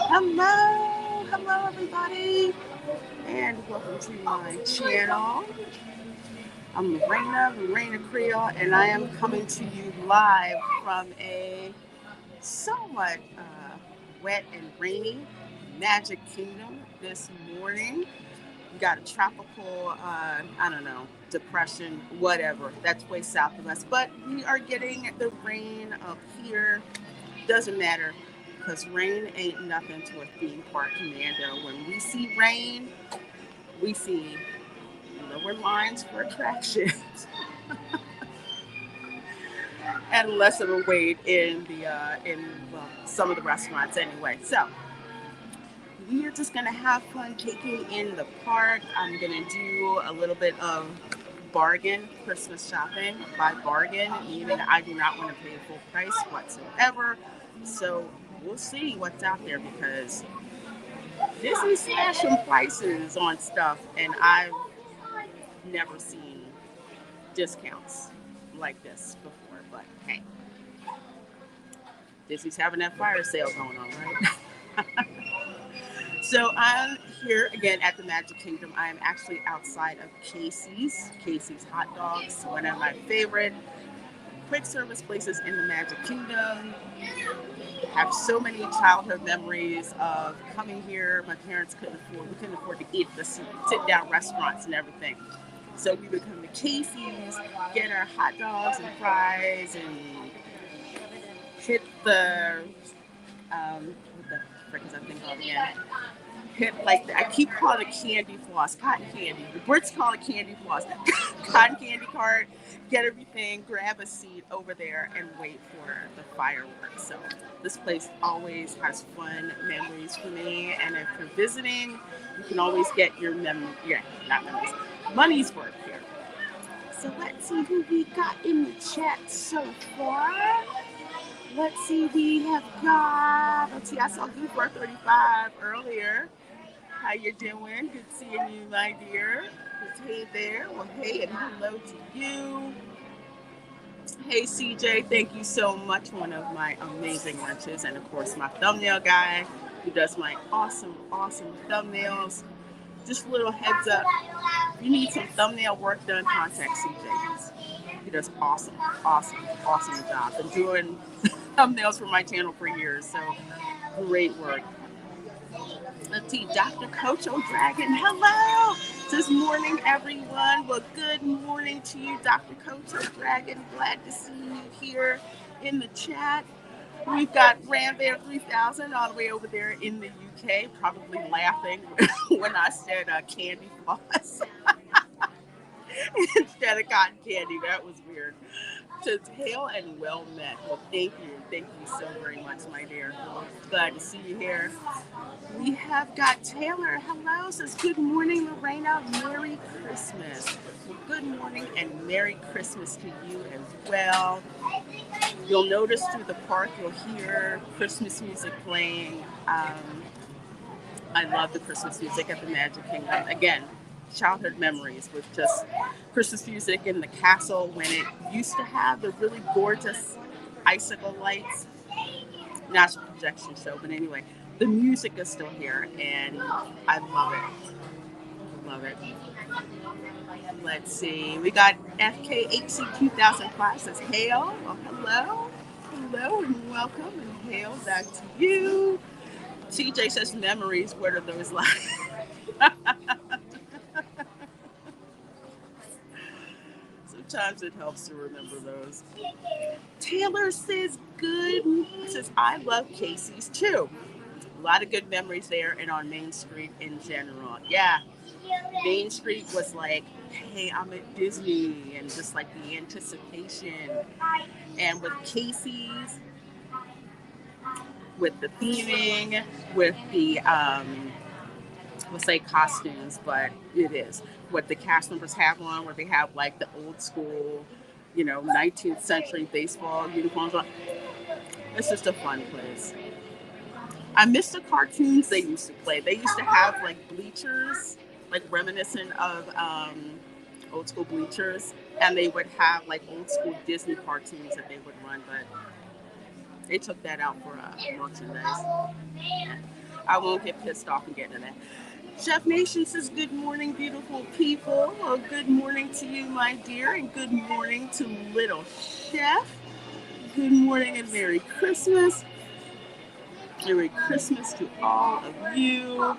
Hello everybody, and welcome to my channel. I'm Reina Creole, and I am coming to you live from a somewhat wet and rainy Magic Kingdom this morning. We got a tropical, I don't know, depression, whatever. That's way south of us, but we are getting the rain up here. Doesn't matter because rain ain't nothing to a theme park commando. When we see rain, we see lower lines for attractions and less of a wait in well, some of the restaurants anyway. So we are just gonna have fun taking in the park. I'm gonna do a little bit of bargain Christmas shopping. By bargain, meaning I do not want to pay full price whatsoever. So we'll see what's out there because Disney slashing prices on stuff, and I've never seen discounts like this before. But hey, Disney's having that fire sale going on, right? So I'm here again at the Magic Kingdom. I am actually outside of Casey's Hot Dogs, one of my favorite quick service places in the Magic Kingdom. Have so many childhood memories of coming here. My parents we couldn't afford to eat the sit down restaurants and everything. So we would come to Casey's, get our hot dogs and fries, and hit the what the frick is that thing called again? Hit like I keep calling it candy floss, cotton candy. The Brits call it candy floss. Cotton candy cart. Get everything, grab a seat over there, and wait for the fireworks. So this place always has fun memories for me. And if you're visiting, you can always get your not memories, money's worth here. So let's see who we got in the chat so far. Let's see, we have got, let's see, I saw Gooper35 earlier. How you doing? Good seeing you, my dear. Hey there. Well, hey, and hello to you. Hey, CJ, thank you so much. One of my amazing lunches, and of course, my thumbnail guy who does my awesome thumbnails. Just a little heads up. If you need some thumbnail work done, contact CJ. He does awesome job. Been doing thumbnails for my channel for years, so great work. Let's see, Dr. Cocho Dragon, hello! This morning, everyone. Well, good morning to you, Dr. Cocho Dragon. Glad to see you here in the chat. We've got Ranbear 3000 all the way over there in the UK, probably laughing when I said candy floss instead of cotton candy. That was weird. To Tail and well met. Well, thank you so very much, my dear. Glad to see you here. We have got Taylor. Hello, says good morning, Lorena. Merry Christmas. Well, good morning and Merry Christmas to you as well. You'll notice through the park, you'll hear Christmas music playing. I love the Christmas music at the Magic Kingdom. Again, childhood memories with just Christmas music in the castle when it used to have the really gorgeous icicle lights. National projection show, but anyway, the music is still here and I love it. Love it. Let's see. We got FKHC 2005 says hail. Well, hello and welcome, and hail back to you. TJ says memories. What are those like? Sometimes it helps to remember those. Taylor says says I love Casey's too. A lot of good memories there and on Main Street in general. Yeah, Main Street was like, hey, I'm at Disney, and just like the anticipation. And with Casey's, with the theming, with the we'll say costumes, but it is what the cast members have on, where they have like the old school, 19th century baseball uniforms on. It's just a fun place. I miss the cartoons they used to play. They used to have like bleachers, like reminiscent of old school bleachers, and they would have like old school Disney cartoons that they would run. But They took that out for merchandise. I won't get pissed off and get into that. Chef Nation says, good morning, beautiful people. Well, good morning to you, my dear, and good morning to Little Chef. Good morning and Merry Christmas. Merry Christmas to all of you.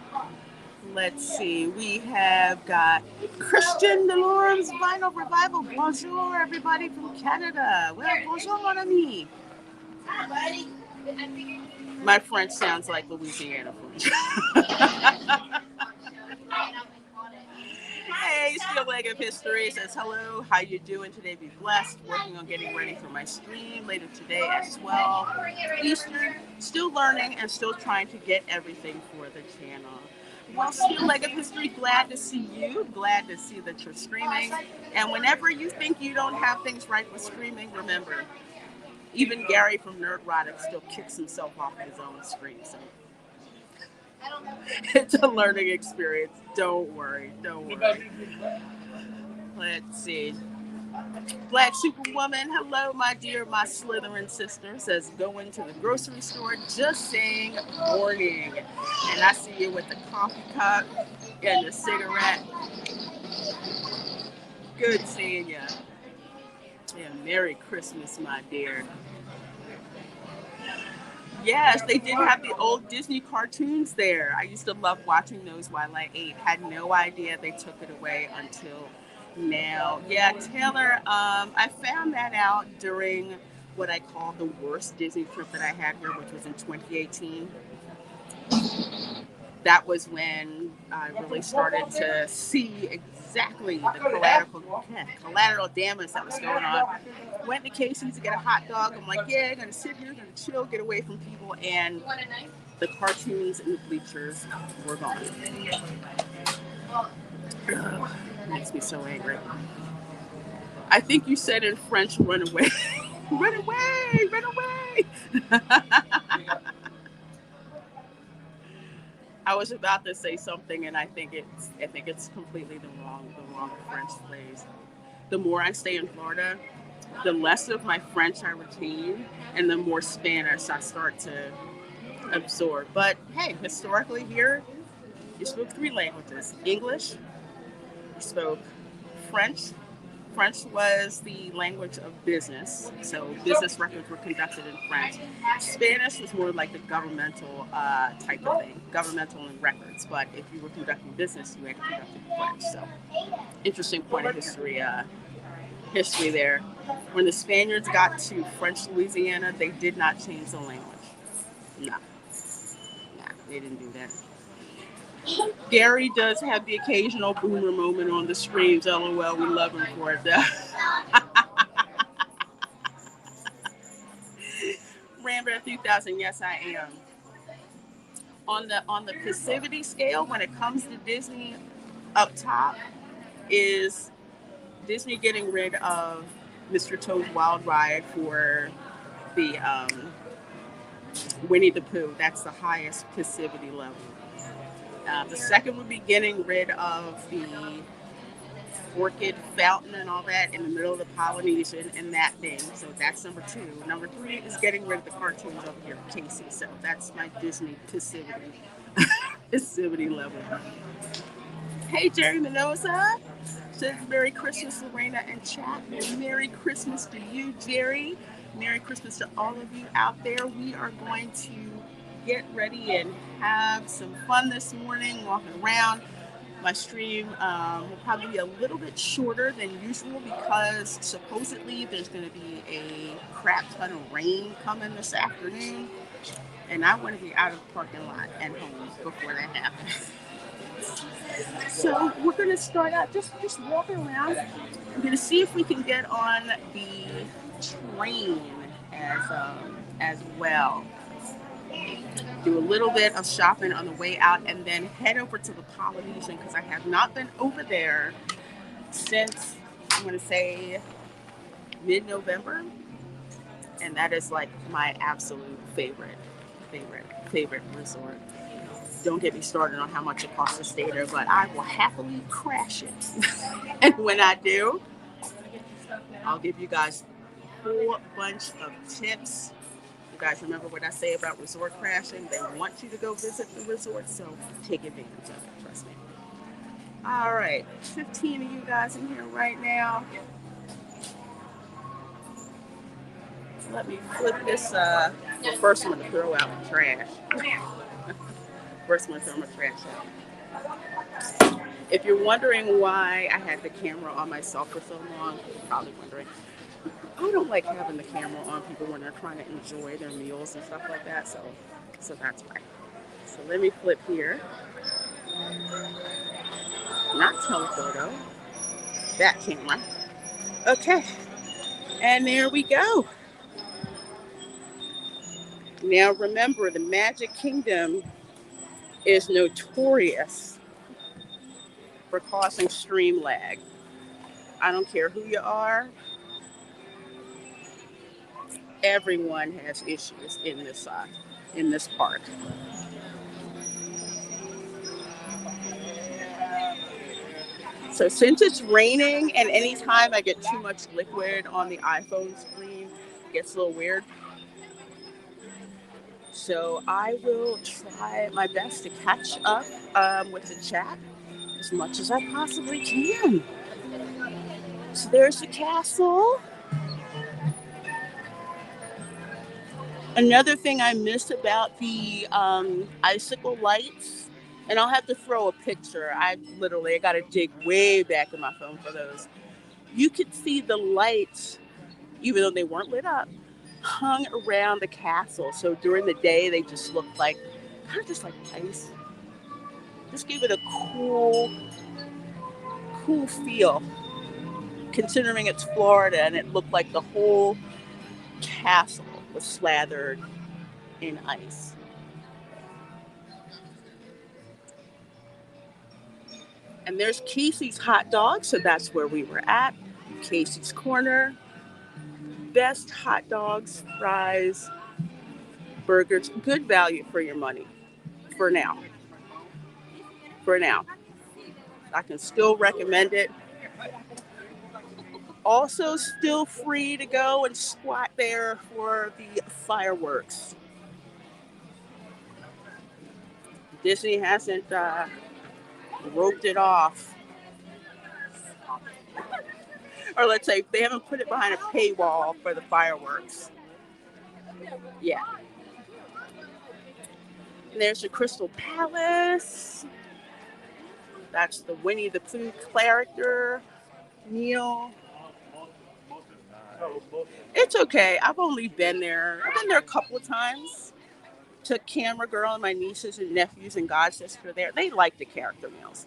Let's see, we have got Christian Delorme's Vinyl Revival. Bonjour, everybody from Canada. Well, bonjour, mon ami. My French sounds like Louisiana French. Hey, Still Leg of History says, hello, how you doing today? Be blessed. Working on getting ready for my stream later today at 12 Eastern. Still learning and still trying to get everything for the channel. Well, Still Leg of History, glad to see you. Glad to see that you're streaming. And whenever you think you don't have things right with streaming, remember, even Gary from Nerdist still kicks himself off his own stream. So it's a learning experience. Don't worry. Don't worry. Let's see. Black Superwoman, hello, my dear, my Slytherin sister, says, going to the grocery store, just saying morning. And I see you with the coffee cup and the cigarette. Good seeing you. And Merry Christmas, my dear. Yes, they did have the old Disney cartoons there. I used to love watching those while I ate. Had no idea they took it away until now. Yeah, Taylor, I found that out during what I call the worst Disney trip that I had here, which was in 2018. That was when I really started to see exactly the collateral damage that was going on. Went to Casey's to get a hot dog. I'm like, yeah, I'm going to sit here, going to chill, get away from people. And the cartoons and the bleachers were gone. Ugh, makes me so angry. I think you said in French, run away. Run away, run away. I was about to say something, and I think it's completely the wrong French phrase. The more I stay in Florida, the less of my French I retain, and the more Spanish I start to absorb. But hey, historically here, you spoke 3 languages: English, you spoke French. French was the language of business, so business records were conducted in French. Spanish was more like the governmental type of thing, governmental and records. But if you were conducting business, you had to conduct it in French. So, interesting point of history there. When the Spaniards got to French Louisiana, they did not change the language. No, they didn't do that. Gary does have the occasional boomer moment on the streams. LOL, we love him for it though. Rambler 3000, yes I am. On the passivity scale, when it comes to Disney, up top is Disney getting rid of Mr. Toad's Wild Ride for the Winnie the Pooh. That's the highest passivity level. The second would be getting rid of the orchid fountain and all that in the middle of the Polynesian and that thing. So that's number 2. Number 3 is getting rid of the cartoons over here, Casey. So that's my Disney passivity level. Hey, Jerry Mendoza says Merry Christmas, Lorena and chat. Merry Christmas to you, Jerry. Merry Christmas to all of you out there. We are going to get ready and have some fun this morning, walking around. My stream will probably be a little bit shorter than usual because supposedly there's going to be a crap ton of rain coming this afternoon, and I want to be out of the parking lot and home before that happens. So we're going to start out just walking around. We're going to see if we can get on the train as well. Do a little bit of shopping on the way out and then head over to the Polynesian because I have not been over there since, I'm going to say, mid-November. And that is like my absolute favorite resort. Don't get me started on how much it costs to stay there, but I will happily crash it. And when I do, I'll give you guys a whole bunch of tips You guys remember what I say about resort crashing? They want you to go visit the resort, so take advantage of it, trust me. All right, 15 of you guys in here right now. Let me flip this. The first one to throw out the trash. First one to throw my trash out. If you're wondering why I had the camera on myself for so long, you're probably wondering. I don't like having the camera on people when they're trying to enjoy their meals and stuff like that. So that's why. So let me flip here. Not telephoto. That camera. Okay. And there we go. Now remember, the Magic Kingdom is notorious for causing stream lag. I don't care who you are. Everyone has issues in this park. So since it's raining and anytime I get too much liquid on the iPhone screen, it gets a little weird. So I will try my best to catch up with the chat as much as I possibly can. So there's the castle. Another thing I missed about the icicle lights, and I'll have to throw a picture. I got to dig way back in my phone for those. You could see the lights, even though they weren't lit up, hung around the castle. So during the day, they just looked like, kind of just like ice. Just gave it a cool feel, considering it's Florida, and it looked like the whole castle was slathered in ice. And there's Casey's Hot Dogs, so that's where we were at. Casey's Corner. Best hot dogs, fries, burgers. Good value for your money. For now. I can still recommend it. Also still free to go and squat there for the fireworks. Disney hasn't roped it off. Or let's say they haven't put it behind a paywall for the fireworks. Yeah. And there's the Crystal Palace. That's the Winnie the Pooh character. Neil. It's okay. I've only been there. I've been there a couple of times. Took Camera Girl and my nieces and nephews and godsister there. They like the character meals.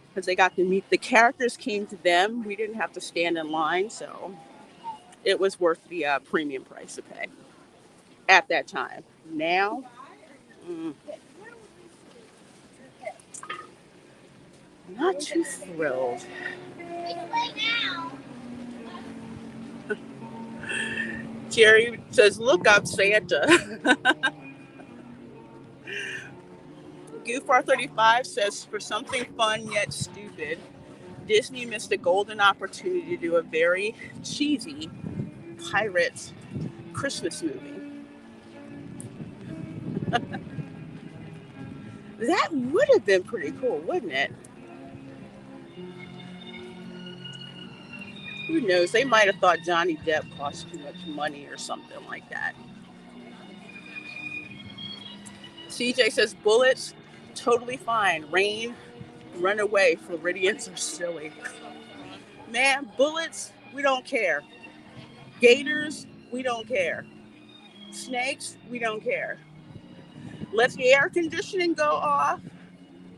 Because they got to meet the characters, came to them. We didn't have to stand in line, so it was worth the premium price to pay at that time. Now, not too thrilled. Jerry says, look up Santa. Goofar35 says, for something fun yet stupid, Disney missed a golden opportunity to do a very cheesy pirate Christmas movie. That would have been pretty cool, wouldn't it? Who knows? They might have thought Johnny Depp cost too much money or something like that. CJ says, bullets, totally fine. Rain, run away. Floridians are silly. Man, bullets, we don't care. Gators, we don't care. Snakes, we don't care. Let the air conditioning go off,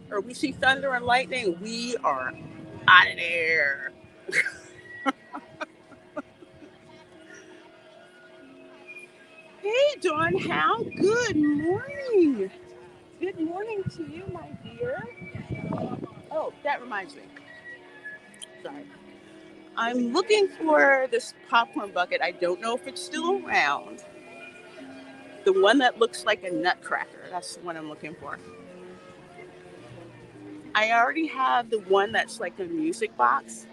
or we see thunder and lightning, we are out of there. Hey, Dawn, how good morning. Good morning to you, my dear. Oh, that reminds me. Sorry. I'm looking for this popcorn bucket. I don't know if it's still around. The one that looks like a nutcracker. That's the one I'm looking for. I already have the one that's like a music box.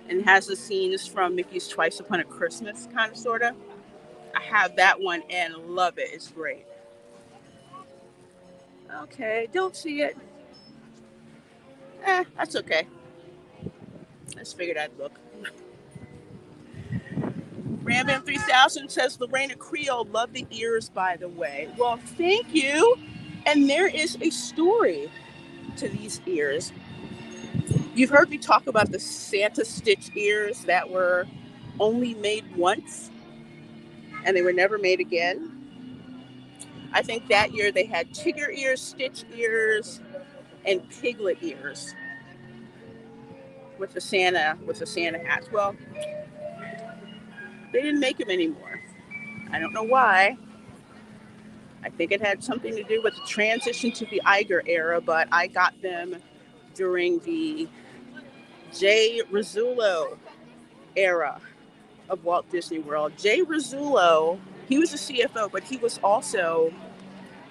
and has the scenes from Mickey's Twice Upon a Christmas, kind of, sort of. I have that one and love it. It's great. Okay, don't see it. That's okay. I just figured I'd look. Rambam 3000 says, Reina Creole, love the ears, by the way. Well, thank you. And there is a story to these ears. You've heard me talk about the Santa Stitch ears that were only made once and they were never made again. I think that year they had Tigger ears, Stitch ears, and Piglet ears with the Santa hats. Well, they didn't make them anymore. I don't know why. I think it had something to do with the transition to the Iger era, but I got them during the Jay Rizzullo era of Walt Disney World. Jay Rizzullo, he was a CFO, but he was also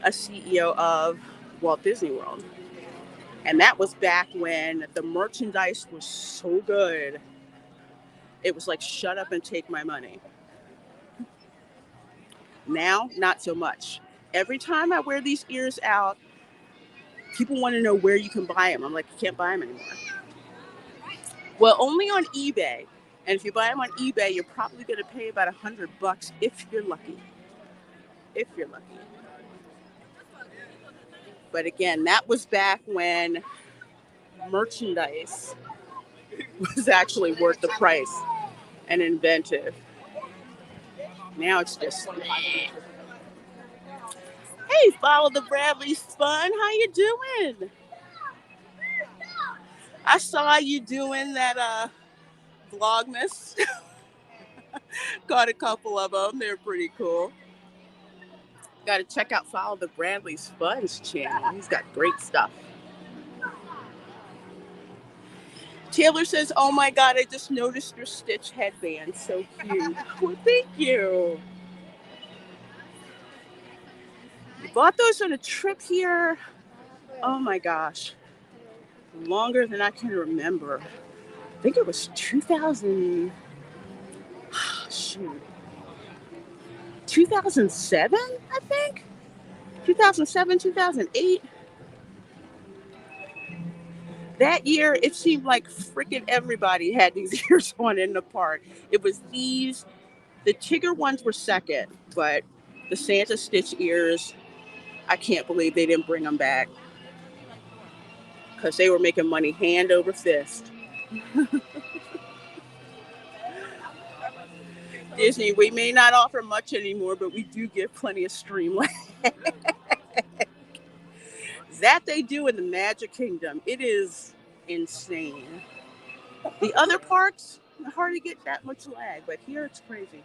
a CEO of Walt Disney World. And that was back when the merchandise was so good. It was like, shut up and take my money. Now, not so much. Every time I wear these ears out, people want to know where you can buy them. I'm like, you can't buy them anymore. Well, only on eBay. And if you buy them on eBay, you're probably going to pay about $100 if you're lucky. If you're lucky. But again, that was back when merchandise was actually worth the price and inventive. Now it's just, hey, follow the Bradley's fun. How you doing? I saw you doing that Vlogmas. Got a couple of them. They're pretty cool. Got to check out Follow the Bradley's Fun's channel. He's got great stuff. Taylor says, oh my God, I just noticed your Stitch headband. So cute. Well, thank you. You bought those on a trip here. Oh my gosh. Longer than I can remember. I think it was 2000. Shoot. 2007, I think. 2007, 2008. That year, it seemed like freaking everybody had these ears on in the park. It was these. The Tigger ones were second, but the Santa Stitch ears, I can't believe they didn't bring them back because they were making money hand over fist. Disney, we may not offer much anymore, but we do give plenty of streamline. That they do in the Magic Kingdom. It is insane. The other parks, hardly get that much lag, but here it's crazy.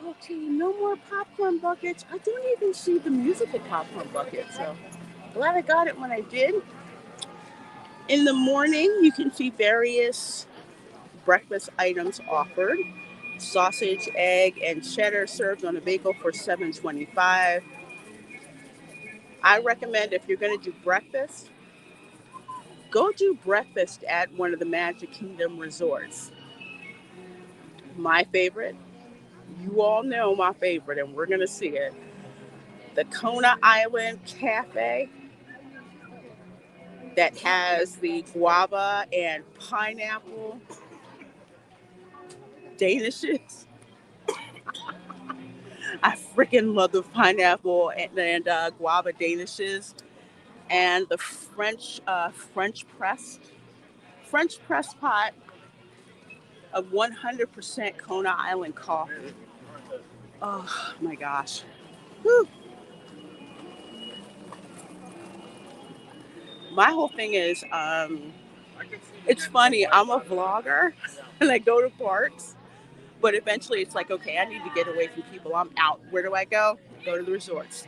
Okay, no more popcorn buckets. I don't even see the musical popcorn bucket, so glad I got it when I did. In the morning, you can see various breakfast items offered. Sausage, egg, and cheddar served on a bagel for $7.25. I recommend if you're going to do breakfast, go do breakfast at one of the Magic Kingdom resorts. My favorite, you all know my favorite, and we're going to see it. The Kona Island Cafe that has the guava and pineapple danishes. I freaking love the pineapple and guava danishes, and the French press pot of 100% Kona Island coffee. Oh my gosh. Whew. My whole thing is, it's funny, I'm a vlogger and I go to parks, but eventually it's like, okay, I need to get away from people. I'm out. Where do I go? Go to the resorts.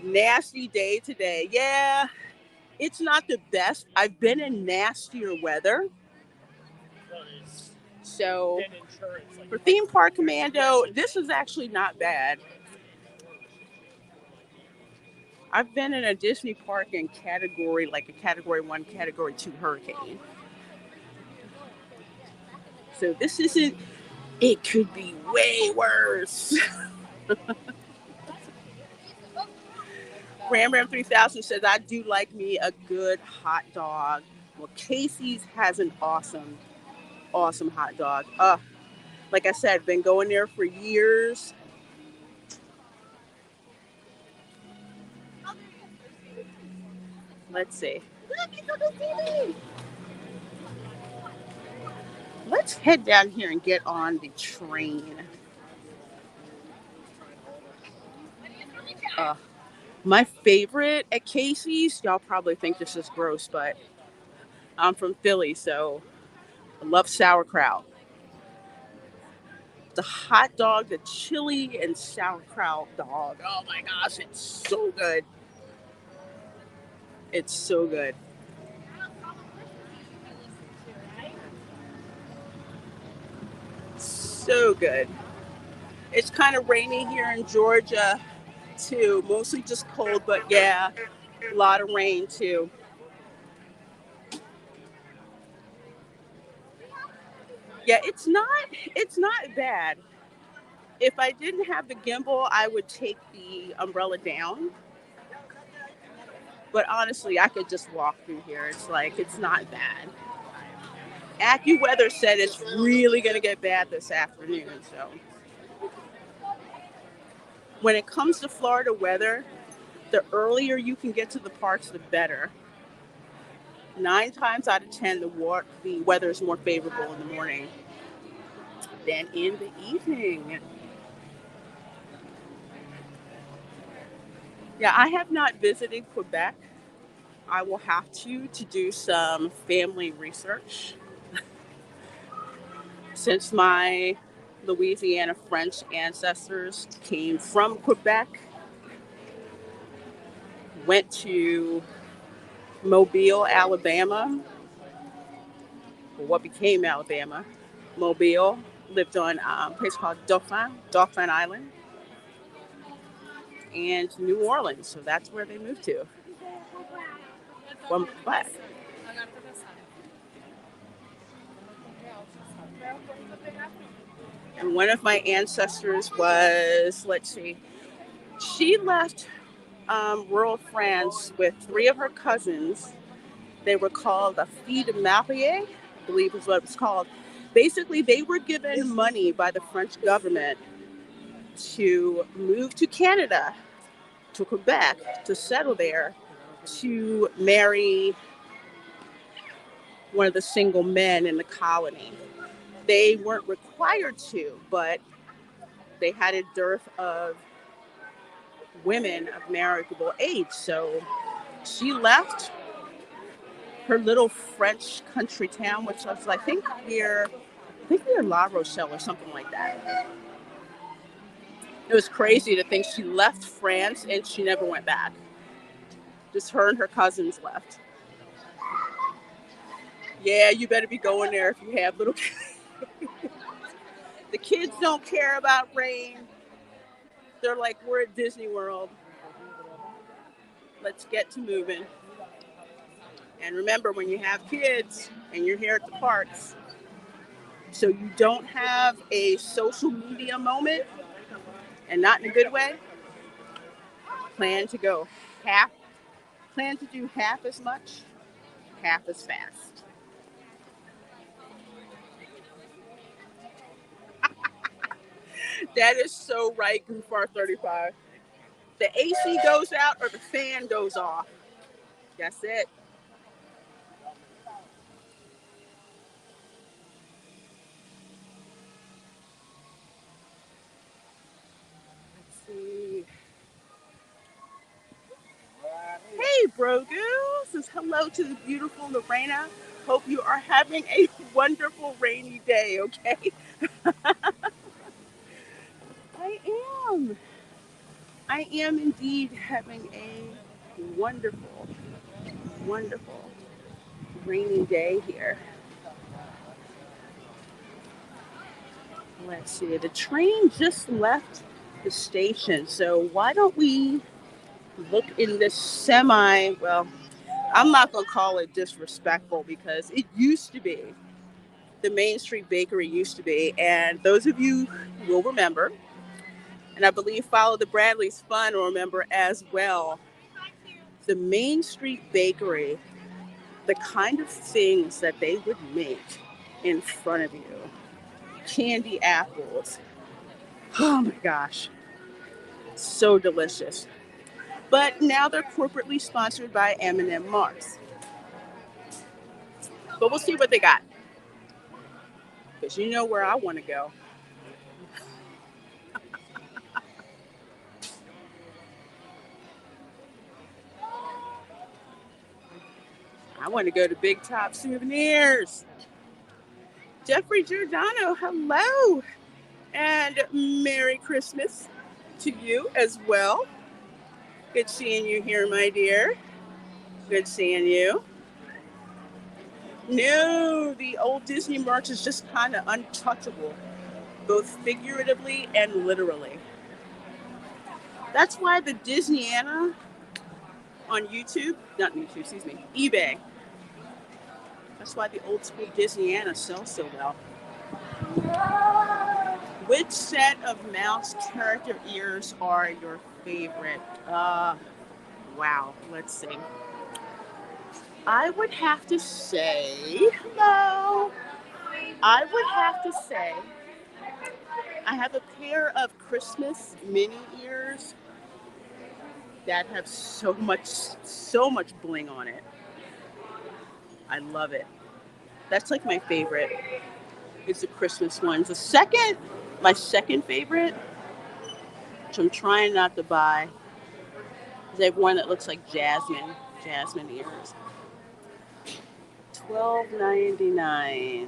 Nasty day today. Yeah, it's not the best. I've been in nastier weather. So for Theme Park Commando, this is actually not bad. I've been in a Disney park in category, like a category 1, category 2 hurricane. So this isn't, it could be way worse. Ram 3000 says, I do like me a good hot dog. Well, Casey's has an awesome, awesome hot dog. Like I said, been going there for years. Let's see. Let's head down here and get on the train. My favorite at Casey's, y'all probably think this is gross, but I'm from Philly, so I love sauerkraut. The hot dog, the chili and sauerkraut dog. Oh my gosh, it's so good. It's so good. So good. It's kind of rainy here in Georgia too. Mostly just cold, but yeah, a lot of rain too. Yeah, it's not bad. If I didn't have the gimbal, I would take the umbrella down. But honestly, I could just walk through here. It's like, it's not bad. AccuWeather said it's really going to get bad this afternoon. So when it comes to Florida weather, the earlier you can get to the parks, the better. 9 times out of 10, the weather is more favorable in the morning than in the evening. Yeah, I have not visited Quebec. I will have to do some family research since my Louisiana French ancestors came from Quebec, went to Mobile, Alabama, or what became Alabama, Mobile, lived on a place called Dauphin Island, and New Orleans. So that's where they moved to from Quebec. And one of my ancestors was, let's see, she left rural France with 3 of her cousins. They were called a fille de mariée, I believe is what it was called. Basically, they were given money by the French government to move to Canada, to Quebec, to settle there, to marry one of the single men in the colony. They weren't required to, but they had a dearth of women of marriageable age. So she left her little French country town, which was, I think near La Rochelle or something like that. It was crazy to think she left France and she never went back. Just her and her cousins left. Yeah, you better be going there if you have little kids. The kids don't care about rain. They're like, we're at Disney World. Let's get to moving. And remember, when you have kids and you're here at the parks, so you don't have a social media moment, and not in a good way, plan to do half as much, half as fast. That is so right, Goofar 35. The AC goes out or the fan goes off. That's it. Let's see. Hey, Brogu says hello to the beautiful Lorena. Hope you are having a wonderful rainy day, okay? I am. I am indeed having a wonderful, wonderful rainy day here. Let's see. The train just left the station, so why don't we look in this well, I'm not going to call it disrespectful because it used to be. The Main Street Bakery used to be. And those of you who will remember, and I believe Follow the Bradleys Fun will remember as well, the Main Street Bakery, the kind of things that they would make in front of you. Candy apples. Oh my gosh. So delicious. But now they're corporately sponsored by M&M Mars. But we'll see what they got. Because you know where I want to go. I want to go to Big Top Souvenirs. Jeffrey Giordano, hello. And Merry Christmas to you as well. Good seeing you here, my dear. Good seeing you. No, the old Disney merch is just kind of untouchable, both figuratively and literally. That's why the Disneyana on YouTube, not YouTube, excuse me, eBay. That's why the old school Disneyana sells so well. Which set of mouse character ears are your favorite? Wow, let's see. I would have to say, hello. I would have to say, I have a pair of Christmas mini ears that have so much bling on it. I love it. That's like my favorite. It's the Christmas ones. My second favorite, which I'm trying not to buy, is they have one that looks like jasmine ears. $12.99.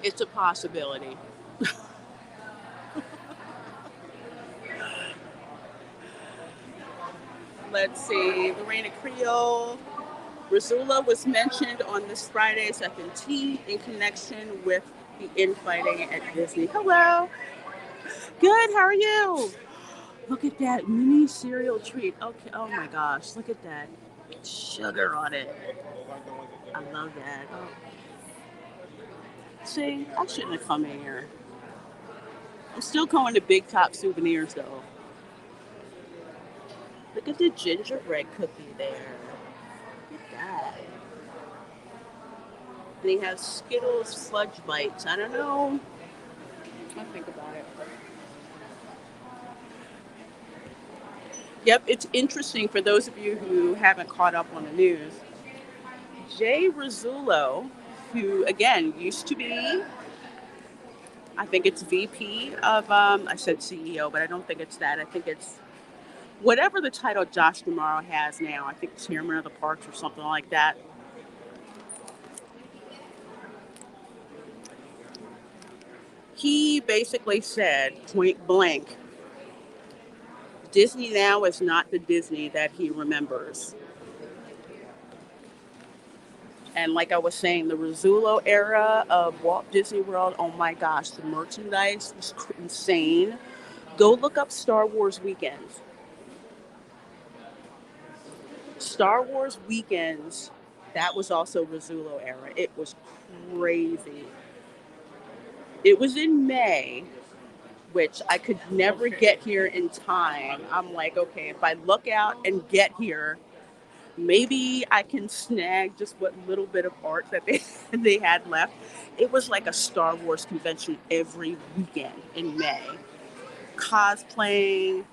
It's a possibility. Let's see. The Reina Creole. Rizzula was mentioned on this Friday's FNT in connection with the infighting at Disney. Hello. Good. How are you? Look at that mini cereal treat. Okay. Oh my gosh. Look at that. Sugar on it. I love that. Oh. See, I shouldn't have come in here. I'm still going to Big Top Souvenirs though. Look at the gingerbread cookie there. Look at that. They have Skittles Sludge Bites. I don't know. I'll think about it. Yep, it's interesting for those of you who haven't caught up on the news. Jay Rizzullo, who again used to be, I think it's VP of, I said CEO, but I don't think it's that. I think it's whatever the title Josh D'Amaro has now. I think chairman of the parks or something like that. He basically said, point blank, Disney now is not the Disney that he remembers. And like I was saying, the Rizzullo era of Walt Disney World, oh my gosh, the merchandise was insane. Go look up Star Wars Weekends. Star Wars Weekends, that was also Rizzullo era. It was crazy. It was in May, which I could never get here in time. I'm like, okay, if I look out and get here, maybe I can snag just what little bit of art that they had left. It was like a Star Wars convention every weekend in May. Cosplaying,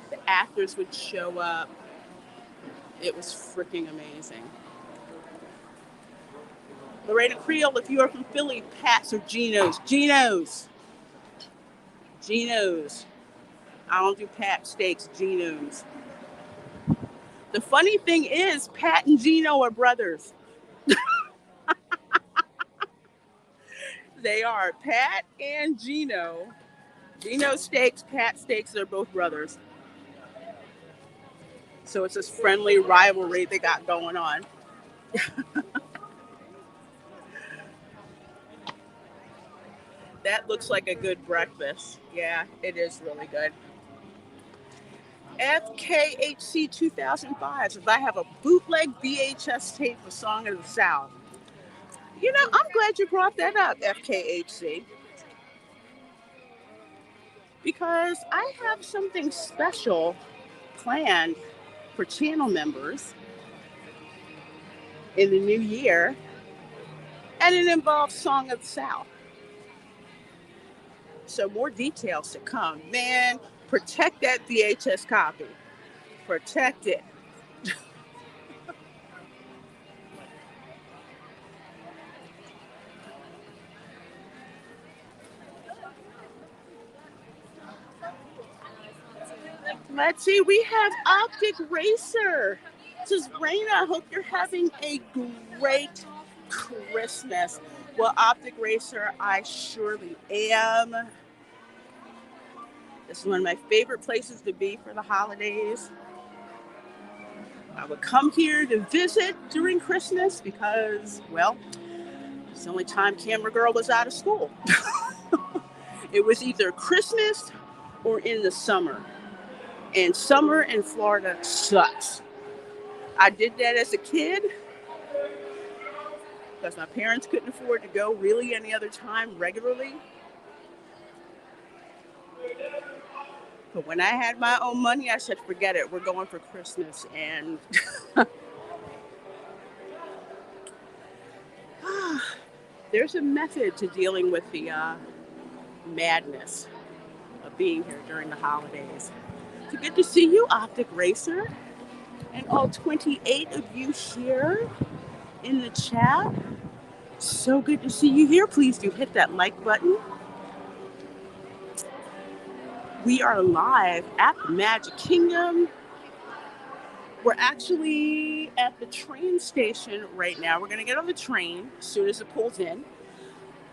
the actors would show up. It was freaking amazing. Lorena Creole, if you are from Philly, Pat's or Geno's. Geno's. I don't do Pat steaks, Geno's. The funny thing is, Pat and Gino are brothers. They are Pat and Gino. Gino steaks, Pat steaks, they're both brothers. So it's this friendly rivalry they got going on. That looks like a good breakfast. Yeah, it is really good. FKHC 2005 says, I have a bootleg VHS tape for Song of the South. You know, I'm glad you brought that up, FKHC, because I have something special planned for channel members in the new year, and it involves Song of the South. So more details to come. Man, protect that VHS copy. Protect it. Let's see, we have Optic Racer. This is Reina. I hope you're having a great Christmas. Well, Optic Racer, I surely am. This is one of my favorite places to be for the holidays. I would come here to visit during Christmas because, well, it's the only time Camera Girl was out of school. It was either Christmas or in the summer. And summer in Florida sucks. I did that as a kid because my parents couldn't afford to go really any other time regularly. But when I had my own money, I said, forget it, we're going for Christmas. And there's a method to dealing with the madness of being here during the holidays. So good to see you, Optic Racer, and all 28 of you here in the chat. So good to see you here. Please do hit that like button. We are live at the Magic Kingdom. We're actually at the train station right now. We're going to get on the train as soon as it pulls in.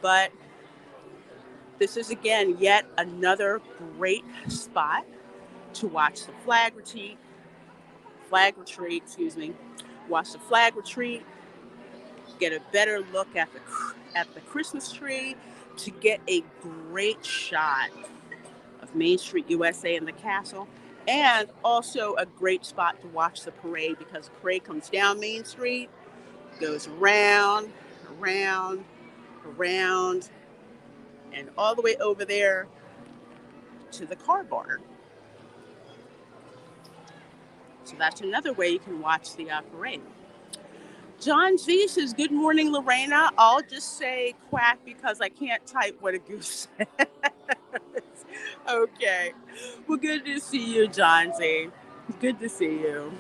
But this is, again, yet another great spot to watch the flag retreat. Watch the flag retreat. Get a better look at the Christmas tree, to get a great shot of Main Street USA and the castle, and also a great spot to watch the parade, because the parade comes down Main Street, goes around, and all the way over there to the car barn. So that's another way you can watch the parade. John Z says, good morning, Lorena. I'll just say quack because I can't type what a goose says. Okay. Well, good to see you, John Z. Good to see you.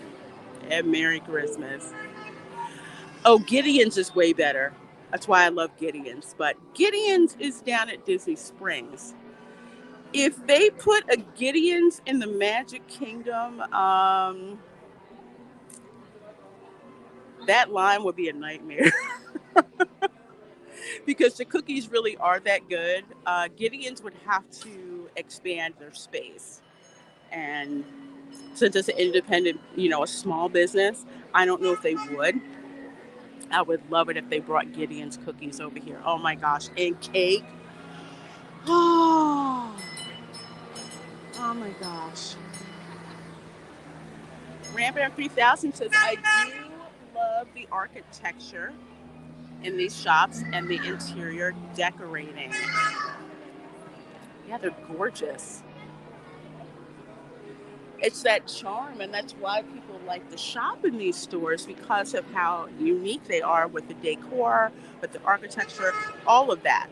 And Merry Christmas. Oh, Gideon's is way better. That's why I love Gideon's. But Gideon's is down at Disney Springs. If they put a Gideon's in the Magic Kingdom, that line would be a nightmare. Because the cookies really are that good. Gideon's would have to expand their space. And since it's an independent, a small business, I don't know if they would. I would love it if they brought Gideon's cookies over here. Oh my gosh. And cake. Oh my gosh. Rampant 3000 says, I do love the architecture in these shops and the interior decorating. Yeah, they're gorgeous. It's that charm, and that's why people like to shop in these stores, because of how unique they are with the decor, with the architecture, all of that.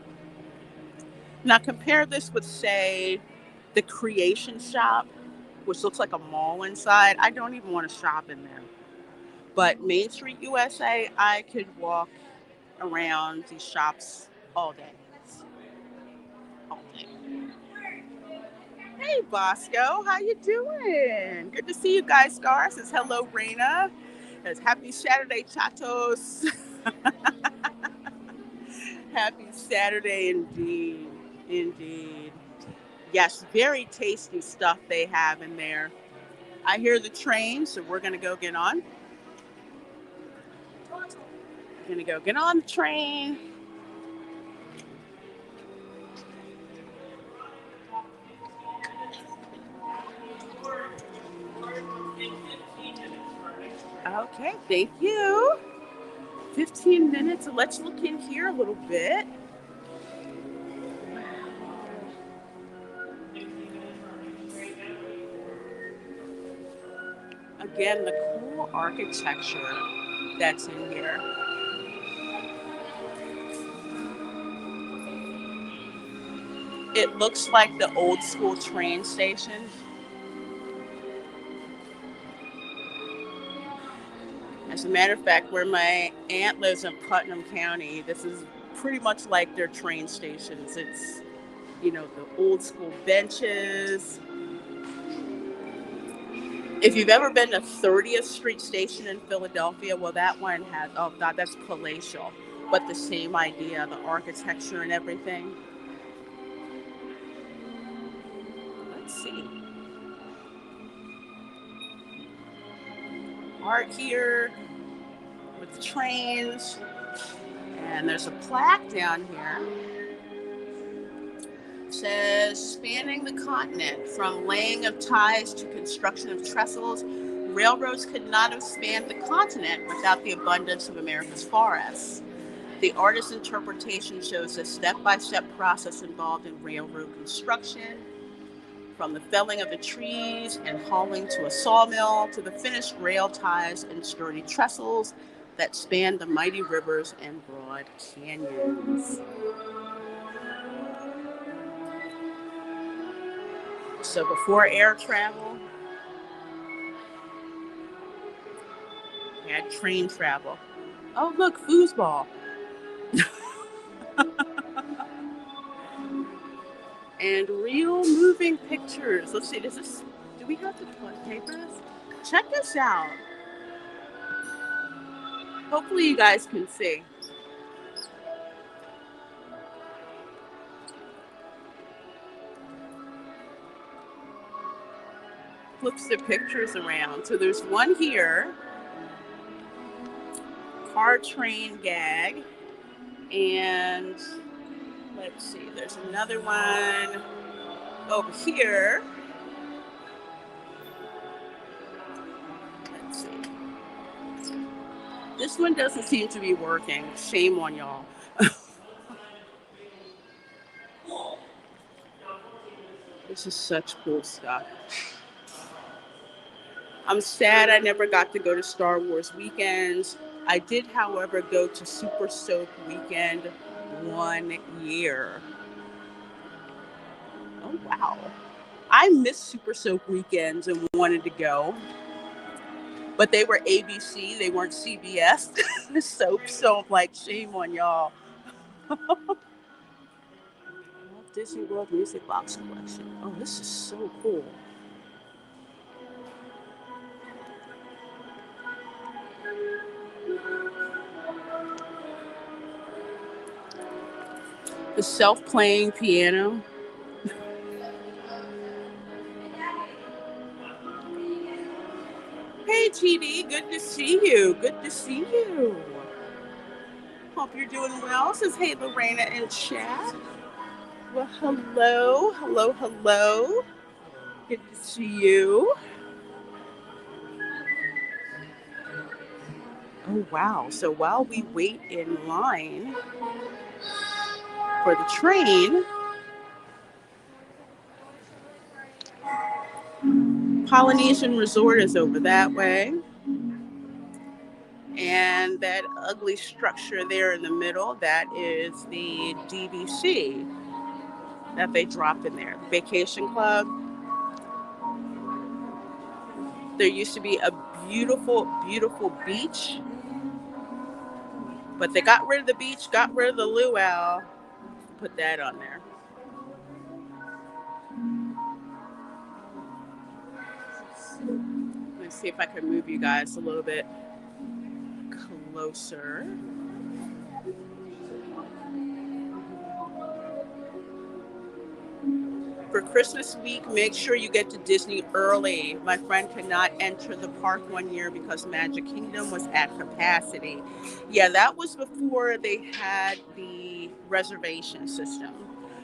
Now compare this with, say, the Creation Shop, which looks like a mall inside. I don't even want to shop in there. But Main Street USA, I could walk around these shops all day. All day. Hey, Bosco, how you doing? Good to see you guys. Star says, hello, Reina. Says, happy Saturday, chatos. Happy Saturday indeed. Indeed. Yes, very tasty stuff they have in there. I hear the train, so we're going to go get on. We're going to go get on the train. Okay, thank you. 15 minutes. So let's look in here a little bit. Again, the cool architecture that's in here. It looks like the old school train station. As a matter of fact, where my aunt lives in Putnam County, this is pretty much like their train stations. It's, you know, the old school benches. If you've ever been to 30th Street Station in Philadelphia, well, that one has, oh God, that's palatial. But the same idea, the architecture and everything. Let's see. Art here with the trains. And there's a plaque down here. It says, spanning the continent, from laying of ties to construction of trestles, railroads could not have spanned the continent without the abundance of America's forests. The artist's interpretation shows a step-by-step process involved in railroad construction, from the felling of the trees and hauling to a sawmill to the finished rail ties and sturdy trestles that span the mighty rivers and broad canyons. So before air travel, we had train travel. Oh, look, foosball. And real moving pictures. Let's see, do we have the toilet papers? Check this out. Hopefully you guys can see. Flips the pictures around. So there's one here, car train gag, and let's see, there's another one over here. Let's see. This one doesn't seem to be working. Shame on y'all. This is such cool stuff. I'm sad I never got to go to Star Wars weekends. I did, however, go to Super Soak weekend 1 year. Oh, wow. I missed Super Soak weekends and wanted to go. But they were ABC, they weren't CBS soaps, so I'm like, shame on y'all. Disney World Music Box Collection. Oh, this is so cool. The self-playing piano. Hey, TD, good to see you. Good to see you. Hope you're doing well. Says, hey, Lorena in chat. Well, hello, hello, hello. Good to see you. Oh, wow. So while we wait in line for the train, Polynesian Resort is over that way. And that ugly structure there in the middle, that is the DVC that they dropped in there, the Vacation Club. There used to be a beautiful, beautiful beach, but they got rid of the beach, got rid of the luau, put that on there. Let's see if I can move you guys a little bit closer. For Christmas week, make sure you get to Disney early. My friend could not enter the park 1 year because Magic Kingdom was at capacity. Yeah, that was before they had the reservation system.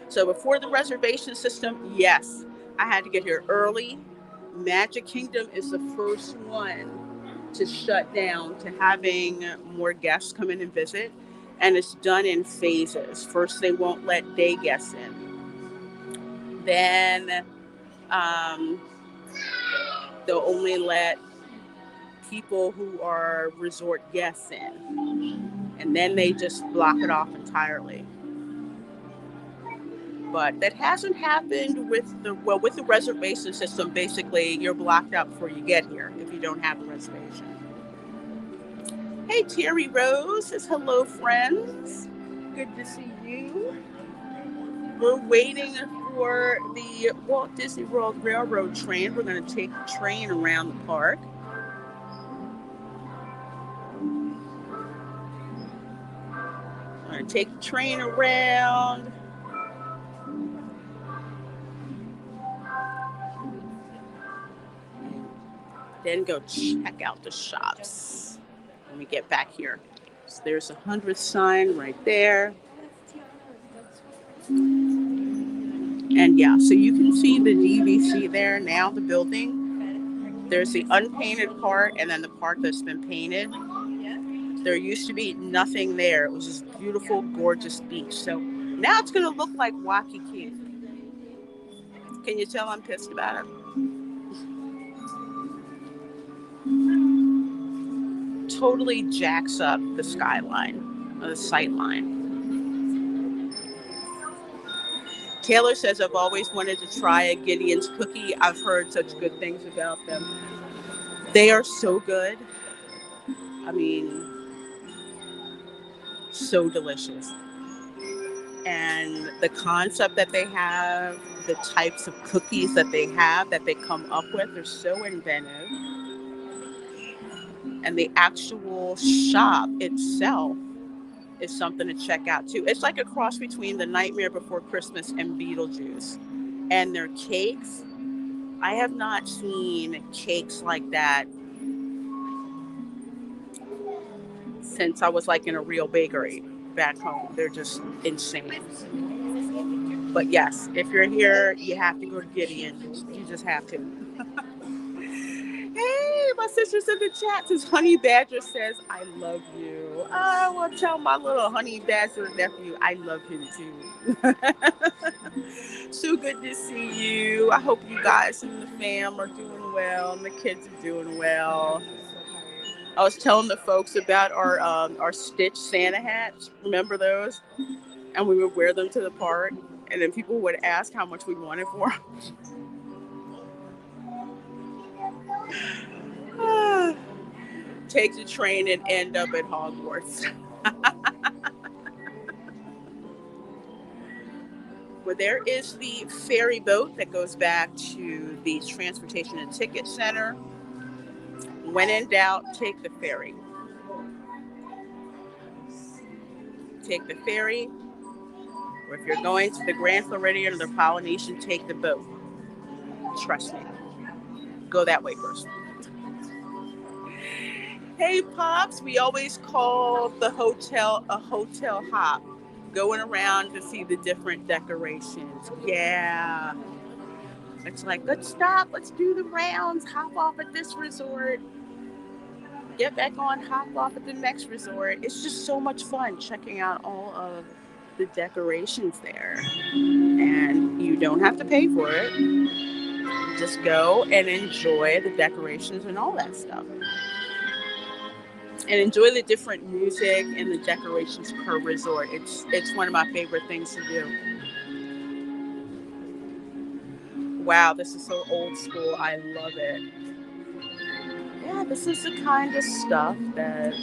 So before the reservation system, yes, I had to get here early. Magic Kingdom is the first one to shut down to having more guests come in and visit. And it's done in phases. First, they won't let day guests in. Then they'll only let people who are resort guests in. And then they just block it off entirely. But that hasn't happened with the reservation system. Basically, you're blocked out before you get here if you don't have a reservation. Hey, Terry Rose says, hello, friends. Good to see you. We're waiting for the Walt Disney World Railroad train. We're going to take the train around the park. We're going to take the train around. Then go check out the shops when we get back here. So there's a 100th sign right there. And yeah, so you can see the DVC there now, the building. There's the unpainted part and then the part that's been painted. There used to be nothing there. It was this beautiful, gorgeous beach. So now it's going to look like Waikiki. Can you tell I'm pissed about it? Totally jacks up the skyline, or the sight line. Taylor says, I've always wanted to try a Gideon's cookie. I've heard such good things about them. They are so good. I mean, so delicious. And the concept that they have, the types of cookies that they have, that they come up with, they're so inventive. And the actual shop itself is something to check out too. It's like a cross between The Nightmare Before Christmas and Beetlejuice. And their cakes, I have not seen cakes like that since I was like in a real bakery back home. They're just insane. But yes, if you're here, you have to go to Gideon. You just have to. Hey, my sister's in the chat. Says Honey Badger says, I love you. I will tell my little Honey Badger nephew, I love him too. So good to see you. I hope you guys and the fam are doing well and the kids are doing well. I was telling the folks about our Stitch Santa hats. Remember those? And we would wear them to the park. And then people would ask how much we wanted for them. Take the train and end up at Hogwarts. Well, there is the ferry boat that goes back to the Transportation and Ticket Center. When in doubt, take the ferry. Take the ferry. Or if you're going to the Grand Floridian or the Polynesian, take the boat. Trust me. Go that way first. Hey, Pops, we always call the hotel a hotel hop. Going around to see the different decorations. Yeah. It's like, let's stop. Let's do the rounds. Hop off at this resort. Get back on, hop off at the next resort. It's just so much fun checking out all of the decorations there. And you don't have to pay for it. Just go and enjoy the decorations and all that stuff. And enjoy the different music and the decorations per resort. It's one of my favorite things to do. Wow, this is so old school. I love it. Yeah, this is the kind of stuff that,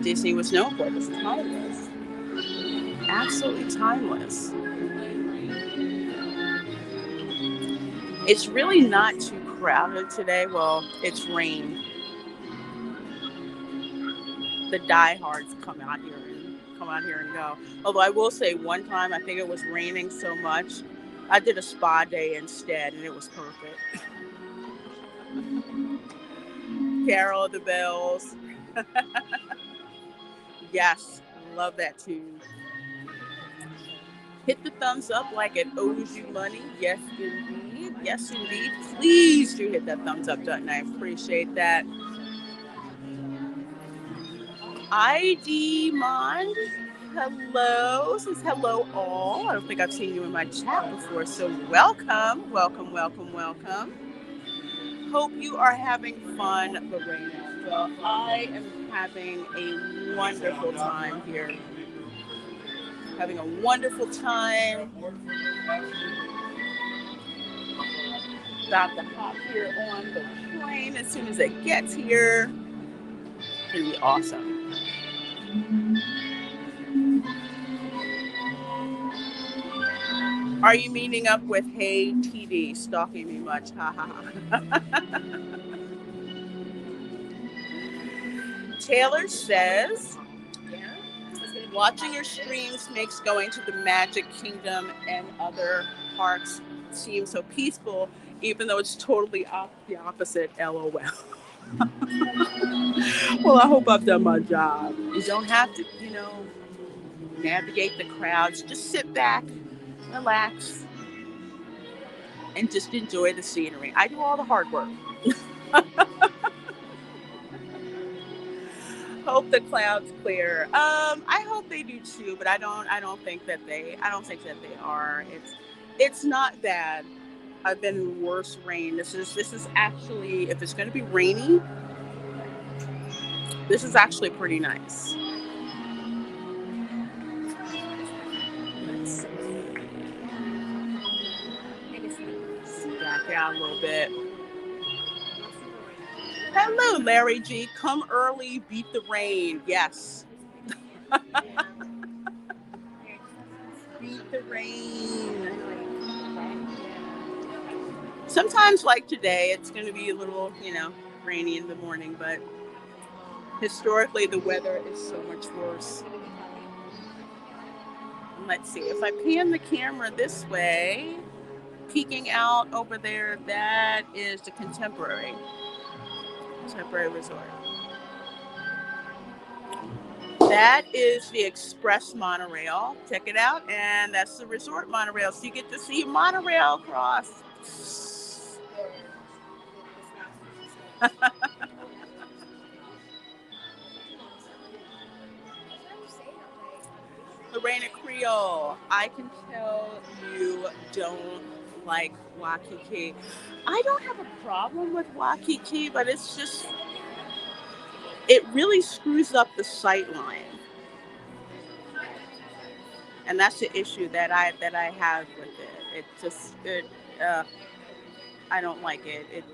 Disney was known for. This is timeless. Absolutely timeless. It's really not too crowded today. Well, it's rained. The diehards come out here and go. Although I will say, one time I think it was raining so much, I did a spa day instead, and it was perfect. Carol of the Bells. Yes, love that tune. Hit the thumbs up like it owes you money. Yes, indeed. Yes, indeed. Please do hit that thumbs up button. I appreciate that. ID Mond, hello. Says hello all. I don't think I've seen you in my chat before, so welcome, welcome, welcome, welcome. Hope you are having fun, Lorena. Well, I am having a wonderful time here. Having a wonderful time. About to hop here on the train as soon as it gets here. It's gonna be awesome. Are you meeting up with Hey TD? Stalking me much? Ha ha ha. Taylor says, watching your streams makes going to the Magic Kingdom and other parks seem so peaceful, even though it's totally the opposite. LOL. Well, I hope I've done my job. You don't have to, navigate the crowds. Just sit back, relax, and just enjoy the scenery. I do all the hard work. Hope the clouds clear. I hope they do too, but I don't think that they are. It's not bad. I've been in worse rain. This is actually, if it's going to be rainy, this is actually pretty nice. Let's see. Back out a little bit. Hello, Larry G. Come early, beat the rain. Yes. Beat the rain. Sometimes, like today, it's going to be a little, rainy in the morning, but historically, the weather is so much worse. Let's see. If I pan the camera this way, peeking out over there, that is the Contemporary Resort. That is the Express monorail. Check it out. And that's the Resort monorail. So you get to see monorail cross. Reina Creole, I can tell you don't like Waikiki. I don't have a problem with Waikiki, but it's just, it really screws up the sight line. And that's the issue that I have with it. I don't like it. It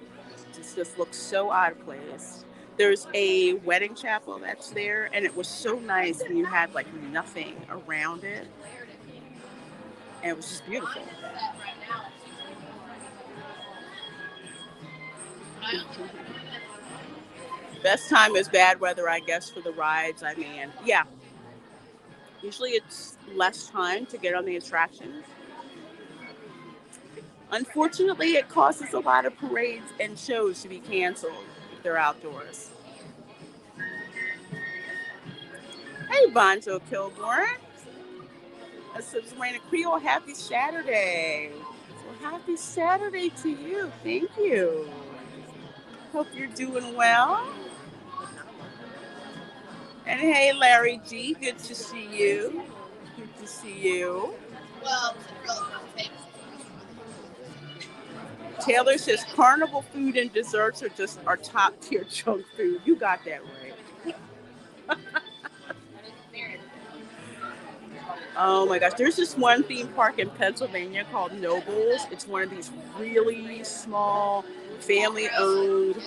just looks so out of place. There's a wedding chapel that's there, and it was so nice when you had like nothing around it. And it was just beautiful. Best time is bad weather, I guess, for the rides. I mean, yeah. Usually it's less time to get on the attractions. Unfortunately, it causes a lot of parades and shows to be canceled if they're outdoors. Hey, Bonzo Kilgore. Says Reina Creole, happy Saturday. So happy Saturday to you. Thank you. Hope you're doing well. And hey, Larry G, good to see you. Good to see you. Taylor says carnival food and desserts are just our top tier junk food. You got that right. Oh my gosh, there's this one theme park in Pennsylvania called Nobles. It's one of these really small, family-owned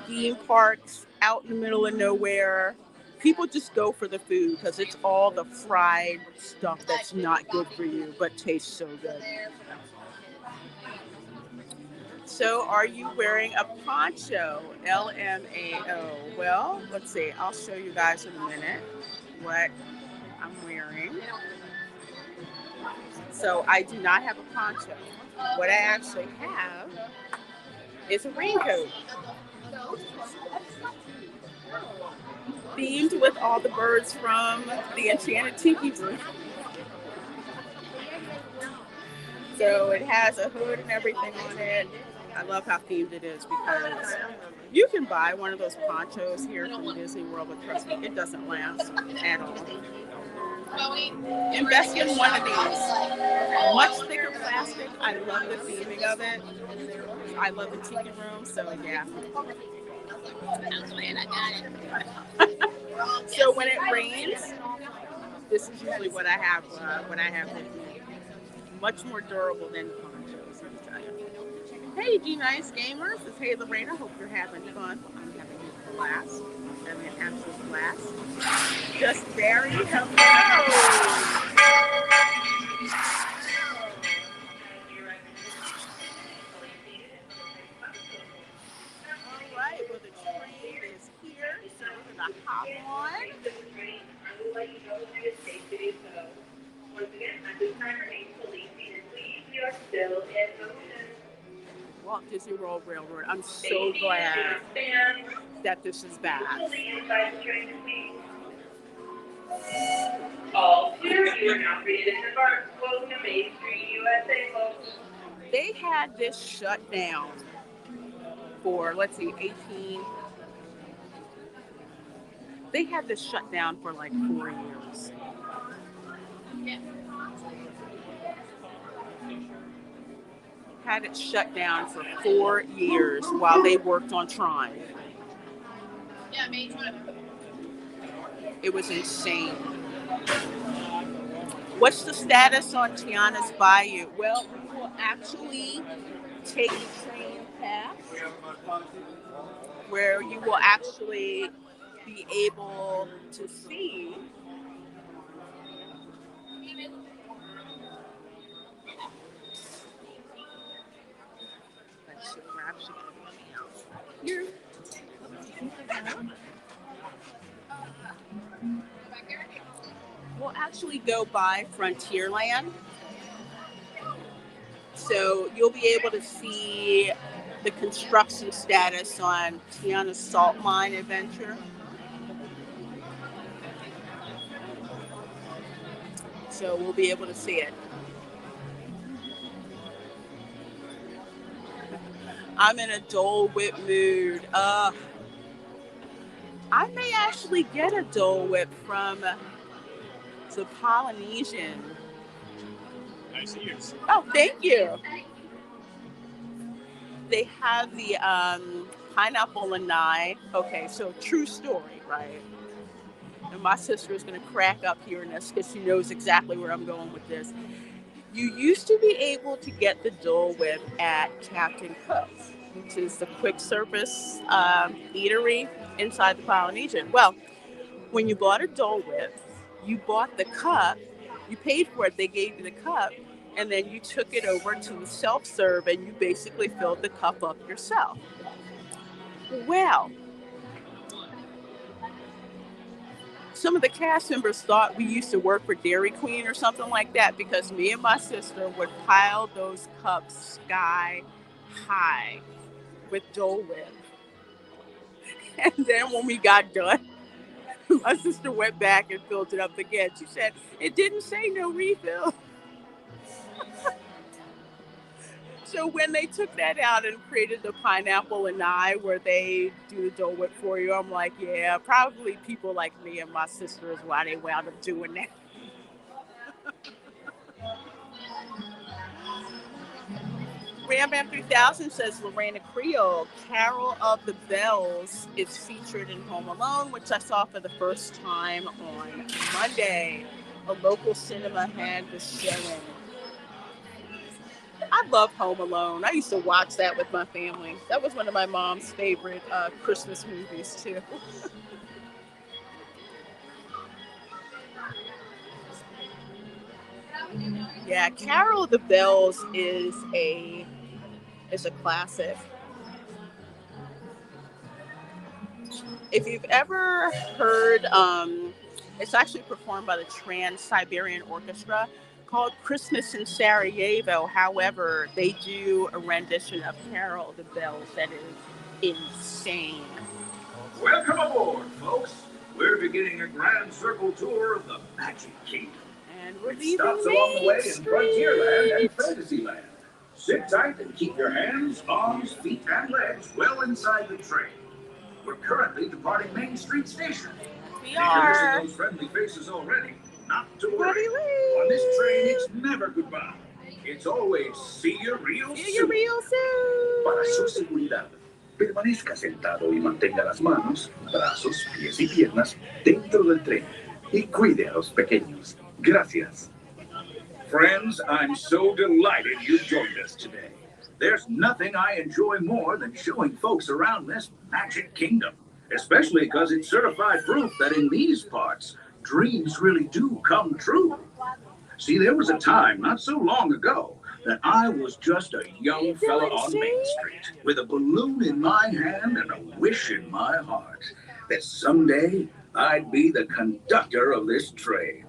theme parks out in the middle of nowhere. People just go for the food because it's all the fried stuff that's not good for you, but tastes so good. So are you wearing a poncho? LMAO. Well, let's see. I'll show you guys in a minute what I'm wearing. So I do not have a poncho. What I actually have is a raincoat. Themed with all the birds from the Enchanted Tiki Room. So it has a hood and everything on it. I love how themed it is because you can buy one of those ponchos here from Disney World, but trust me, it doesn't last at all. Invest in one of these. Much thicker plastic. I love the theming of it. I love the tiki room, so yeah. So when it rains, this is usually what I have with me. Much more durable than ponchos, let me tell you. Hey, G Nice Gamers. It's Hey Lorena. Hope you're having fun. I'm having a blast. Having an absolute blast. Just Barry. Hello. All right. Well, the train is here, so we're gonna hop on. Walt Disney World Railroad. I'm so glad that this is back. All clear. You are now free to disembark. Welcome to Main Street, USA, folks. They had this shut down for, let's see, 18. They had this shut down for like 4 years. Had it shut down for 4 years while they worked on trying. It was insane. What's the status on Tiana's Bayou? Well, we will actually take the train pass where you will actually be able to see here. We'll actually go by Frontierland. So you'll be able to see the construction status on Tiana's Salt Mine Adventure. So we'll be able to see it. I'm in a Dole Whip mood. I may actually get a Dole Whip from the Polynesian. Nice ears. Oh, thank you. They have the pineapple Andai. Okay, so true story, right? And my sister is going to crack up hearing this because she knows exactly where I'm going with this. You used to be able to get the Dole Whip at Captain Cook's, which is the quick service eatery inside the Polynesian. Well, when you bought a Dole Whip, you bought the cup, you paid for it, they gave you the cup, and then you took it over to self-serve and you basically filled the cup up yourself. Well, some of the cast members thought we used to work for Dairy Queen or something like that because me and my sister would pile those cups sky high with Dole Whip. And then when we got done, my sister went back and filled it up again. She said, it didn't say no refill. So when they took that out and created the pineapple Andai where they do the Dole Whip for you, I'm like, yeah, probably people like me and my sister is why they wound up doing that. Ram 3000 says Reina Creole, Carol of the Bells is featured in Home Alone, which I saw for the first time on Monday. A local cinema had the showing. I love Home Alone. I used to watch that with my family. That was one of my mom's favorite Christmas movies, too. Yeah, Carol of the Bells is a classic. If you've ever heard, it's actually performed by the Trans-Siberian Orchestra called Christmas in Sarajevo. However, they do a rendition of Carol of the Bells that is insane. Welcome aboard, folks. We're beginning a grand circle tour of the Magic Kingdom. And we're It leaving stops along the way in Street. Frontierland and Fantasyland. Sit tight and keep your hands, arms, feet, and legs well inside the train. We're currently departing Main Street Station. We If you're missing are. those friendly faces already, not to Witty worry. wee. On this train, it's never goodbye. It's always see you real See you soon. real soon. Para su seguridad, permanezca sentado y mantenga las manos, brazos, pies y piernas dentro del tren y cuide a los pequeños. Gracias. Friends, I'm so delighted you joined us today. There's nothing I enjoy more than showing folks around this magic kingdom, especially because it's certified proof that in these parts, dreams really do come true. See, there was a time not so long ago that I was just a young fella on Main Street with a balloon in my hand and a wish in my heart that someday I'd be the conductor of this train.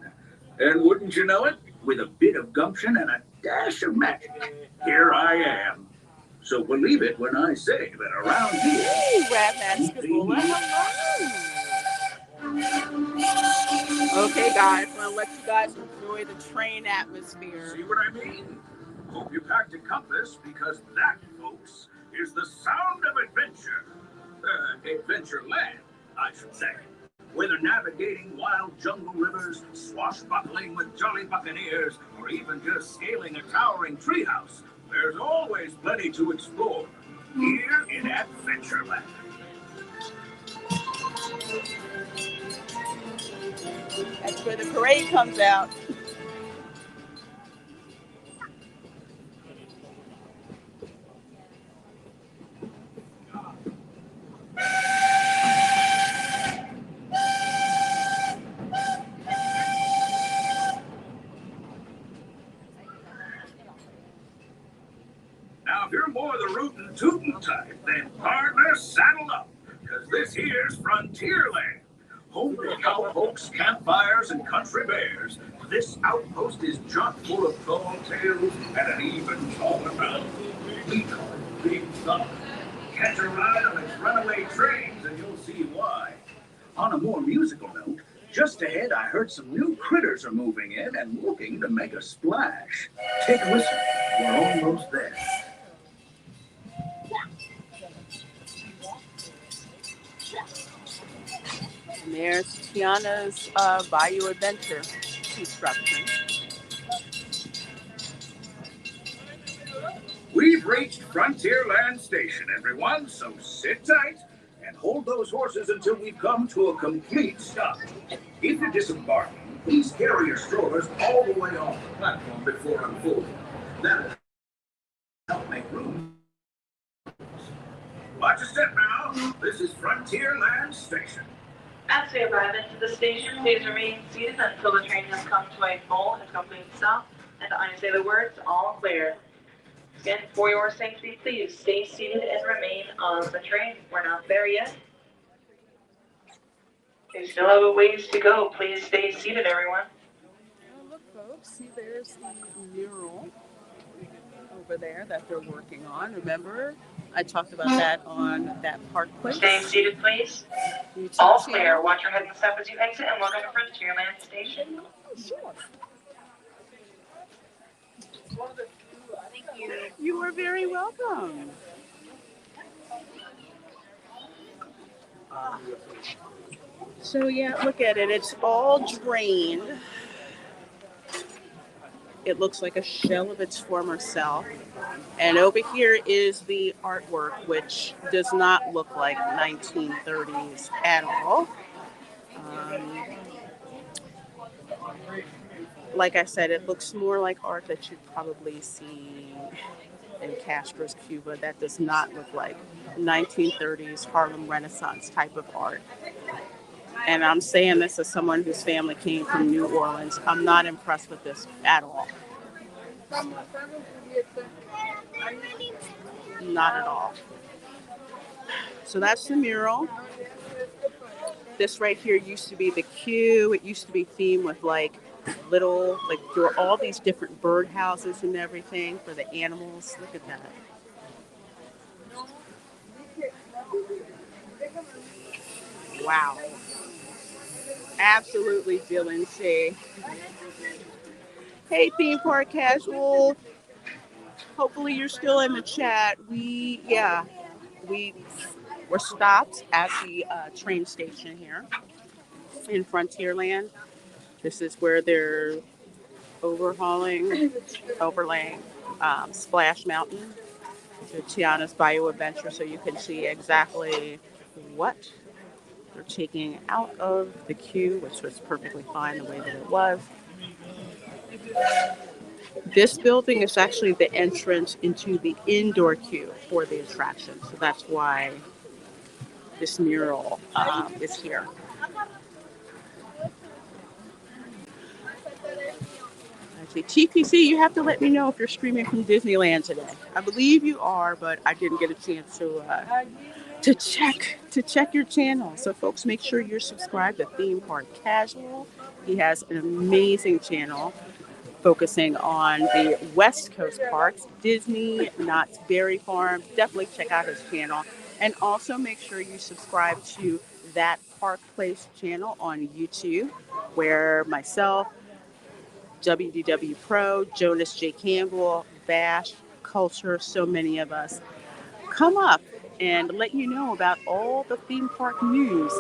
And wouldn't you know it, with a bit of gumption and a dash of magic, here I am. So believe it when I say that around here... Hey, Rap Basketball. Okay, guys, I'm going to let you guys enjoy the train atmosphere. See what I mean? Hope you packed a compass, because that, folks, is the sound of adventure. Adventureland, I should say. Whether navigating wild jungle rivers, swashbuckling with jolly buccaneers, or even just scaling a towering treehouse, there's always plenty to explore here in Adventureland. That's where the parade comes out. Now, if you're more the rootin' tootin' type, then partner, saddle up, because this here's Frontierland. Home to cowpokes, campfires, and country bears, this outpost is chock full of tall tales and an even taller mountain. We call it Big Thunder. Catch a ride on its runaway trains and you'll see why. On a more musical note, just ahead I heard some new critters are moving in and looking to make a splash. Take a listen. We're almost there. And there's Tiana's Bayou Adventure construction. We've reached Frontierland Station, everyone, so sit tight and hold those horses until we've come to a complete stop. If you're disembarking, please carry your strollers all the way off the platform before unfolding. That'll help make room. Watch your step now. This is Frontierland Station. As we arrive into the station, please remain seated until the train has come to a full and complete stop, and I say the words, all clear. Again, for your safety, please stay seated and remain on the train. We're not there yet. We still have a ways to go. Please stay seated, everyone. Oh, look, folks, see, there's the mural over there that they're working on. Remember, I talked about that on that Park Place. Stay seated, please. YouTube All channel. clear. Watch your head and step as you exit, and welcome to Frontierland Station. Oh, sure. You are very welcome. So yeah, look at it. It's all drained. It looks like a shell of its former self. And over here is the artwork, which does not look like 1930s at all. Like I said, it looks more like art that you'd probably see in Castro's Cuba. That does not look like 1930s Harlem Renaissance type of art. And I'm saying this as someone whose family came from New Orleans. I'm not impressed with this at all. Not at all. So that's the mural. This right here used to be the queue. It used to be themed with like there were all these different bird houses and everything for the animals. Look at that. Wow. Absolutely feeling safe. Hey, theme park casual. Hopefully you're still in the chat. We're stopped at the train station here in Frontierland. This is where they're overlaying Splash Mountain, the Tiana's Bayou Adventure, so you can see exactly what they're taking out of the queue, which was perfectly fine the way that it was. This building is actually the entrance into the indoor queue for the attraction, so that's why this mural is here. Actually, TPC, you have to let me know if you're streaming from Disneyland today. I believe you are, but I didn't get a chance to check your channel. So, folks, make sure you're subscribed to Theme Park Casual. He has an amazing channel focusing on the West Coast parks, Disney, Knott's Berry Farm. Definitely check out his channel. And also make sure you subscribe to That Park Place channel on YouTube, where myself, WDW Pro, Jonas J. Campbell, Bash, Culture, so many of us come up and let you know about all the theme park news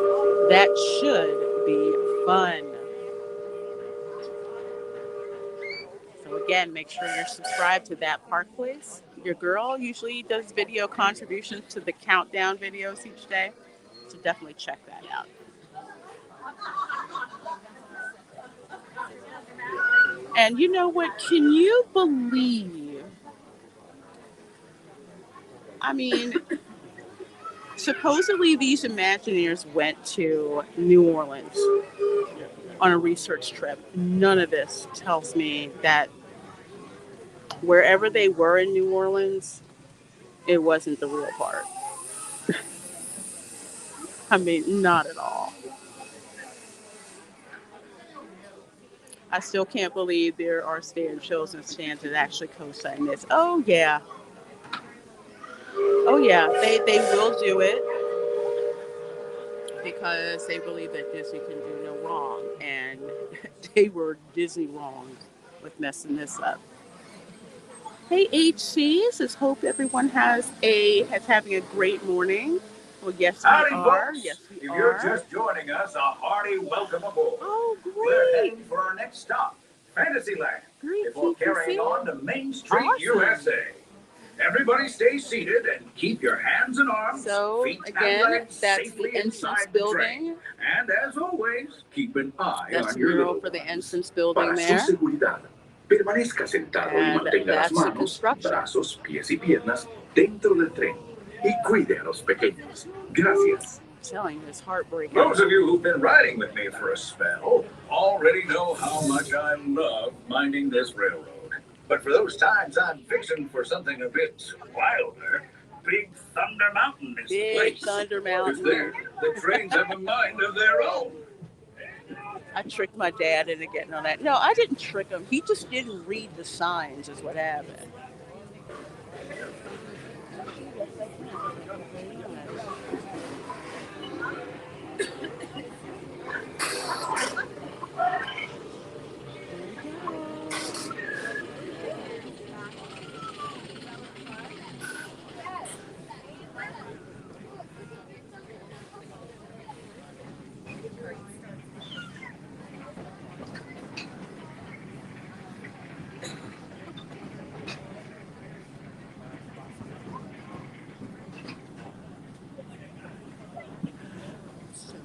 that should be fun. So again, make sure you're subscribed to That Park Place. Your girl usually does video contributions to the countdown videos each day, so definitely check that out. And you know what? Can you believe? I mean, supposedly these Imagineers went to New Orleans on a research trip. None of this tells me that wherever they were in New Orleans, it wasn't the real part. I mean, not at all. I still can't believe there are stand shows and stands that actually co-sign this. Oh yeah, they will do it because they believe that Disney can do no wrong, and they were Disney wrong with messing this up. Hey HC, says hope everyone has having a great morning. Well, yes, Howdy, we are. folks. Yes, we if are. you're just joining us, a hearty welcome aboard. Oh, great. We're heading for our next stop, Fantasyland, Great, before carrying on to Main Street, awesome. USA. Everybody stay seated and keep your hands and arms, feet and legs safely inside the train. And as always, keep an eye on your mural little for the ones. entrance building Para there. su seguridad, permanezca sentado y And mantenga las that's the manos, construction. brazos, pies y piernas dentro del tren. Y cuide a los pequeños. Gracias. I'm telling you, it's heartbreaking. Those of you who've been riding with me for a spell already know how much I love minding this railroad. But for those times I'm fixing for something a bit wilder, Big Thunder Mountain is the place. Big Thunder Mountain. Because the trains have a mind of their own. I tricked my dad into getting on that. No, I didn't trick him. He just didn't read the signs is what happened.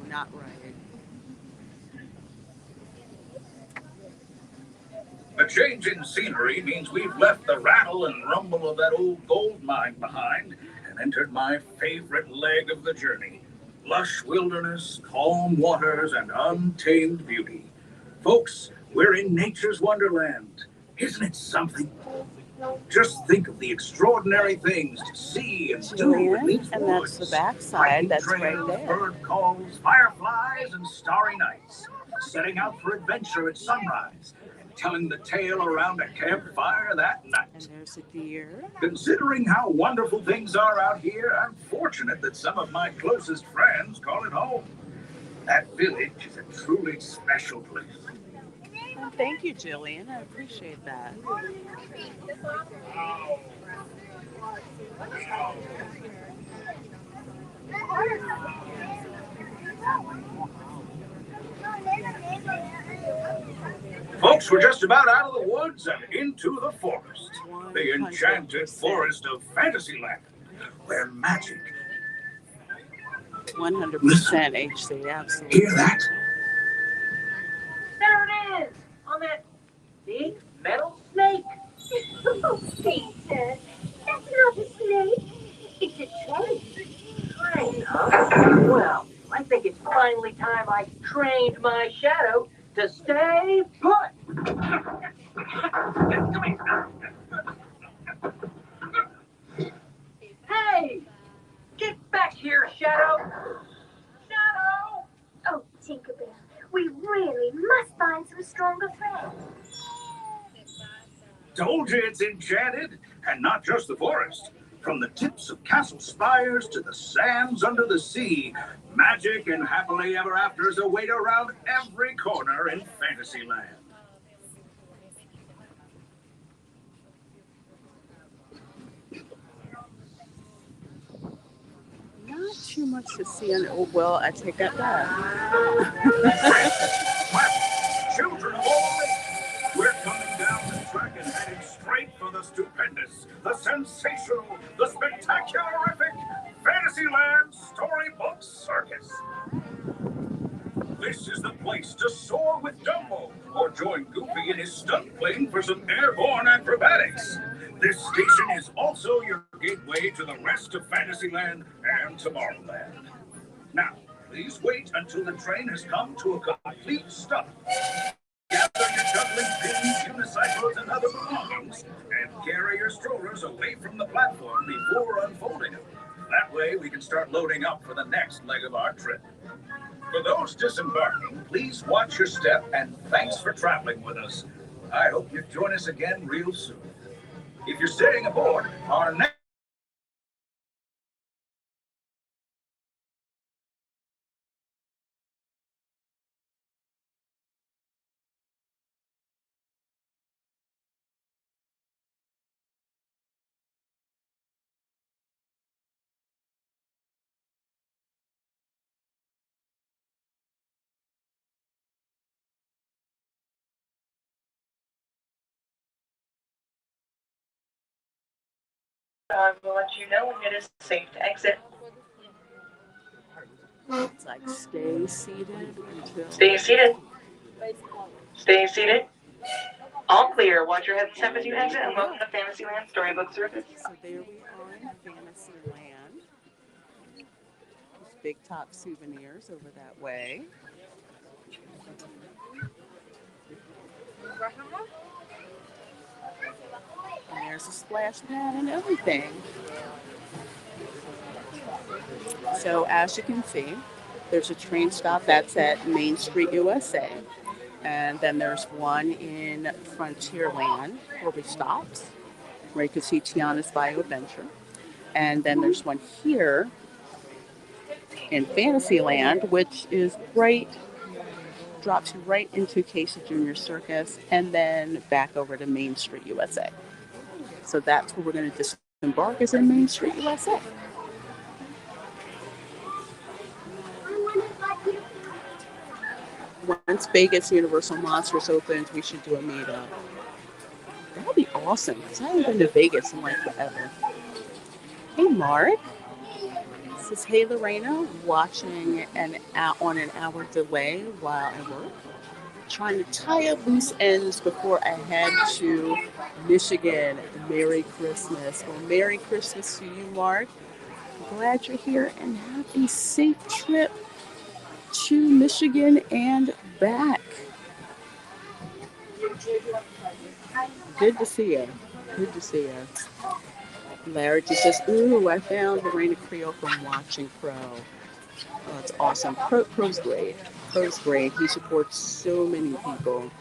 Not right. A change in scenery means we've left the rattle and rumble of that old gold mine behind and entered my favorite leg of the journey. Lush wilderness, calm waters, and untamed beauty. Folks, we're in nature's wonderland. Isn't it something? Just think of the extraordinary things to see and do in these and woods. that's the backside. That's trails, right there. Bird calls, fireflies, and starry nights. Setting out for adventure at sunrise and telling the tale around a campfire that night. And there's a deer. Considering how wonderful things are out here, I'm fortunate that some of my closest friends call it home. That village is a truly special place. Well, thank you, Jillian. I appreciate that. Folks, we're just about out of the woods and into the forest. The enchanted forest of Fantasyland, where magic. 100% HC, absolutely. Hear that? There it is! On that big metal snake. Peter, that's not a snake. It's a train. Train, huh? Well, I think it's finally time I trained my shadow to stay put. Hey! Get back here, Shadow! Shadow! Oh, Tinkerbell, we really must find some stronger friends. Told you it's enchanted, and not just the forest. From the tips of castle spires to the sands under the sea, magic and happily ever afters await around every corner in Fantasyland. Not too much to see on. Oh, well, I take that back. Children of all ages, we're coming down the track and heading straight for the stupendous, the sensational, the spectacularific Fantasyland Storybook Circus. This is the place to soar with Dumbo or join Goofy in his stunt plane for some airborne acrobatics. This station is also your gateway to the rest of Fantasyland and Tomorrowland. Now, please wait until the train has come to a complete stop. Gather your juggling pins, unicycles, and other belongings, and carry your strollers away from the platform before unfolding them. That way, we can start loading up for the next leg of our trip. For those disembarking, please watch your step, and thanks for traveling with us. I hope you join us again real soon. If you're staying aboard, our next We'll let you know when it is safe to exit. It's like stay seated until. Stay seated. Stay seated. All clear. Watch your headset as you exit and welcome to Fantasyland Storybook Circus. So there we are in Fantasyland. There's Big Top Souvenirs over that way. And there's a splash pad and everything. So as you can see, there's a train stop that's at Main Street, USA. And then there's one in Frontierland where we stopped, where you can see Tiana's Bio Adventure. And then there's one here in Fantasyland, which is drops you right into Casey Junior Circus and then back over to Main Street, USA. So that's where we're going to disembark, is in Main Street, USA. Once Vegas Universal Monsters opens, we should do a meetup. That would be awesome, because I haven't been to Vegas in like forever. Hey, Mark. This is Hey Lorena, watching on an hour delay while I work. Trying to tie up loose ends before I head to Michigan. Merry Christmas. Well, Merry Christmas to you, Mark. I'm glad you're here and have a safe trip to Michigan and back. Good to see you. Good to see you. Larry just says, ooh, I found the Reina Creole from Watching Pro. Oh, that's awesome. Pro's great. Pro's great. He supports so many people.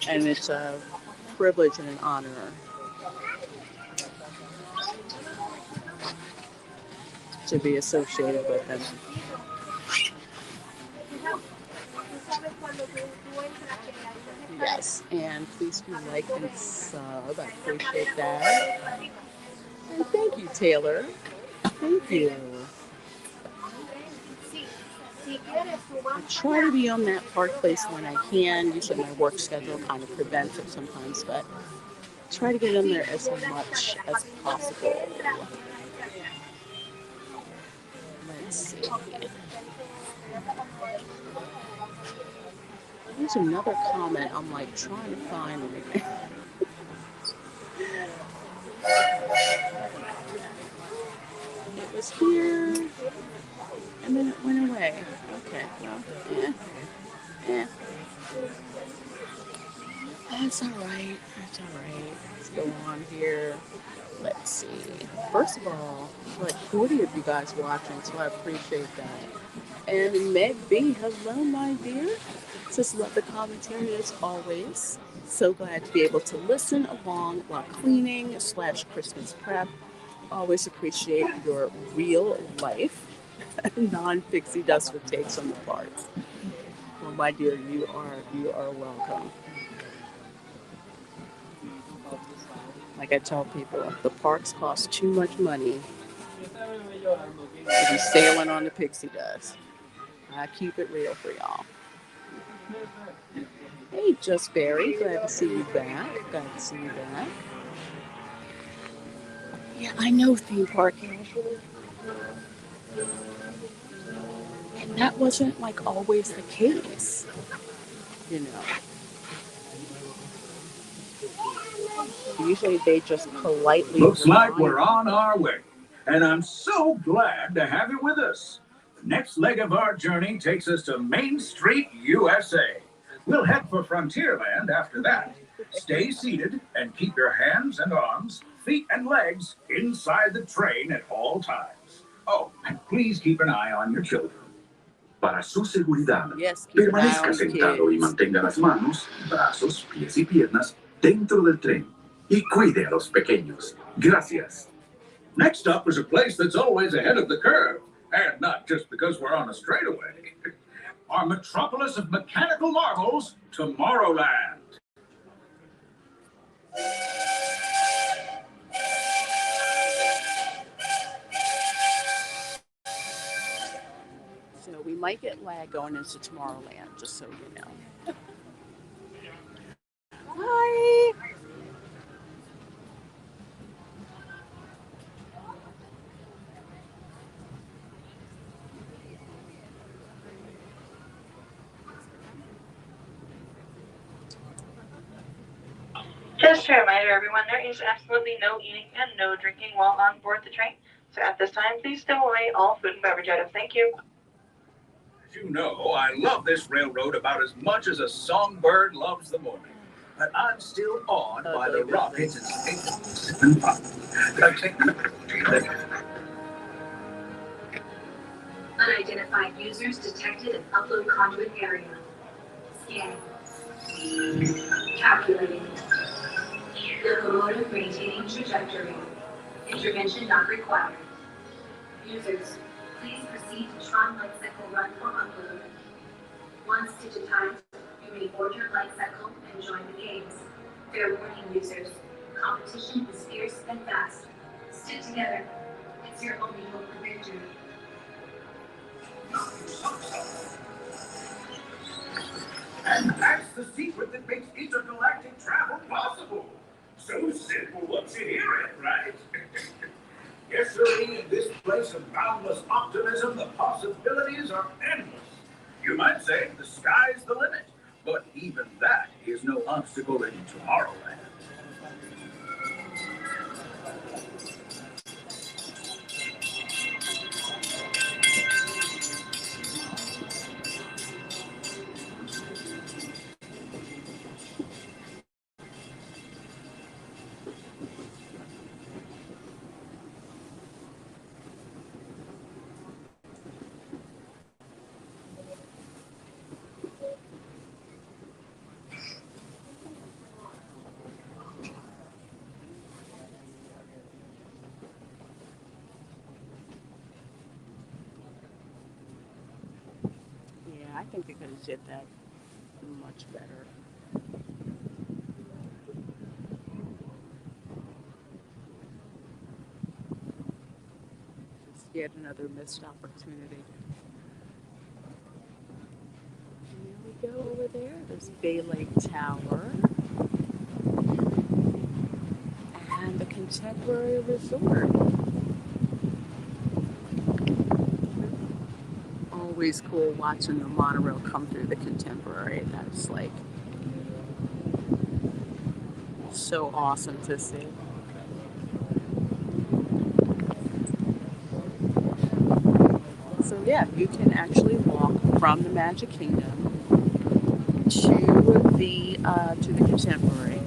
And it's a privilege and an honor to be associated with him. again, please do like and sub. I appreciate that. And thank you, Taylor. Thank you. I try to be on that park place when I can. Usually my work schedule kind of prevents it sometimes, but try to get in there as much as possible. Let's see. There's another comment I'm like trying to find. It was here, and then it went away. Okay, well, that's all right. That's all right. Let's go on here. Let's see. First of all, like 40 of you guys watching, so I appreciate that. And Meg B, hello, my dear. Just love the commentary as always. So glad to be able to listen along while cleaning / Christmas prep. Always appreciate your real life, non-pixie dust takes on the parts. Well, my dear, you are welcome. Like I tell people, the parks cost too much money to be sailing on the pixie dust. I keep it real for y'all. Hey, Just Barry, glad to see you back. Glad to see you back. Yeah, I know theme park casually. And that wasn't like always the case, you know. Usually they just politely. Looks like we're on our way. And I'm so glad to have you with us. The next leg of our journey takes us to Main Street, USA. We'll head for Frontierland after that. Stay seated and keep your hands and arms, feet and legs inside the train at all times. Oh, and please keep an eye on your children. Para su seguridad, Yes, permanezca sentado y mantenga las manos, brazos, pies y piernas dentro del tren. Y cuide a los pequeños. Gracias. Next up is a place that's always ahead of the curve, and not just because we're on a straightaway. Our metropolis of mechanical marvels, Tomorrowland. So we might get lag going into Tomorrowland, just so you know. Hi. Just a reminder, everyone, there is absolutely no eating and no drinking while on board the train. So at this time, please stow away all food and beverage items. Thank you. As you know, I love this railroad about as much as a songbird loves the morning. But I'm still awed by the rockets and stations and Unidentified users detected in upload conduit area. Scanning. Calculating. Locomotive maintaining trajectory. Intervention not required. Users, please proceed to Tron Light Cycle run for upload. Once digitized, you may board your light cycle and join the games. Fair warning, users. Competition is fierce and fast. Stick together. It's your only hope for victory. And that's the secret that makes intergalactic travel possible. So simple once you hear it, right? Yes, sir, in this place of boundless optimism, the possibilities are endless. You might say the sky's the limit, but even that is no obstacle in Tomorrowland. Yeah, I think they could have did that much better. Yet another missed opportunity. And there we go over there. There's Bay Lake Tower and the Contemporary Resort. Always cool watching the monorail come through the Contemporary. That's like so awesome to see. So yeah, you can actually walk from the Magic Kingdom to the Contemporary.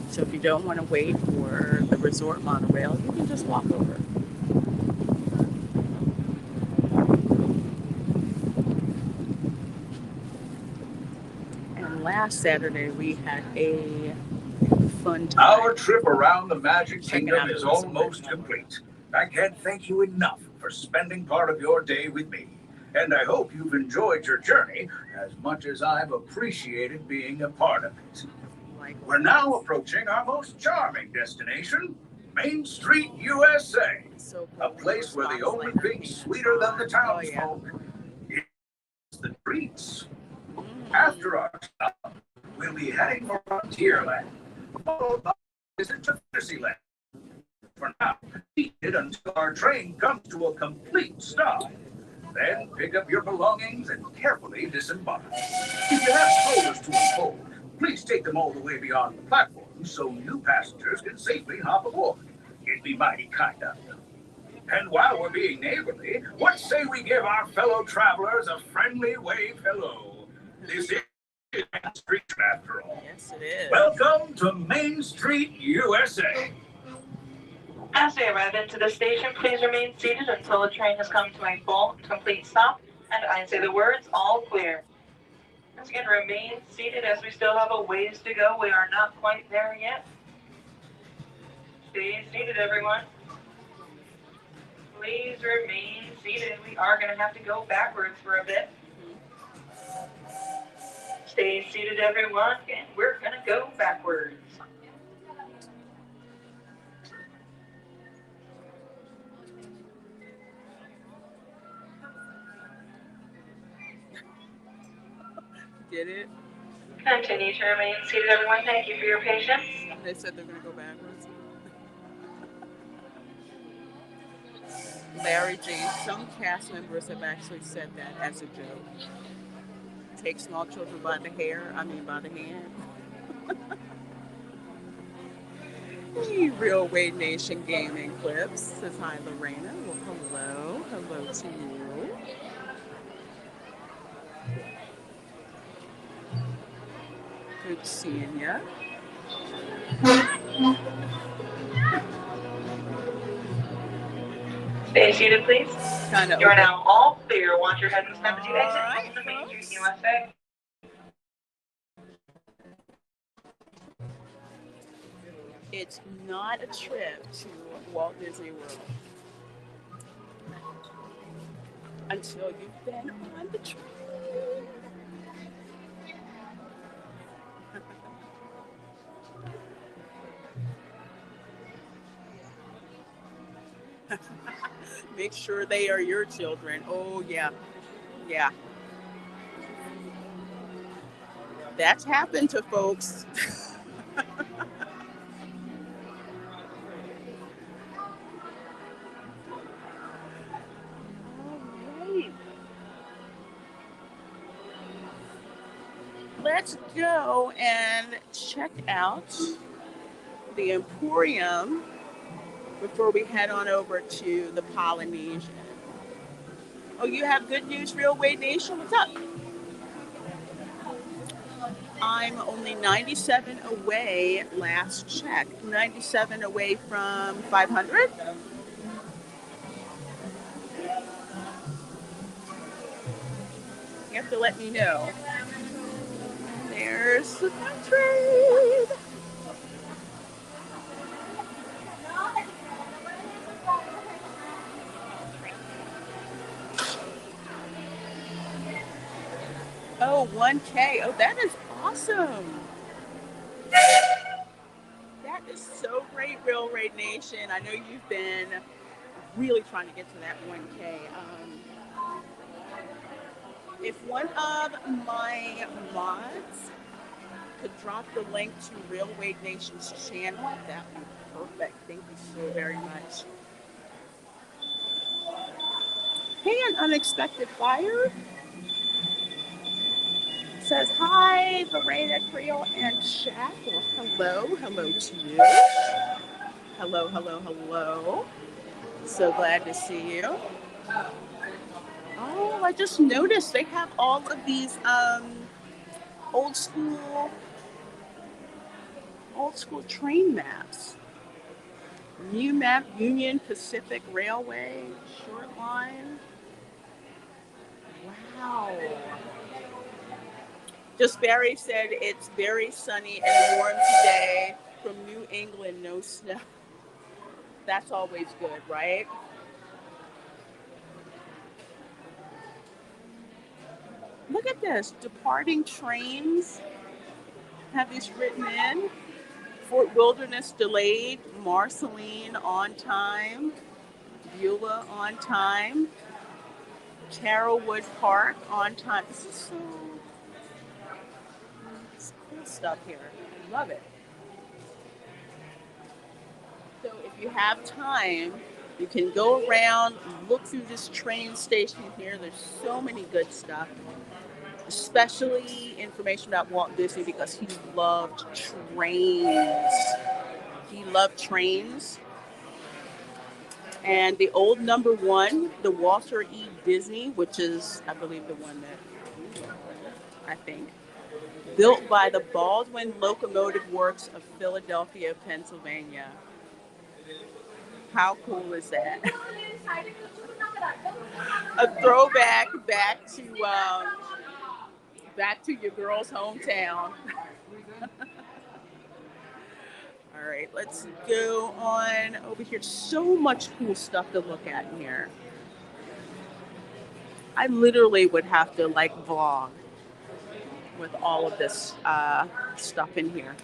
So if you don't want to wait for the resort monorail, you can just walk over. And last Saturday we had a fun time. Our trip around the Magic Kingdom is almost complete. I can't thank you enough for spending part of your day with me. And I hope you've enjoyed your journey as much as I've appreciated being a part of it. We're now approaching our most charming destination, Main Street, USA. So cool. A place where the only thing sweeter than the townsfolk is the treats. After our stop, we'll be heading for Frontierland, followed by a visit to Fantasyland. For now, eat it until our train comes to a complete stop. Then pick up your belongings and carefully disembark. If you have strollers to unfold, please take them all the way beyond the platform so new passengers can safely hop aboard. It'd be mighty kind of you. And while we're being neighborly, what say we give our fellow travelers a friendly wave hello? This is Main Street, after all. Yes, it is. Welcome to Main Street, USA. As we arrive into the station, please remain seated until the train has come to a full, complete stop, and I say the words, all clear. Once again, remain seated as we still have a ways to go. We are not quite there yet. Stay seated, everyone. Please remain seated. We are going to have to go backwards for a bit. Stay seated, everyone, and we're going to go backwards. Get it? Continue to remain seated, everyone. Thank you for your patience. They said they're going to go backwards. Larry G. Some cast members have actually said that as a joke. Take small children by the by the hand. Hey, Real Wade Nation Gaming Clips says hi, Lorena. Well, hello. Hello to you. Good seeing ya. Stay seated, please. You are now all clear. Watch your head and step as you exit from the Main Street, USA. It's not a trip to Walt Disney World until you've been on the train. Make sure they are your children. Oh, yeah. Yeah. That's happened to folks. Let's go and check out the Emporium before we head on over to the Polynesian. Oh, you have good news, Real Wade Nation? What's up? I'm only 97 away, last check. 97 away from 500? You have to let me know. There's the trade. Oh, 1K. Oh, that is awesome. That is so great, Real Raid Nation. I know you've been really trying to get to that 1K. If one of my mods could drop the link to Railway Nation's channel, that would be perfect. Thank you so very much. Hey, an unexpected fire says hi, the Reina Creole and chat. Well, hello to you. Hello. So glad to see you. Oh, I just noticed they have all of these old school train maps. New map, Union Pacific Railway, short line. Wow. Just Barry said it's very sunny and warm today from New England, no snow. That's always good, right? Look at this. Departing trains have these written in. Fort Wilderness delayed. Marceline on time. Beulah on time. Carrollwood Park on time. This is so cool stuff here. I love it. So if you have time, you can go around, look through this train station here. There's so many good stuff, especially information about Walt Disney because he loved trains. And the old number one, the Walter E. Disney, which is, I believe, the one that I think, built by the Baldwin Locomotive Works of Philadelphia, Pennsylvania. How cool is that? A throwback back to your girl's hometown. All right, let's go on over here. So much cool stuff to look at in here. I literally would have to vlog with all of this stuff in here.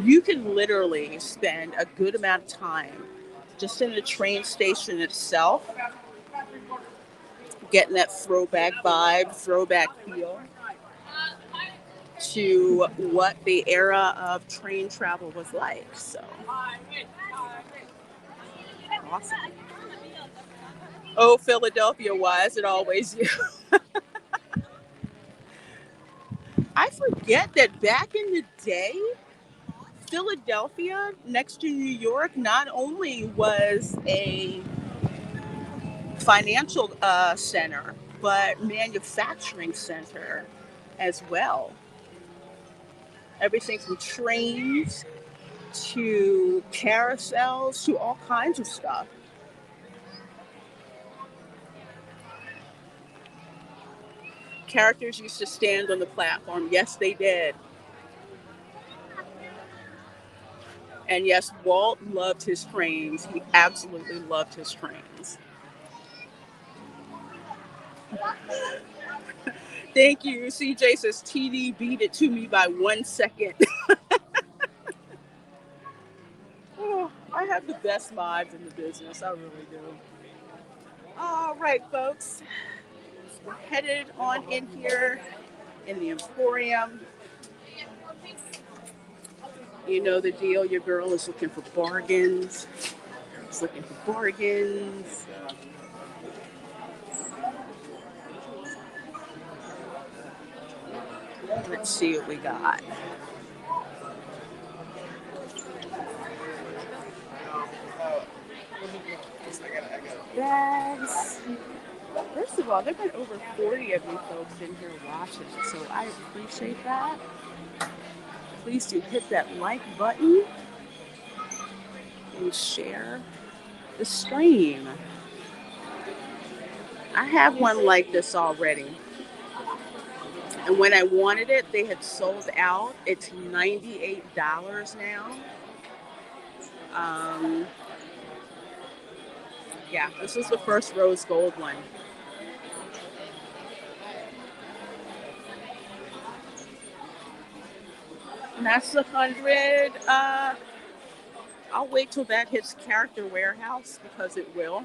You can literally spend a good amount of time just in the train station itself, getting that throwback vibe, throwback feel to what the era of train travel was like. So awesome. Oh, Philadelphia, why is it always you? I forget that back in the day, Philadelphia, next to New York, not only was a financial center, but manufacturing center as well. Everything from trains to carousels to all kinds of stuff. Characters used to stand on the platform. Yes, they did. And yes, Walt loved his trains. He absolutely loved his trains. Thank you. CJ says TD beat it to me by 1 second. Oh, I have the best mods in the business. I really do. All right, folks. We're headed on in here in the Emporium. You know the deal. Your girl is looking for bargains. Let's see what we got. Bags. First of all, there have been over 40 of you folks in here watching, so I appreciate that. Please do hit that like button and share the stream. I have one like this already. And when I wanted it, they had sold out. It's $98 now. Yeah, this is the first rose gold one. And that's the 100 I'll wait till that hits Character Warehouse because it will.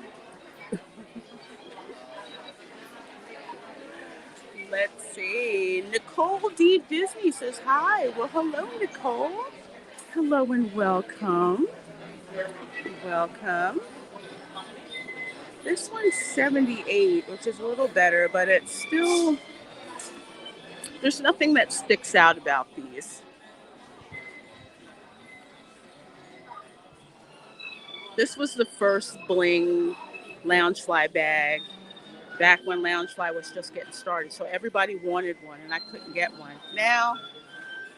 Let's see. Nicole D. Disney says hi. Well, hello, Nicole. Hello and welcome. Welcome. This one's 78, which is a little better, but it's still, there's nothing that sticks out about these. This was the first bling Loungefly bag back when Loungefly was just getting started. So everybody wanted one and I couldn't get one. Now,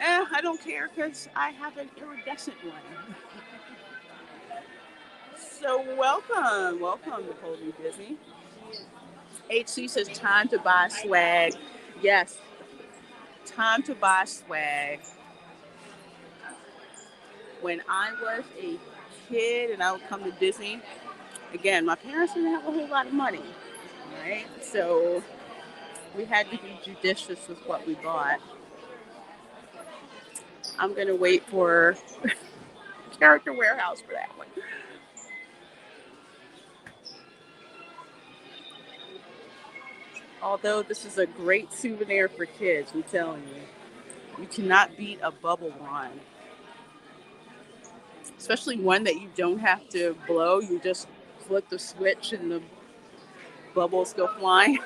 I don't care because I have an iridescent one. So welcome Nicole D. Disney. HC says time to buy swag. Yes, time to buy swag. When I was a kid and I would come to Disney, again, my parents didn't have a whole lot of money, right? So we had to be judicious with what we bought. I'm going to wait for Character Warehouse for that one. Although this is a great souvenir for kids, I'm telling you. You cannot beat a bubble wand. Especially one that you don't have to blow. You just flip the switch and the bubbles go flying.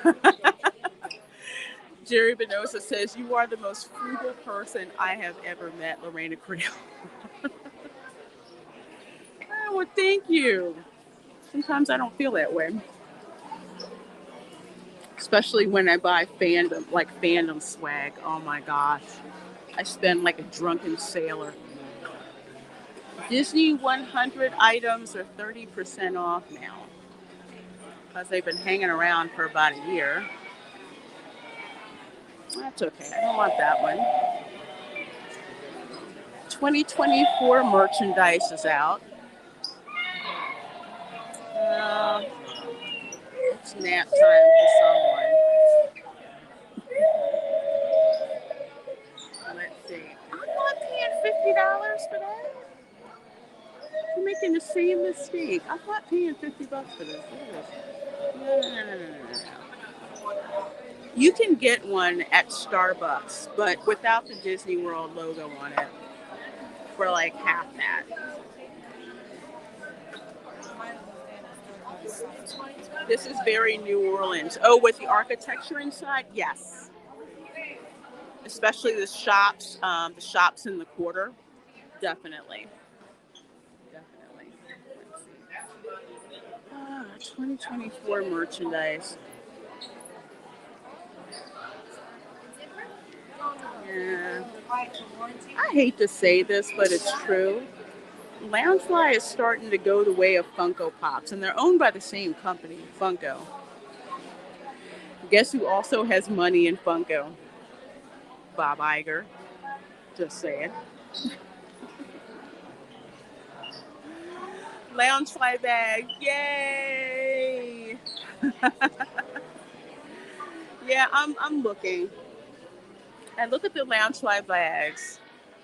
Jerry Benosa says, you are the most frugal person I have ever met, Reina Creole. Well, thank you. Sometimes I don't feel that way. Especially when I buy fandom swag. Oh my gosh. I spend like a drunken sailor. Disney 100 items are 30% off now. Because they've been hanging around for about a year. That's okay. I don't want that one. 2024 merchandise is out. It's nap time for someone. Let's see. I'm not paying $50 for that. You're making the same mistake. I'm not paying $50 for this. No. You can get one at Starbucks, but without the Disney World logo on it for like half that. This is very New Orleans. Oh, with the architecture inside? Yes. Especially the shops in the quarter. Definitely. Let's see. 2024 merchandise. Yeah. I hate to say this, but it's true. Loungefly is starting to go the way of Funko Pops, and they're owned by the same company, Funko. Guess who also has money in Funko? Bob Iger. Just saying. Loungefly bag, yay! Yeah, I'm looking. I look at the Loungefly bags,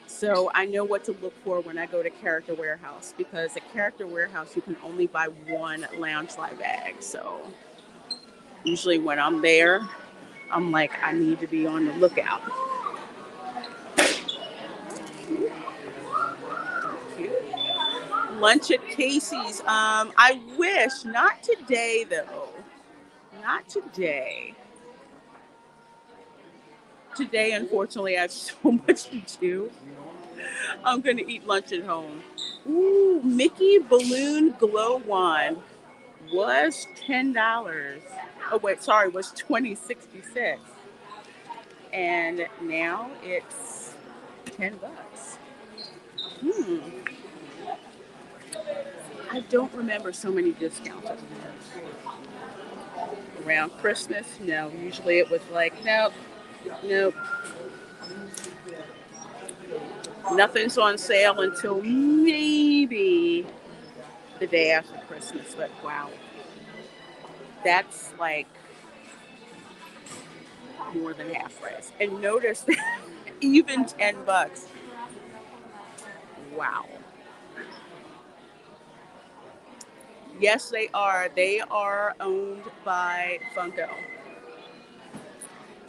so I know what to look for when I go to Character Warehouse, because at Character Warehouse you can only buy one Loungefly bag. So usually when I'm there, I'm like, I need to be on the lookout. Lunch at Casey's. I wish, not today though. Not today. Today, unfortunately, I have so much to do. I'm going to eat lunch at home. Ooh, Mickey Balloon Glow Wand was $10. Oh, wait, sorry, was $20.66. And now it's $10. I don't remember so many discounts. Around Christmas, no. Usually it was like, nope. Nothing's on sale until maybe the day after Christmas. But wow, that's like more than half price. And notice even $10. Wow. Yes, they are. They are owned by Funko.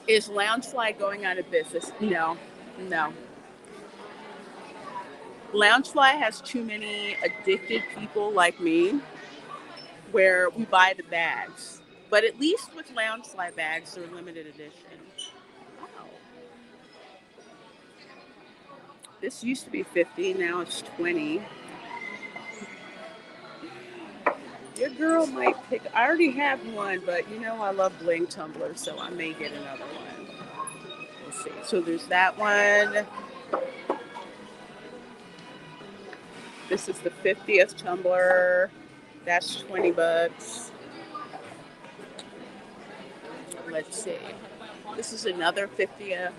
Is Loungefly going out of business? No. No. Loungefly has too many addicted people like me where we buy the bags. But at least with Loungefly bags, they're limited edition. Wow. This used to be 50, now it's 20. Your girl might pick. I already have one, but you know I love bling tumblers, so I may get another one. We'll see. So there's that one. This is the 50th tumbler. That's 20 bucks. Let's see. This is another 50th.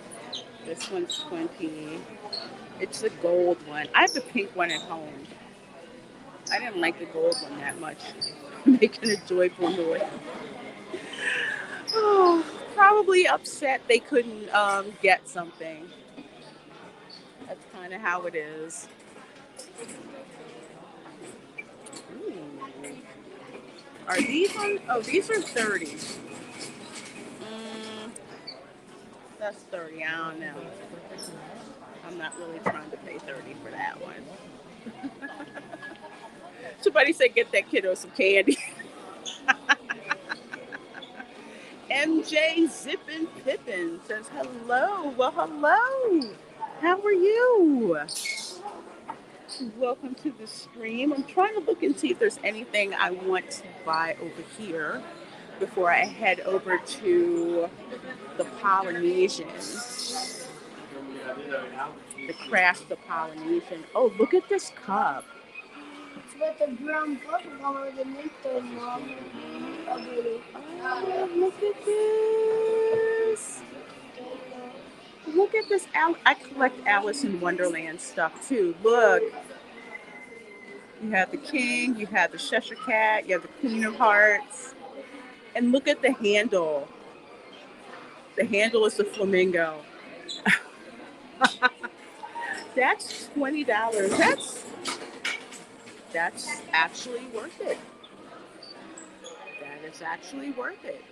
This one's 20. It's the gold one. I have the pink one at home. I didn't like the gold one that much. Making a joyful noise. Oh, probably upset they couldn't get something. That's kind of how it is. Ooh. Are these on? Oh, these are 30. That's 30. I don't know. I'm not really trying to pay 30 for that one. Somebody said get that kiddo some candy. MJ Zippin' Pippin says hello. Well, hello. How are you? Welcome to the stream. I'm trying to look and see if there's anything I want to buy over here before I head over to the Polynesian. The Craft the Polynesian. Oh, look at this cup. It's with the brown book underneath the mom. Oh, look at this. Look at this. I collect Alice in Wonderland stuff too. Look. You have the king, you have the Cheshire Cat, you have the Queen of Hearts. And look at the handle. The handle is the flamingo. That's $20. That's actually worth it. That is actually worth it.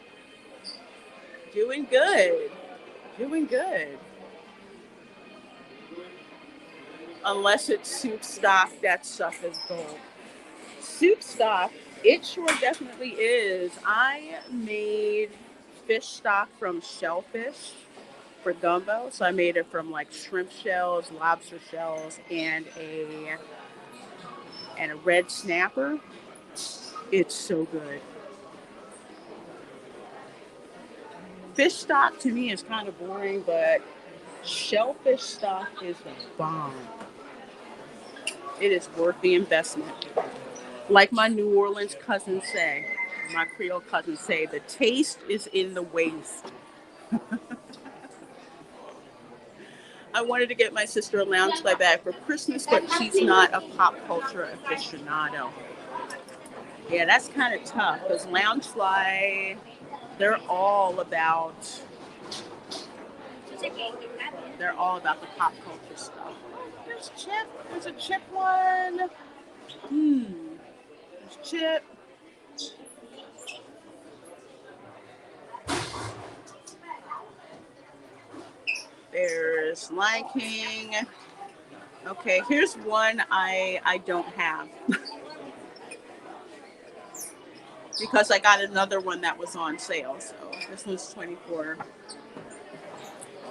Doing good. Doing good. Unless it's soup stock, that stuff is gold. Soup stock, it sure definitely is. I made fish stock from shellfish for gumbo. So I made it from like shrimp shells, lobster shells, and a red snapper. It's so good. Fish stock to me is kind of boring, but shellfish stock is the bomb. It is worth the investment. Like my New Orleans cousins say, my Creole cousins say, the taste is in the waste. I wanted to get my sister a Loungefly bag for Christmas, but she's not a pop culture aficionado. Yeah, that's kind of tough because Loungefly, they're all about the pop culture stuff. There's Chip. There's a Chip one. There's Chip. There's Lion King. Okay, here's one I don't have. Because I got another one that was on sale. So this one's $24.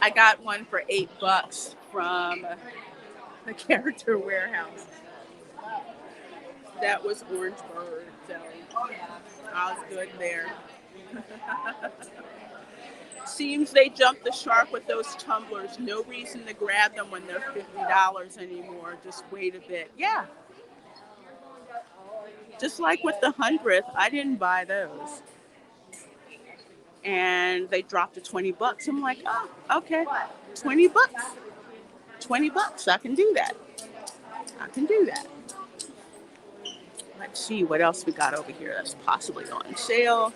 I got one for $8 from the Character Warehouse. That was Orange Bird. So I was good there. Seems they jumped the shark with those tumblers. No reason to grab them when they're $50 anymore. Just wait a bit. Yeah. Just like with the 100th, I didn't buy those. And they dropped to $20. I'm like, oh, okay. $20. $20. I can do that. Let's see what else we got over here that's possibly on sale.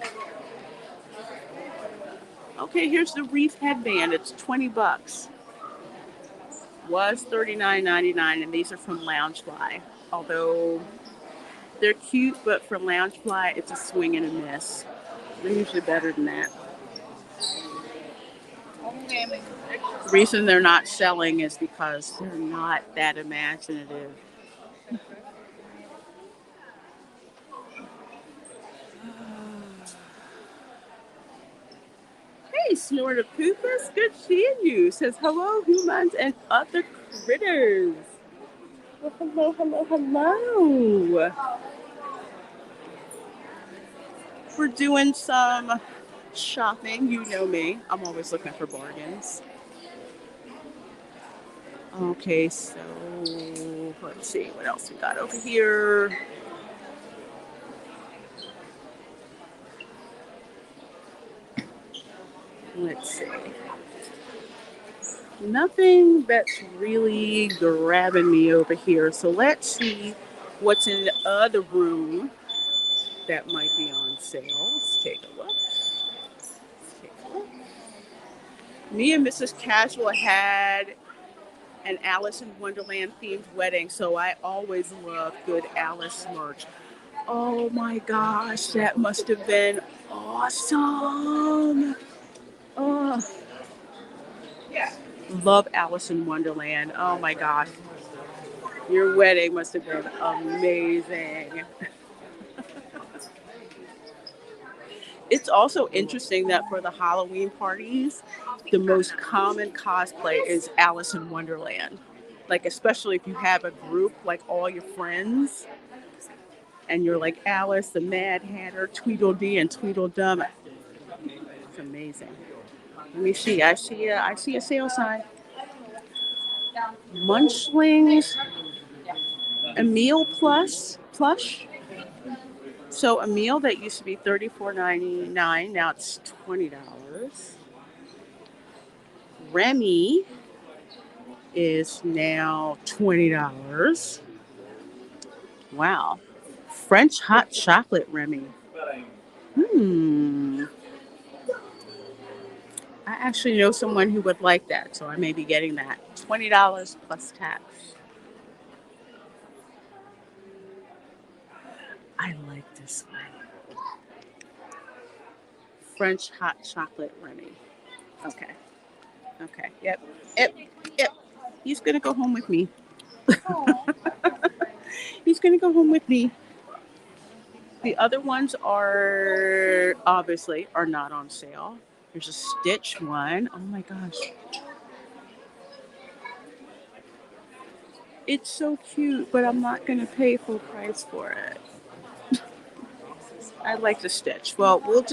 Okay, here's the Reef headband. It's $20. Was $39.99, and these are from Loungefly. Although They're cute, but for Loungefly, it's a swing and a miss. They're usually better than that. The reason they're not selling is because they're not that imaginative. Hey, Snortopoopas, good seeing you. Says hello, humans and other critters. Well, hello, hello, hello. We're doing some shopping. You know me. I'm always looking for bargains. Okay, so let's see what else we got over here. Let's see. Nothing that's really grabbing me over here. So let's see what's in the other room that might be on sale. Let's take a look. Me and Mrs. Casual had an Alice in Wonderland themed wedding, so I always love good Alice merch. Oh my gosh, that must have been awesome. Oh, love Alice in Wonderland. Oh my gosh. Your wedding must have been amazing. It's also interesting that for the Halloween parties, the most common cosplay is Alice in Wonderland. Like, especially if you have a group, like all your friends, and you're like Alice, the Mad Hatter, Tweedledee, and Tweedledum. It's amazing. Let me see. I see a sale sign. Munchlings, a meal plush. So a meal that used to be $34.99, now it's $20. Remy is now $20. Wow. French hot chocolate Remy. I actually know someone who would like that, so I may be getting that. $20 plus tax. I like this one. French hot chocolate Remy. Okay. Yep. He's going to go home with me. He's going to go home with me. The other ones are obviously not on sale. There's a Stitch one. Oh my gosh. It's so cute, but I'm not going to pay full price for it. I like the Stitch. Well, we'll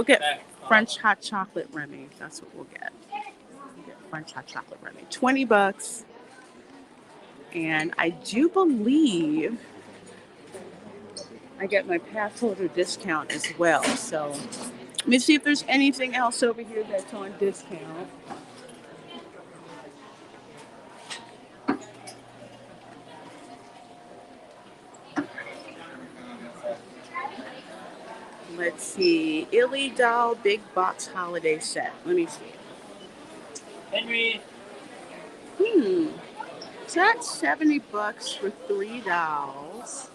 get French hot chocolate Remy. That's what we'll get. French hot chocolate Remy. $20. And I do believe I get my pass holder discount as well. So let me see if there's anything else over here that's on discount. Let's see. Illy Doll Big Box Holiday Set. Let me see. Henry. So that's $70 for 3 dolls.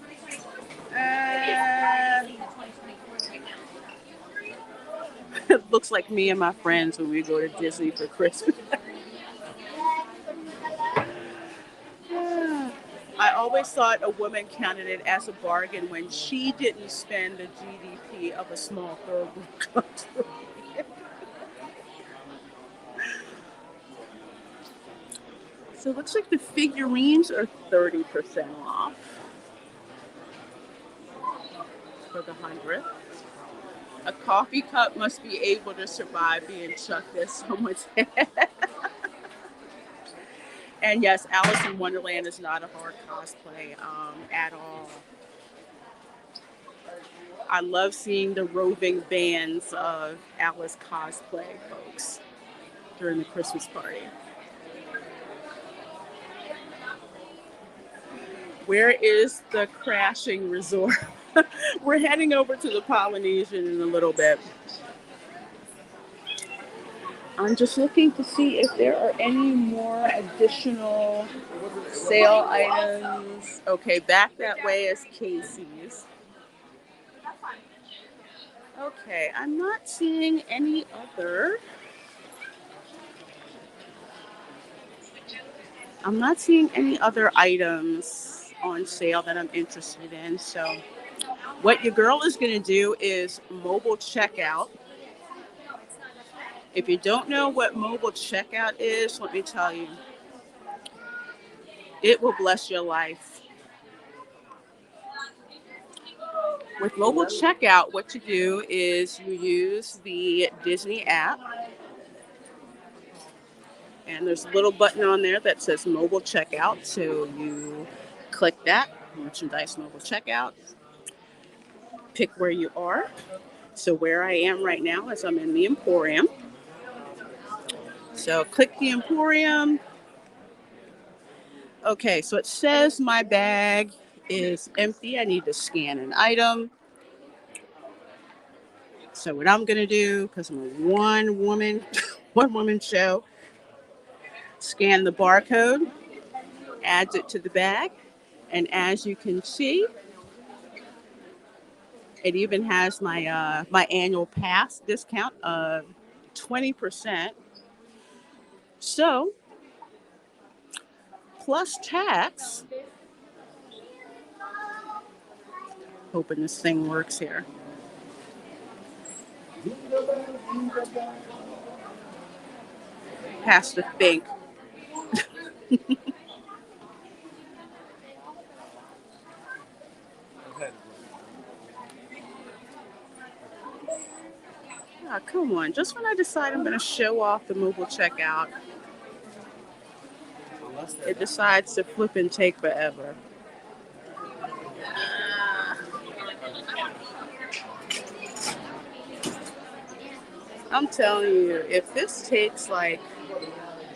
It looks like me and my friends when we go to Disney for Christmas. I always thought a woman counted it as a bargain when she didn't spend the GDP of a small third world country. So it looks like the figurines are 30% off for the 100th. A coffee cup must be able to survive being chucked at someone's head. And yes, Alice in Wonderland is not a hard cosplay at all. I love seeing the roving bands of Alice cosplay folks during the Christmas party. Where is the crashing resort? We're heading over to the Polynesian in a little bit. I'm just looking to see if there are any more additional sale items. Okay, back that way is Casey's. Okay, I'm not seeing any other. I'm not seeing any other items on sale that I'm interested in. So what your girl is going to do is mobile checkout. If you don't know what mobile checkout is, let me tell you, it will bless your life. With mobile checkout, what you do is you use the Disney app, and there's a little button on there that says mobile checkout. So you click that, merchandise mobile checkout, pick where you are. So where I am right now is I'm in the Emporium. So click the Emporium. Okay, so it says my bag is empty. I need to scan an item. So what I'm gonna do, because I'm a one woman show, scan the barcode, adds it to the bag, and as you can see, it even has my annual pass discount of 20%. So plus tax. Hoping this thing works here. Has to think. Oh, come on. Just when I decide I'm going to show off the mobile checkout, it decides to flip and take forever. I'm telling you, if this takes like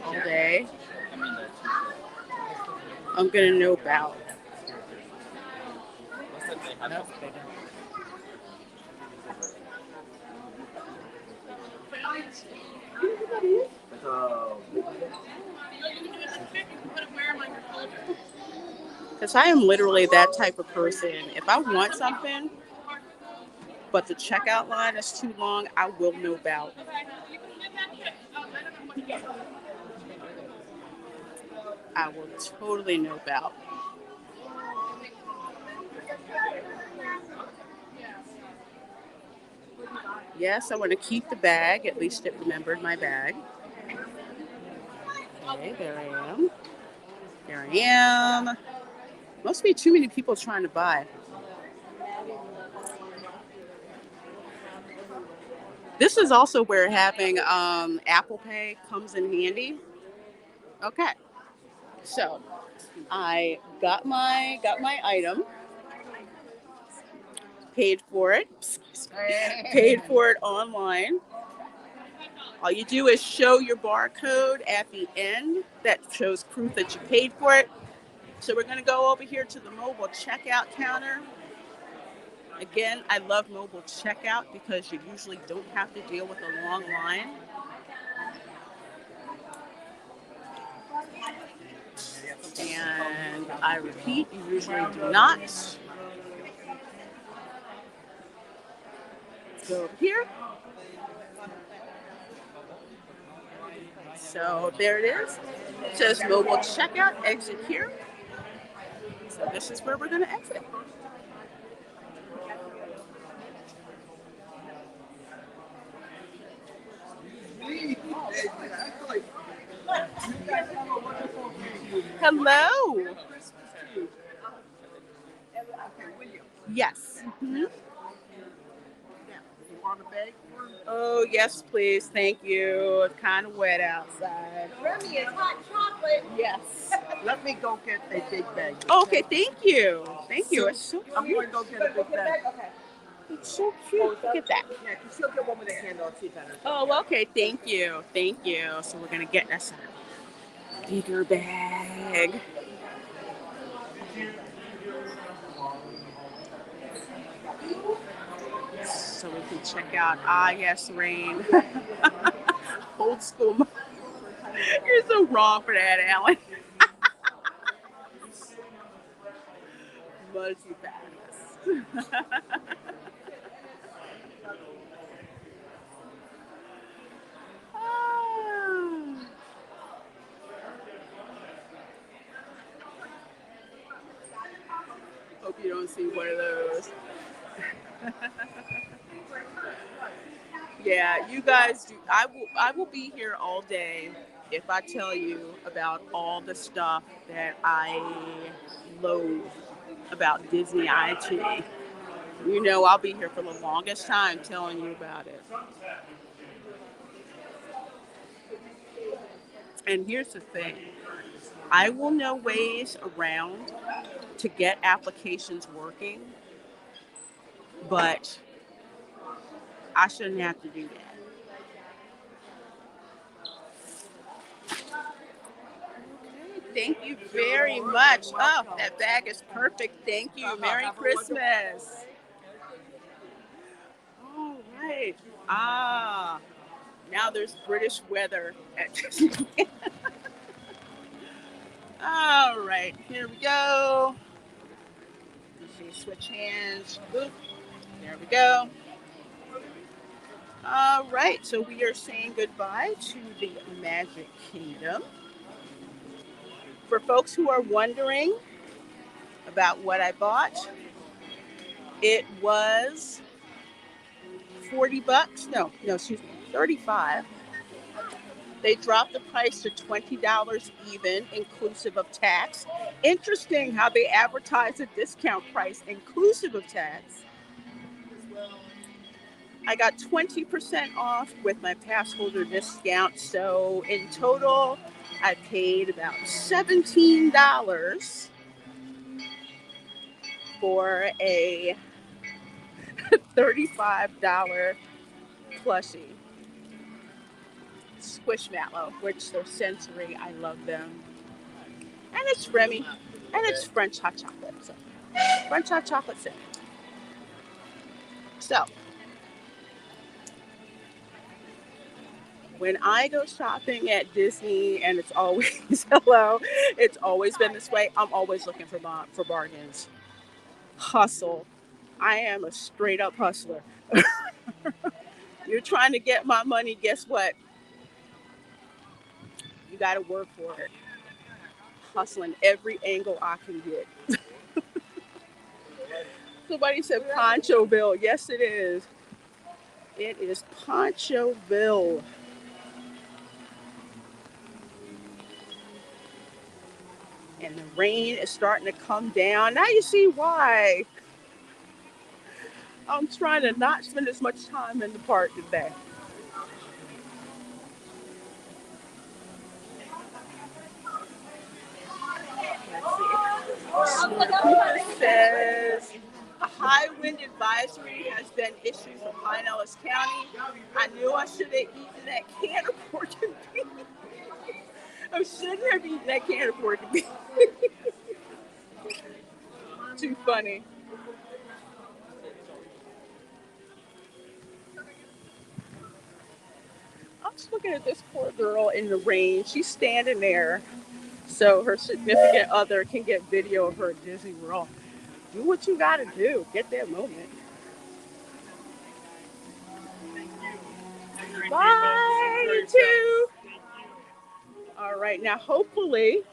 all day, I'm going to nope out. Because I am literally that type of person. If I want something, but the checkout line is too long, I will nope out. I will totally nope out. Yes, I want to keep the bag. At least it remembered my bag. Okay, there I am. There I am. Must be too many people trying to buy. This is also where having Apple Pay comes in handy. Okay, so I got my item, paid for it, paid for it online. All you do is show your barcode at the end that shows proof that you paid for it. So we're going to go over here to the mobile checkout counter. Again, I love mobile checkout because you usually don't have to deal with a long line. And I repeat, you usually do not. Go over here. So there it is. It says mobile checkout, exit here. So this is where we're going to exit. Hello. Yes. Mm-hmm. Oh, yes, please. Thank you. It's kind of wet outside. Remy, it's hot chocolate. Yes. Let me go get a big bag. Okay, thank you. Thank you. It's so I'm cute. going to go get a big bag. Okay. It's so cute. Look at that. Yeah, because she'll get one with a handle. She's better. Oh, okay. Thank you. Thank you. So we're going to get us a bigger bag. So we can check out, yes, Rain. Old school. You're so wrong for that, Alan. Multi-fabulous. Hope you don't see one of those. Yeah, you guys do. I will be here all day if I tell you about all the stuff that I loathe about Disney IT. You know, I'll be here for the longest time telling you about it. And here's the thing. I will know ways around to get applications working, but I shouldn't have to do that. Thank you very much. Oh, that bag is perfect. Thank you. Merry Christmas. All right. Ah, now there's British weather at Disneyland. All right, here we go. Let's see, switch hands. Boop. There we go. All right, so we are saying goodbye to the Magic Kingdom. For folks who are wondering about what I bought, it was $40. No, excuse me, 35. They dropped the price to $20 even, inclusive of tax. Interesting how they advertise a discount price inclusive of tax. I got 20% off with my pass holder discount. So in total, I paid about $17 for a $35 plushie. Squishmallow, which they're sensory. I love them. And it's Remy. And it's French hot chocolate. So French hot chocolate sip. So when I go shopping at Disney, and it's always hello, it's always been this way. I'm always looking for bargains. Hustle. I am a straight up hustler. You're trying to get my money. Guess what? You got to work for it. Hustling every angle I can get. Somebody said Ponchoville. Yes, it is. It is Ponchoville. And the rain is starting to come down. Now you see why I'm trying to not spend as much time in the park today. It says a high wind advisory has been issued for Pinellas County. I knew I should have eaten that can of pork and beef. I shouldn't have eaten that can of pork and beef. Too funny. I'm just looking at this poor girl in the rain. She's standing there so her significant other can get video of her at Disney World. Do what you gotta do. Get that moment. Bye, you too. All right, now hopefully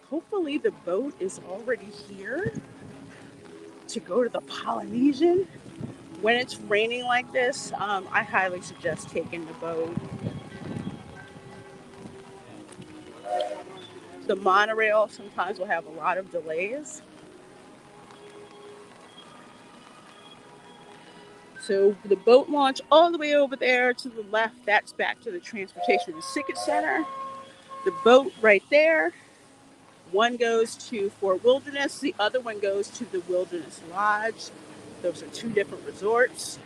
the boat is already here to go to the Polynesian. When it's raining like this, I highly suggest taking the boat. The monorail sometimes will have a lot of delays. So the boat launch all the way over there to the left, that's back to the Transportation and Ticket Center. The boat right there, one goes to Fort Wilderness, the other one goes to the Wilderness Lodge. Those are two different resorts.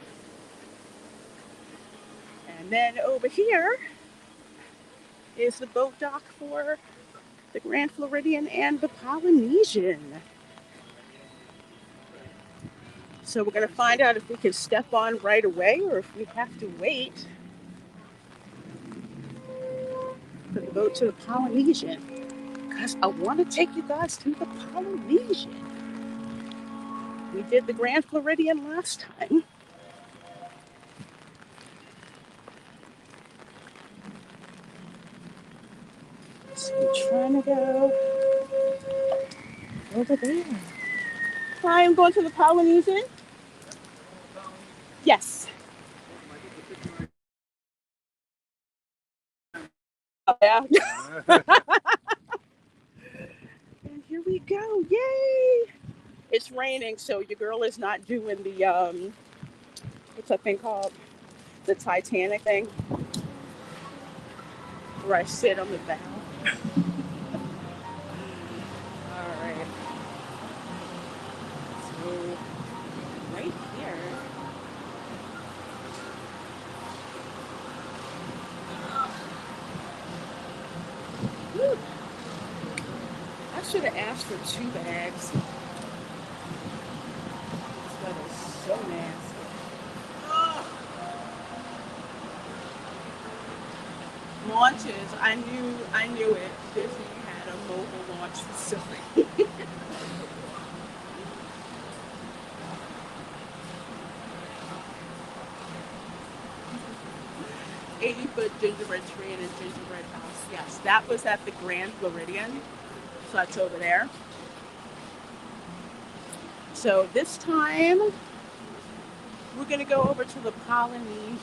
And then over here is the boat dock for the Grand Floridian and the Polynesian. So we're going to find out if we can step on right away or if we have to wait. for the boat to the Polynesian because I want to take you guys to the Polynesian. We did the Grand Floridian last time. So we're trying to go over there. Hi, I'm going to the Polynesian. Yes. Yeah. And here we go. Yay! It's raining, so your girl is not doing the what's that thing called? The Titanic thing, where I sit on the bow. All right. So right here. Woo. I should have asked for 2 bags. This weather's so nasty. Launches, I knew it. Disney had a mobile launch facility. 80-foot gingerbread tree and a gingerbread house. Yes, that was at the Grand Floridian. So that's over there. So this time, we're going to go over to the Polynesian.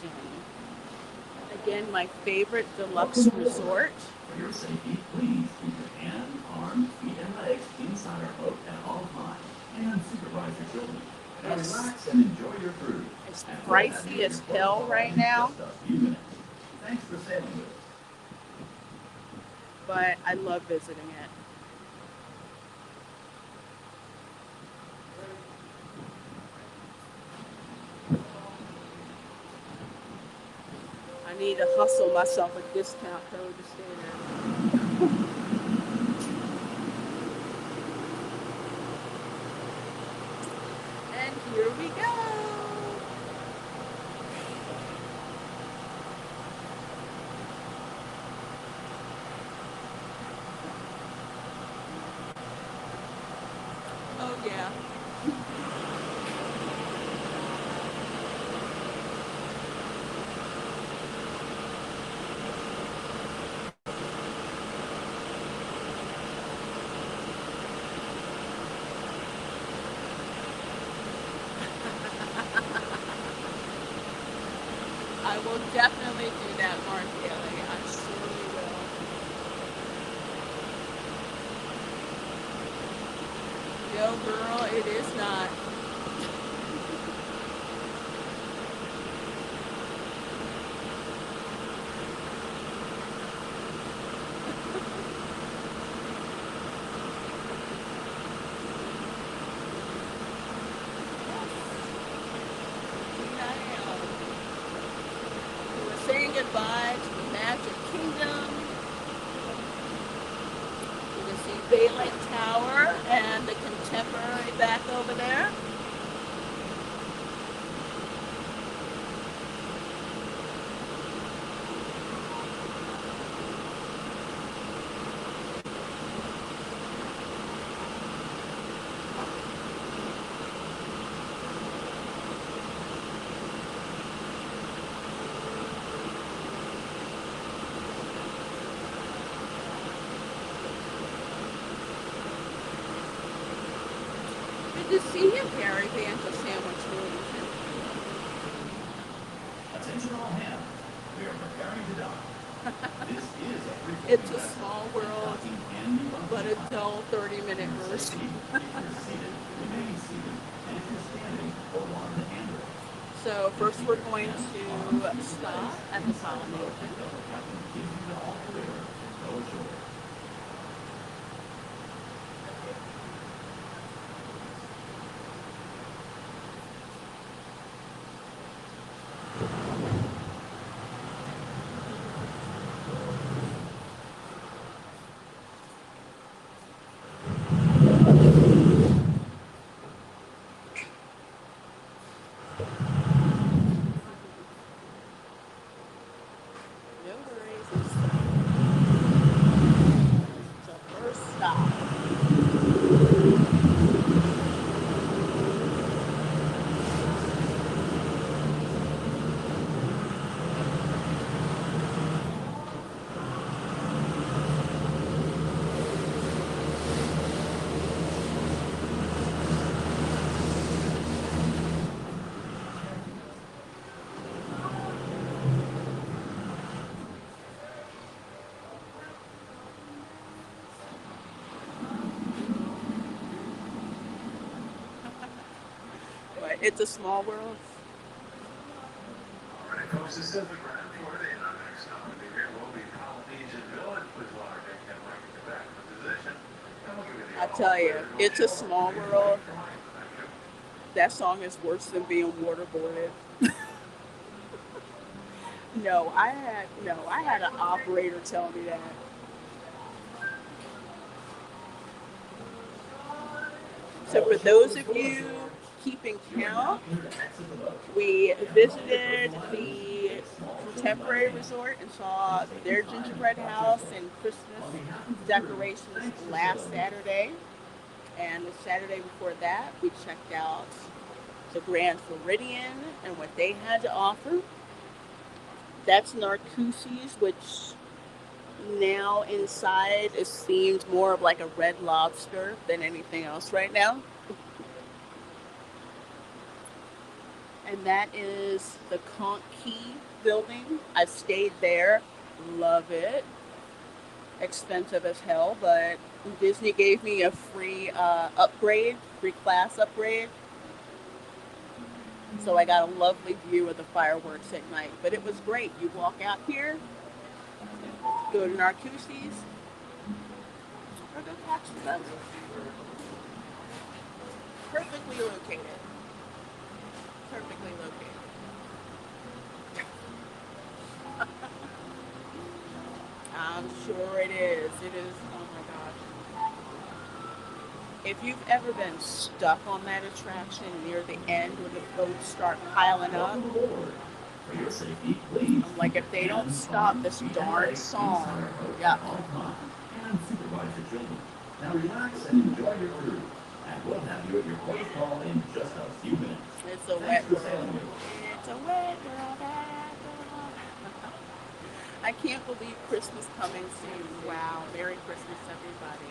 Again, my favorite deluxe resort. For your safety, please keep your hands, arms, feet, and legs inside our boat at all times, and supervise your children. Now relax and enjoy your cruise. It's pricey as hell right now, Just a few minutes. Thanks for sailing with us. but I love visiting it. I need to hustle myself a discount code to stay there. And here we go. Oh yeah. I will definitely do that, Mark Daly. I surely will. Yo, girl, it is not. Saying goodbye to the Magic Kingdom. You can see Bay Lake Tower and the Contemporary back over there. Good to see you, Gary Banjo Sandwich Room. Attention all hands. We are preparing to dock. This is a free It's a small world, but a dull 30-minute verse. If you're seated, remain seated. And if you're standing, hold on to the handrail. So first we're going to stop at the Polynesian. Captain gives you the all clear. Go ashore. No worries. It's a small world. All right, folks, this is the Grand Floridian. Our next nominee here will be Polynesian Village with Large and right in the back of the position. And we'll give you the I tell you, it's a small world. That song is worse than being waterboarded. No, I had an operator tell me that. So for those of you keeping count, we visited the Contemporary Resort and saw their gingerbread house and Christmas decorations last Saturday. And the Saturday before that, we checked out the Grand Floridian and what they had to offer. That's Narcoossee's, which now inside is themed more of like a Red Lobster than anything else right now. And that is the Conch Key building. I've stayed there. Love it. Expensive as hell, but Disney gave me a free free class upgrade. So I got a lovely view of the fireworks at night. But it was great. You walk out here, go to Narcoossee's, or go catch the boat. Perfectly located. Perfectly located. I'm sure it is. It is. Oh my gosh. If you've ever been stuck on that attraction near the end when the boats start piling up, I'm like, if they don't stop this darn song, yeah. And supervise your children. Now relax and enjoy your cruise. And we'll have you at your place call in just a few minutes. It's a wet world. It's a wet world. I can't believe Christmas coming soon. Wow. Merry Christmas, everybody.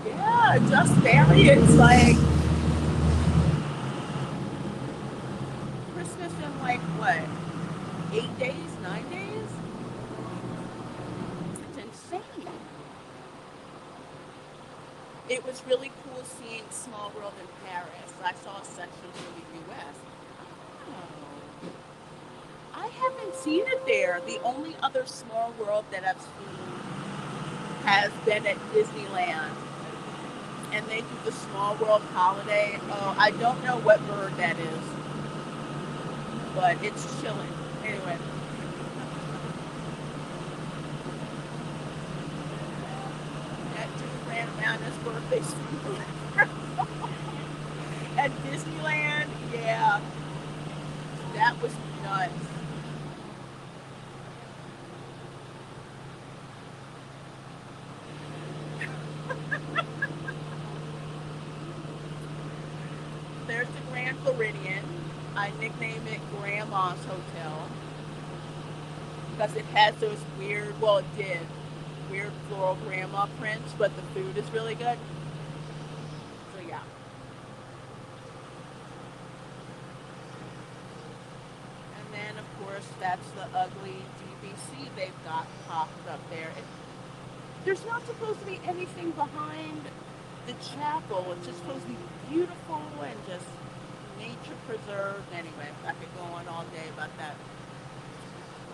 Yeah, just barely. It's like Christmas in like what? 8 days? 9 days? It's insane. It was really cool seeing Small World in Paris. I saw a section from the US. Oh. I haven't seen it there. The only other Small World that I've seen has been at Disneyland. And they do the Small World holiday. Oh, I don't know what bird that is. But it's chilling. Anyway. That dude ran around his birthday suit. At Disneyland, yeah. That was nuts. There's the Grand Floridian. I nickname it Grandma's Hotel because it has those weird, well, it did, weird floral grandma prints, but the food is really good. So yeah. And then of course that's the ugly DVC they've got popped up there. There's not supposed to be anything behind the chapel. It's just supposed to be beautiful and just nature preserved. Anyway, I could go on all day about that.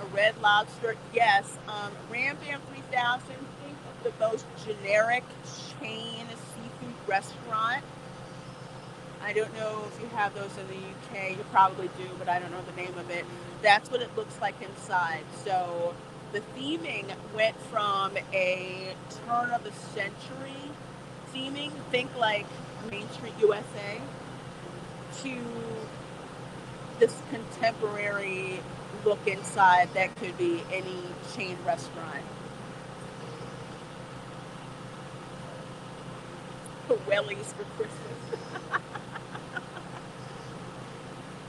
A Red Lobster, yes. Ram Bam 3000, think of the most generic chain seafood restaurant. I don't know if you have those in the UK. You probably do, but I don't know the name of it. That's what it looks like inside. So the theming went from a turn of the century theming, think like Main Street USA, to this contemporary look inside that could be any chain restaurant. Wellies for Christmas.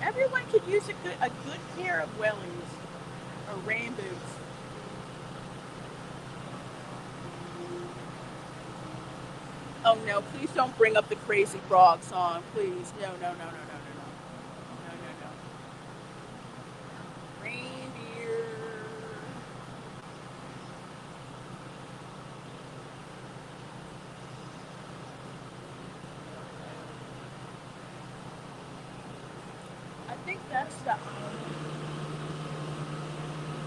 Everyone could use a good pair of wellies or rain boots. Oh no, please don't bring up the Crazy Frog song, please. No. Reindeer. think that's the.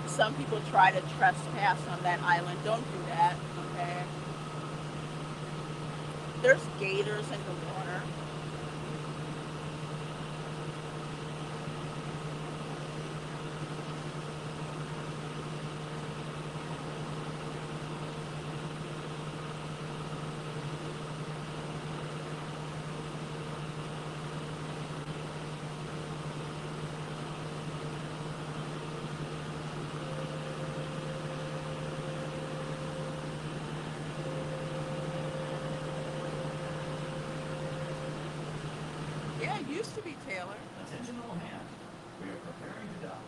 Some people try to trespass on that island. Don't do that, okay? There's gators in the water. Yeah, it used to be Taylor. Attention all hands. We are preparing to dock.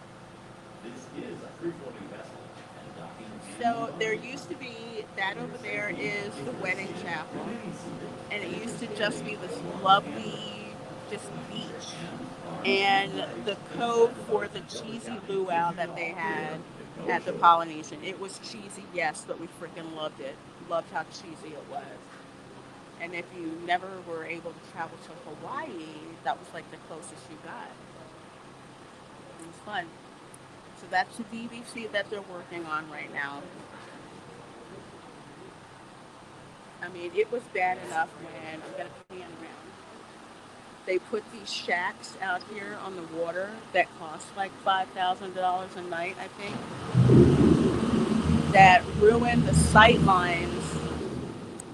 This is a free-floating vessel, and docking So there used to be, that over there is the wedding chapel. And it used to just be this lovely, just beach. And the code for the cheesy luau that they had at the Polynesian. It was cheesy, yes, but we freaking loved it. Loved how cheesy it was. And if you never were able to travel to Hawaii, that was like the closest you got. It was fun. So that's the DVC that they're working on right now. I mean, it was bad enough when, I'm going to pan around, they put these shacks out here on the water that cost like $5,000 a night, I think, that ruined the sight lines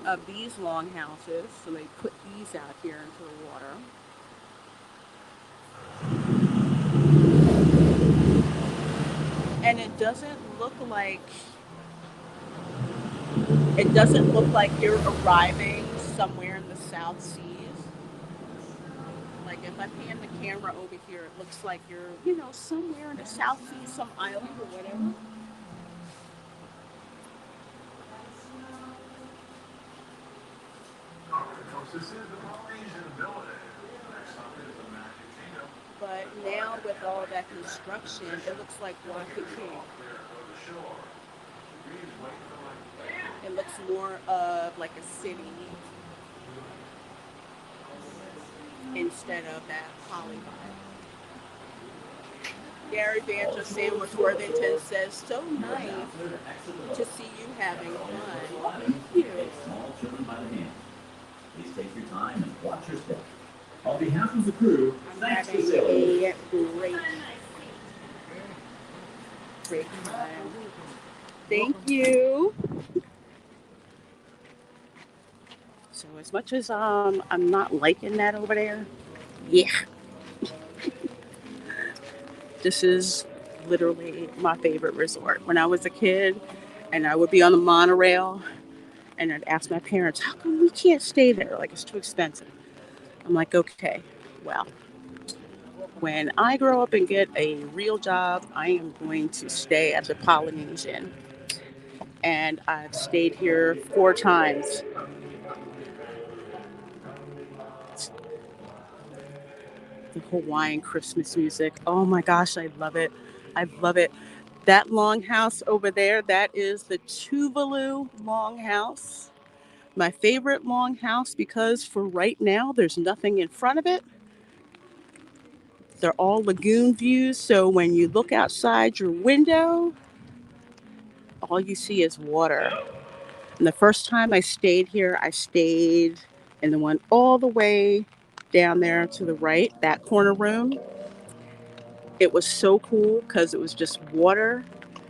of these longhouses. So they put these out here into the water. And it doesn't look like you're arriving somewhere in the South Seas. Like if I pan the camera over here, it looks like you're, somewhere in the South Seas, some island or whatever. This is the Polynesian ability. Next up is the Magic Kingdom. But now with all that construction, it looks like Waikiki. It looks more of like a city instead of that poly vibe. Gary Banjo Sandwich Worthington says, so nice to see you having fun. Thank you. small children by the hand. Please take your time and watch your step. On behalf of the crew, thanks to Sally. A great time. Thank you. So as much as I'm not liking that over there, yeah. This is literally my favorite resort. When I was a kid and I would be on the monorail and I'd ask my parents, how come we can't stay there? Like, it's too expensive. I'm like, okay, well, when I grow up and get a real job, I am going to stay at the Polynesian. And I've stayed here 4 times. The Hawaiian Christmas music. Oh my gosh, I love it. I love it. That longhouse over there, that is the Tuvalu longhouse. My favorite longhouse because for right now, there's nothing in front of it. They're all lagoon views, so when you look outside your window, all you see is water. And the first time I stayed here, I stayed in the one all the way down there to the right, that corner room. It was so cool because it was just water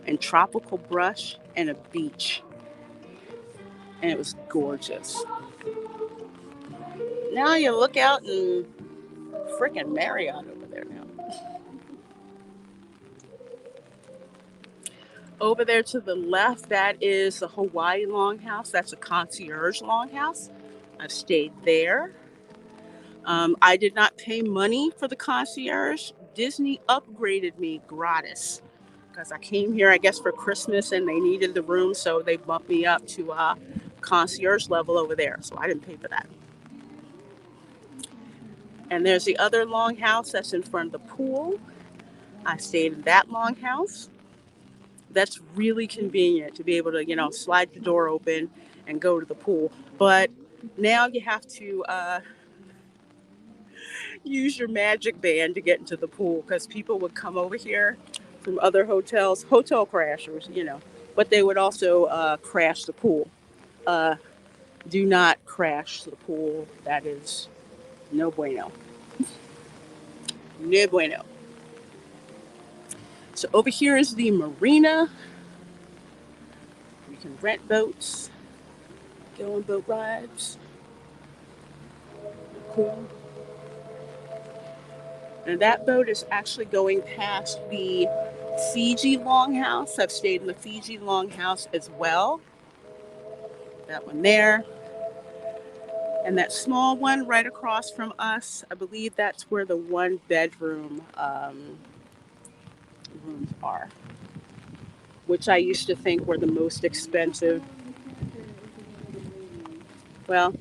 and tropical brush and a beach. And it was gorgeous. Now you look out and freaking Marriott over there now. Over there to the left, that is the Hawaii Longhouse. That's a concierge longhouse. I've stayed there. I did not pay money for the concierge. Disney upgraded me gratis because I came here, I guess, for Christmas and they needed the room, so they bumped me up to concierge level over there. So I didn't pay for that. And there's the other longhouse that's in front of the pool. I stayed in that longhouse. That's really convenient to be able to, slide the door open and go to the pool. But now you have to use your magic band to get into the pool because people would come over here from other hotels, hotel crashers, you know, but they would also crash the pool. Uh, do not crash the pool. That is no bueno. No bueno. So over here is the marina. You can rent boats, go on boat rides. Cool. And that boat is actually going past the Fiji Longhouse. I've stayed in the Fiji Longhouse as well. That one there. And that small one right across from us, I believe that's where the one bedroom rooms are, which I used to think were the most expensive. Well,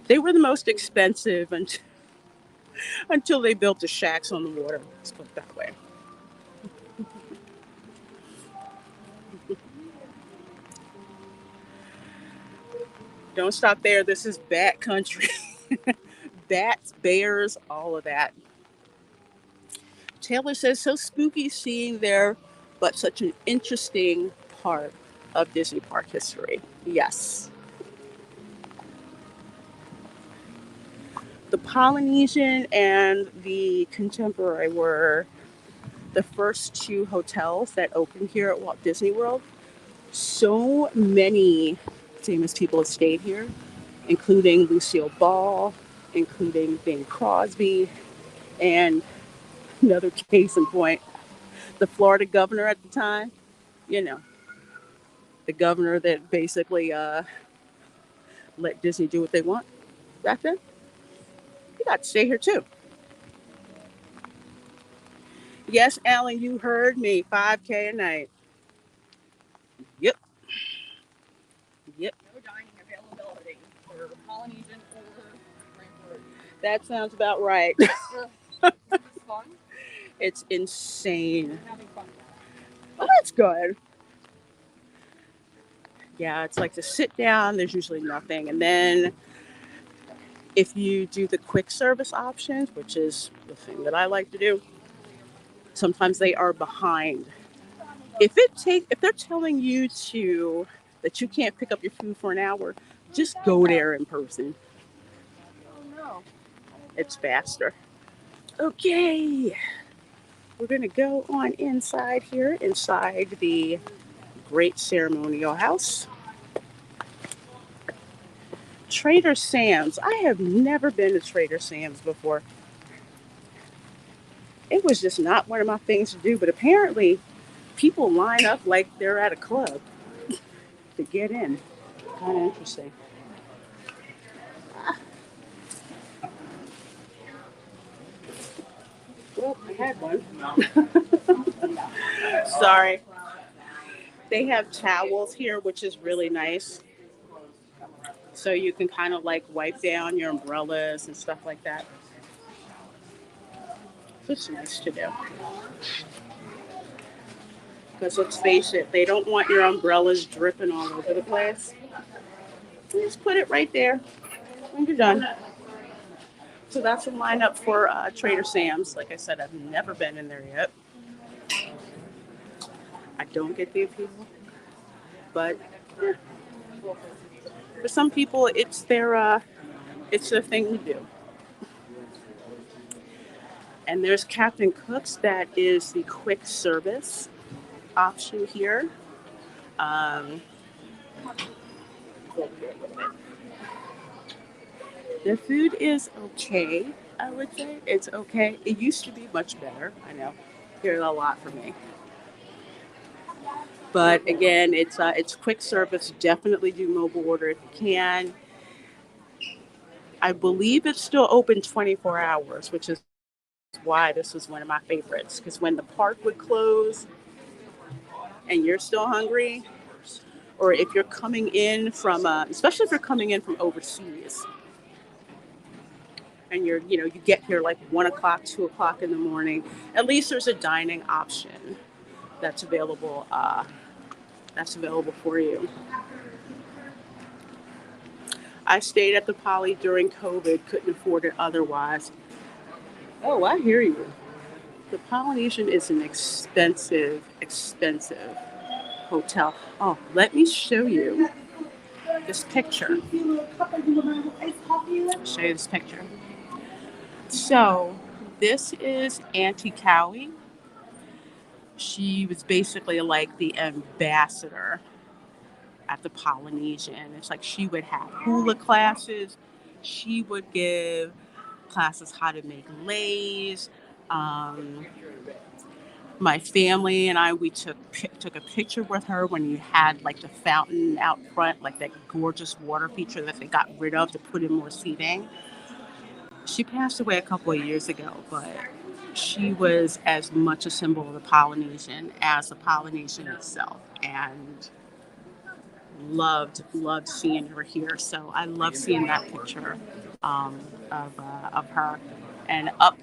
they were the most expensive until they built the shacks on the water. Let's put it that way. Don't stop there. This is bat country. Bats, bears, all of that. Taylor says, so spooky seeing there, but such an interesting part of Disney park history. Yes. The Polynesian and the Contemporary were the first two hotels that opened here at Walt Disney World. So many famous people have stayed here, including Lucille Ball, including Bing Crosby, and another case in point, the Florida governor at the time, you know, the governor that basically let Disney do what they want back then. He got to stay here too. Yes, Alan, you heard me. 5K a night. Yep. Yep. No dining availability for Polynesian or Rainforest. That sounds about right. Is fun? It's insane. I'm having fun. Oh, that's good. Yeah, it's like to sit down, there's usually nothing. And then if you do the quick service options, which is the thing that I like to do, sometimes they are behind. If they're telling you that you can't pick up your food for an hour, just go there in person. Oh no. It's faster. Okay. We're gonna go on inside here, inside the Great Ceremonial House. Trader Sam's. I have never been to Trader Sam's before. It was just not one of my things to do, but apparently people line up like they're at a club to get in. Kind of interesting. Well, I had one. Sorry. They have towels here, which is really nice. So you can kind of like wipe down your umbrellas and stuff like that. It's nice to do. Because let's face it, they don't want your umbrellas dripping all over the place. Just put it right there when you're done. So that's a lineup for Trader Sam's. Like I said, I've never been in there yet. I don't get the appeal, but for some people, it's their thing to do. And there's Captain Cook's. That is the quick service option here. The food is okay, I would say. It's okay. It used to be much better. I know. Here's a lot for me. But again, it's quick service. Definitely do mobile order if you can. I believe it's still open 24 hours, which is why this was one of my favorites. Because when the park would close and you're still hungry, or if you're coming in from, especially if you're coming in from overseas, and you get here like 1 o'clock, 2 o'clock in the morning, at least there's a dining option that's available. That's available for you. I stayed at the Poly during COVID, couldn't afford it otherwise. Oh, I hear you. The Polynesian is an expensive hotel. Oh, let me show you this picture. Show you this picture. So, this is Auntie Cowie. She was basically like the ambassador at the Polynesian. It's like she would have hula classes. She would give classes how to make leis. My family and we took a picture with her when you had like the fountain out front, like that gorgeous water feature that they got rid of to put in more seating. She passed away a couple of years ago, but she was as much a symbol of the Polynesian as the Polynesian itself, and loved seeing her here. So I love seeing that picture of her. And up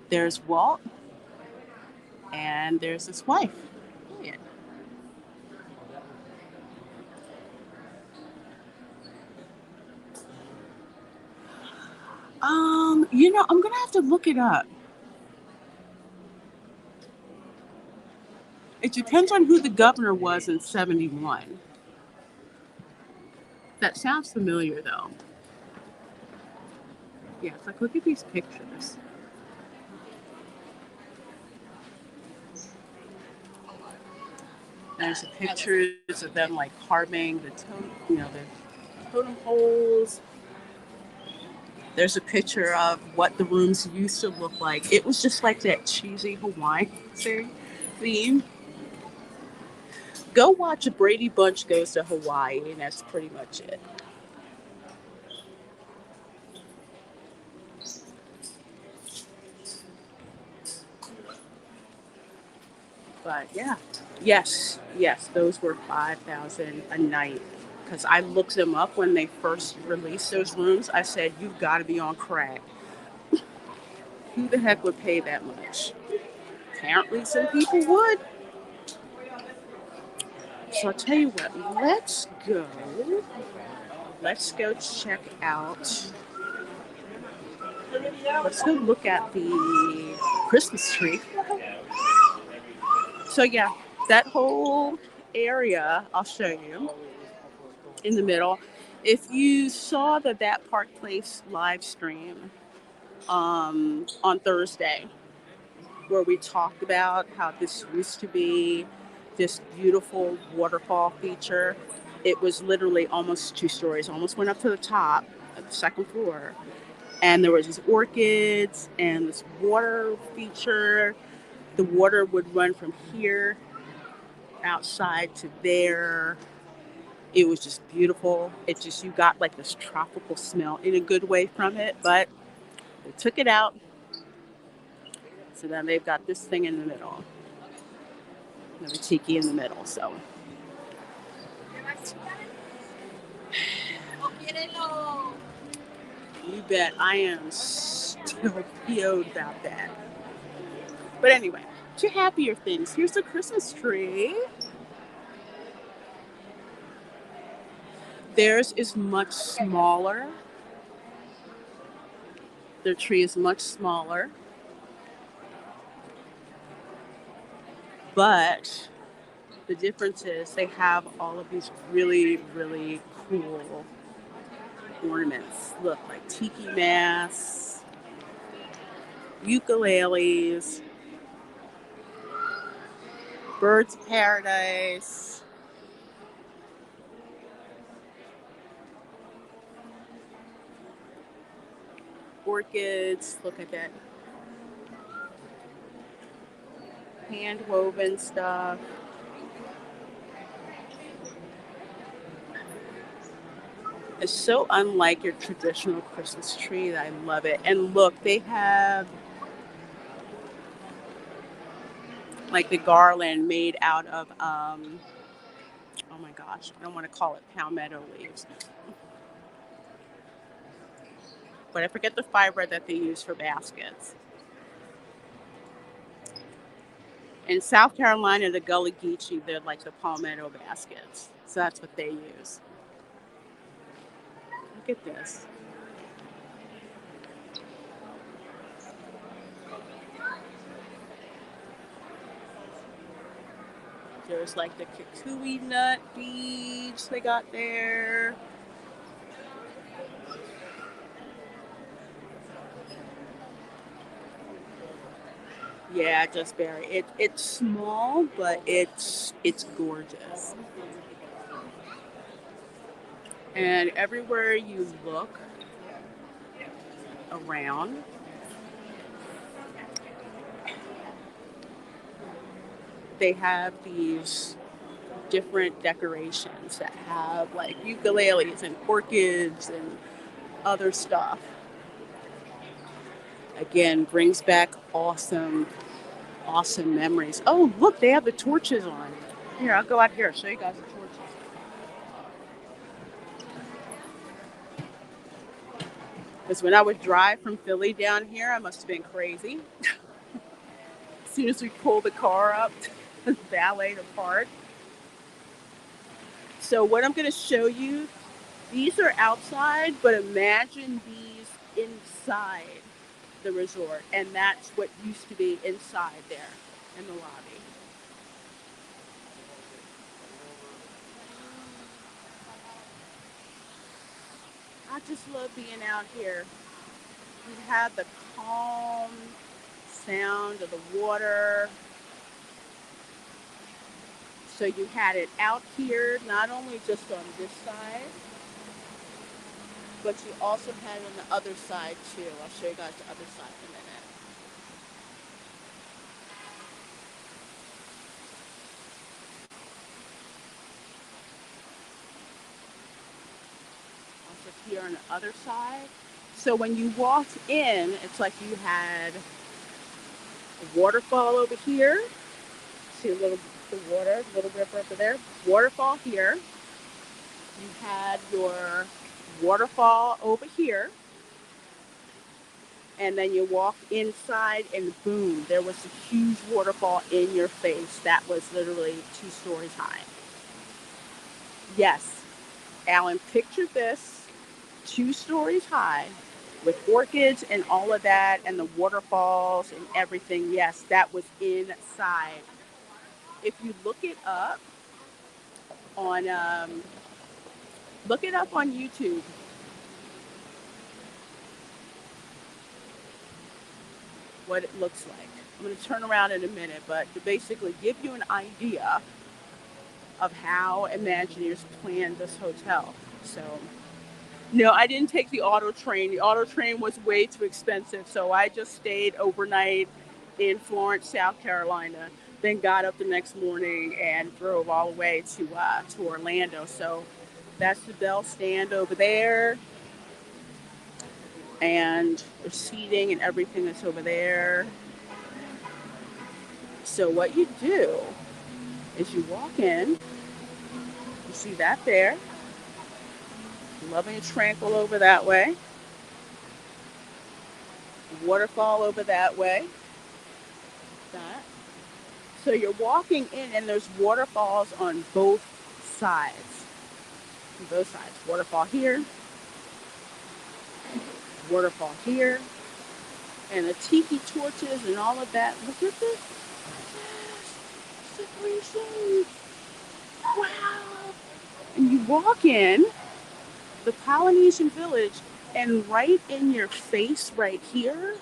there's Walt, and there's his wife. Yeah. I'm gonna have to look it up. It depends on who the governor was in '71. That sounds familiar, though. Yeah, it's like, look at these pictures. There's the pictures of them like carving the totem poles. There's a picture of what the rooms used to look like. It was just like that cheesy Hawaiian theme. Go watch Brady Bunch Goes to Hawaii, and that's pretty much it. But yeah, yes, those were 5,000 a night. Because I looked them up when they first released those rooms. I said, you've got to be on crack. Who the heck would pay that much? Apparently, some people would. So I'll tell you what, let's go check out, let's go look at the Christmas tree. So yeah, that whole area, I'll show you in the middle. If you saw that Park Place live stream on Thursday, where we talked about how this used to be this beautiful waterfall feature. It was literally almost 2 stories, almost went up to the top of the second floor. And there was these orchids and this water feature. The water would run from here outside to there. It was just beautiful. You got like this tropical smell in a good way from it, but they took it out. So then they've got this thing in the middle. The tiki in the middle, so. You bet. I am still PO'd about that. But anyway, to happier things. Here's the Christmas tree. Theirs is much smaller. Their tree is much smaller. But the difference is they have all of these really, really cool ornaments. Look, like tiki masks, ukuleles, birds of paradise. Orchids, look at that. Hand woven stuff. It's so unlike your traditional Christmas tree that I love it. And look, they have like the garland made out of, oh my gosh, I don't want to call it palmetto leaves. But I forget the fiber that they use for baskets. In South Carolina, the Gullah Geechee, they're like the palmetto baskets. So that's what they use. Look at this. There's like the kukui nut beads they got there. Yeah, just berry. It's small, but it's gorgeous. And everywhere you look around, they have these different decorations that have like ukuleles and orchids and other stuff. Again, brings back awesome memories. Oh, look, they have the torches on. Here, I'll go out here and show you guys the torches. Because when I would drive from Philly down here, I must have been crazy. As soon as we pulled the car up to valet the park. So what I'm going to show you, these are outside, but imagine these inside the resort. And that's what used to be inside there in the lobby. I just love being out here. You have the calm sound of the water. So you had it out here, not only just on this side, but you also had it on the other side too. I'll show you guys the other side in a minute. Also here on the other side. So when you walked in, it's like you had a waterfall over here. See a little the water, little river over there. Waterfall here. You had your waterfall over here. And then you walk inside and boom, there was a huge waterfall in your face that was literally 2 stories high. Yes, Alan, picture this, 2 stories high with orchids and all of that and the waterfalls and everything. Yes, that was inside. If you look it up on YouTube. What it looks like. I'm going to turn around in a minute, but to basically give you an idea of how Imagineers planned this hotel. So, no, I didn't take the auto train. The auto train was way too expensive, so I just stayed overnight in Florence, South Carolina, then got up the next morning and drove all the way to Orlando. So that's the Bell stand over there. And the seating and everything that's over there. So what you do is you walk in, you see that there, loving and tranquil over that way, waterfall over that way, that. So you're walking in and there's waterfalls on both sides. On both sides. Waterfall here, waterfall here, and the tiki torches and all of that. Look at this. Decoration. Wow. And you walk in the Polynesian village and right in your face right here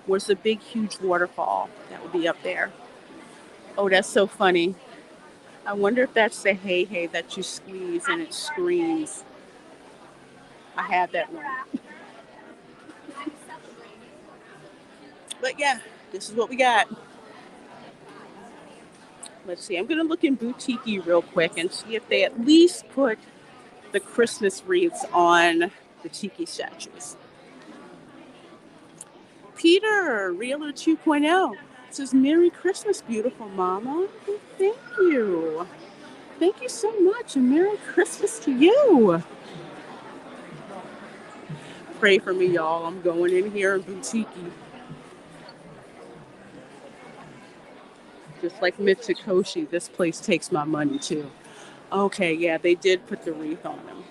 was a big huge waterfall that would be up there. Oh, that's so funny. I wonder if that's the hey that you squeeze and it screams. I have that one. But yeah, this is what we got. Let's see. I'm going to look in Boutique real quick and see if they at least put the Christmas wreaths on the tiki statues. Peter, Realtor 2.0, says, Merry Christmas, beautiful mama. Oh, thank you. Thank you so much, and Merry Christmas to you. Pray for me, y'all. I'm going in here in Boutique. Just like Mitsukoshi, this place takes my money too. Okay, yeah, they did put the wreath on them.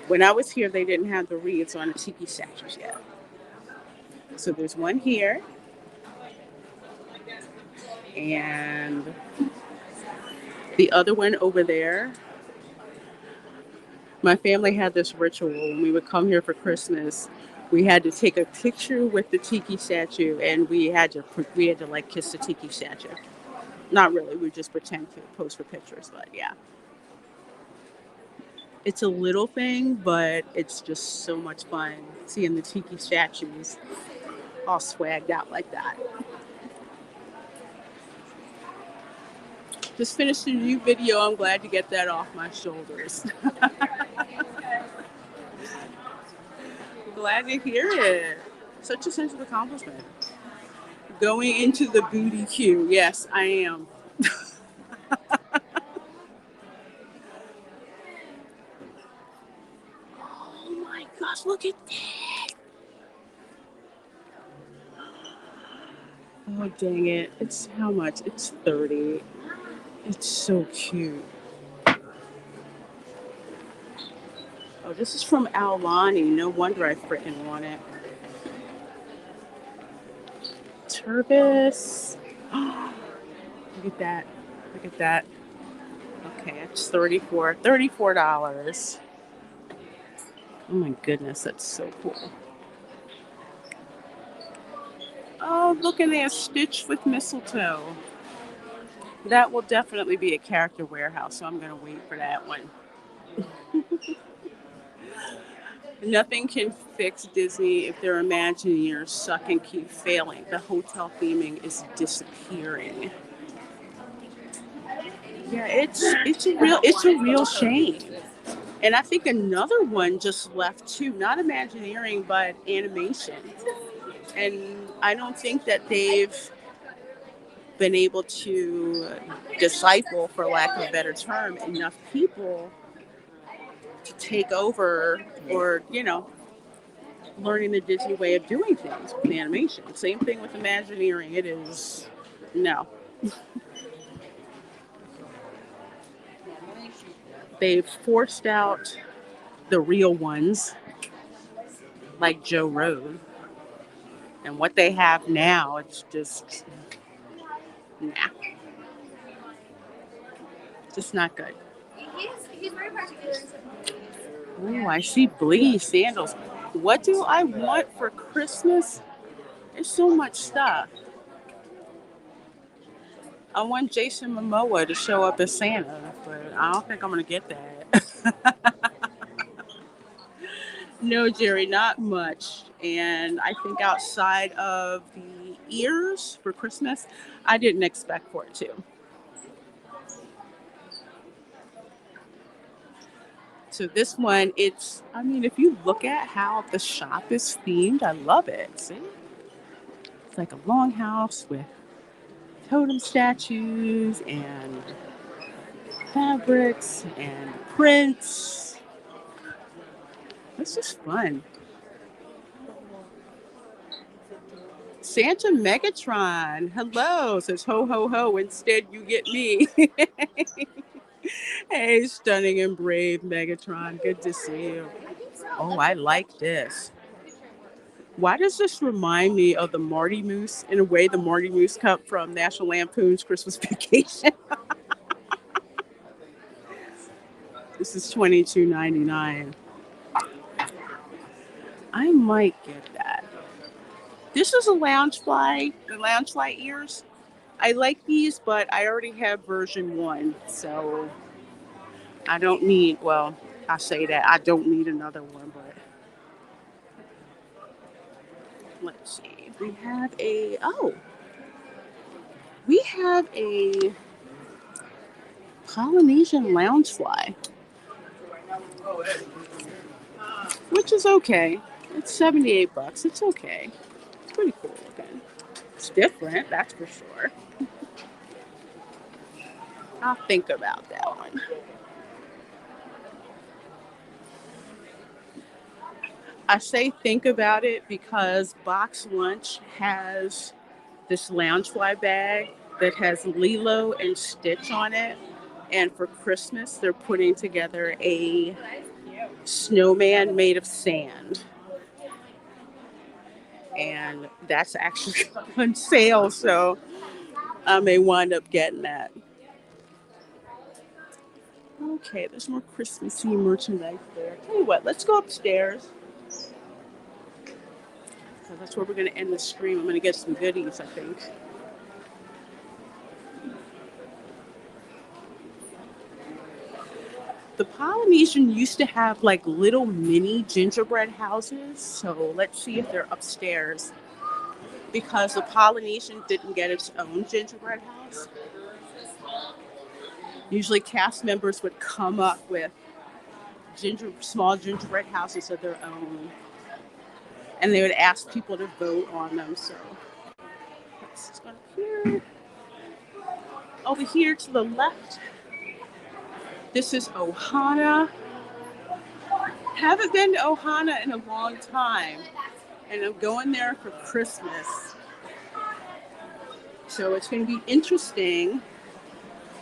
When I was here, they didn't have the wreaths on the tiki statues yet. So there's one here. And the other one over there. My family had this ritual when we would come here for Christmas. We had to take a picture with the tiki statue, and we had to like kiss the tiki statue. Not really, we just pretend to pose for pictures, but yeah. It's a little thing, but it's just so much fun seeing the tiki statues all swagged out like that. Just finished a new video. I'm glad to get that off my shoulders. Glad to hear it. Such a sense of accomplishment. Going into the booty queue. Yes, I am. Oh my gosh, look at that. Oh, dang it. It's how much? It's $30. It's so cute. Oh, this is from Aulani. No wonder I freaking want it. Turbis. Look at that. Look at that. Okay, it's $34. Oh my goodness, that's so cool. Oh, look at that, Stitch with mistletoe. That will definitely be a character warehouse, so I'm going to wait for that one. Nothing can fix Disney if their Imagineers suck and keep failing. The hotel theming is disappearing. Yeah, it's a real shame. And I think another one just left too, not Imagineering, but animation. And I don't think that they've been able to disciple, for lack of a better term, enough people to take over or, learning the Disney way of doing things with animation. Same thing with Imagineering. It is, no. They've forced out the real ones, like Joe Road. And what they have now, it's just, nah. Just not good. He's very practical. Oh, I see blingy sandals. What do I want for Christmas? There's so much stuff. I want Jason Momoa to show up as Santa, but I don't think I'm going to get that. No, Jerry, not much. And I think outside of the ears for Christmas, I didn't expect for it to. So this one, if you look at how the shop is themed, I love it. See? It's like a longhouse with totem statues and fabrics and prints. It's just fun. Santa Megatron, hello, says ho ho ho, instead you get me. Hey, stunning and brave Megatron, good to see you. Oh, I like this. Why does this remind me of the Marty Moose? In a way, the Marty Moose cup from National Lampoon's Christmas Vacation. This is $22.99. I might get that. This is a Loungefly, the Loungefly ears. I like these, but I already have version 1, so I don't need, I say that, I don't need another one, but let's see. We have a Polynesian Loungefly, which is okay. It's $78. It's okay. It's pretty cool looking. It's different, that's for sure. I'll think about that one. I say think about it because Box Lunch has this Loungefly bag that has Lilo and Stitch on it. And for Christmas, they're putting together a snowman made of sand. And that's actually on sale, so I may wind up getting that. Okay, there's more Christmassy merchandise there. Tell you what, let's go upstairs. So that's where we're going to end the stream. I'm going to get some goodies, I think. The Polynesian used to have like little mini gingerbread houses. So let's see if they're upstairs. Because the Polynesian didn't get its own gingerbread house. Usually cast members would come up with small gingerbread houses of their own. And they would ask people to vote on them. So let's go here. Over here to the left, this is Ohana. Haven't been to Ohana in a long time. And I'm going there for Christmas. So it's going to be interesting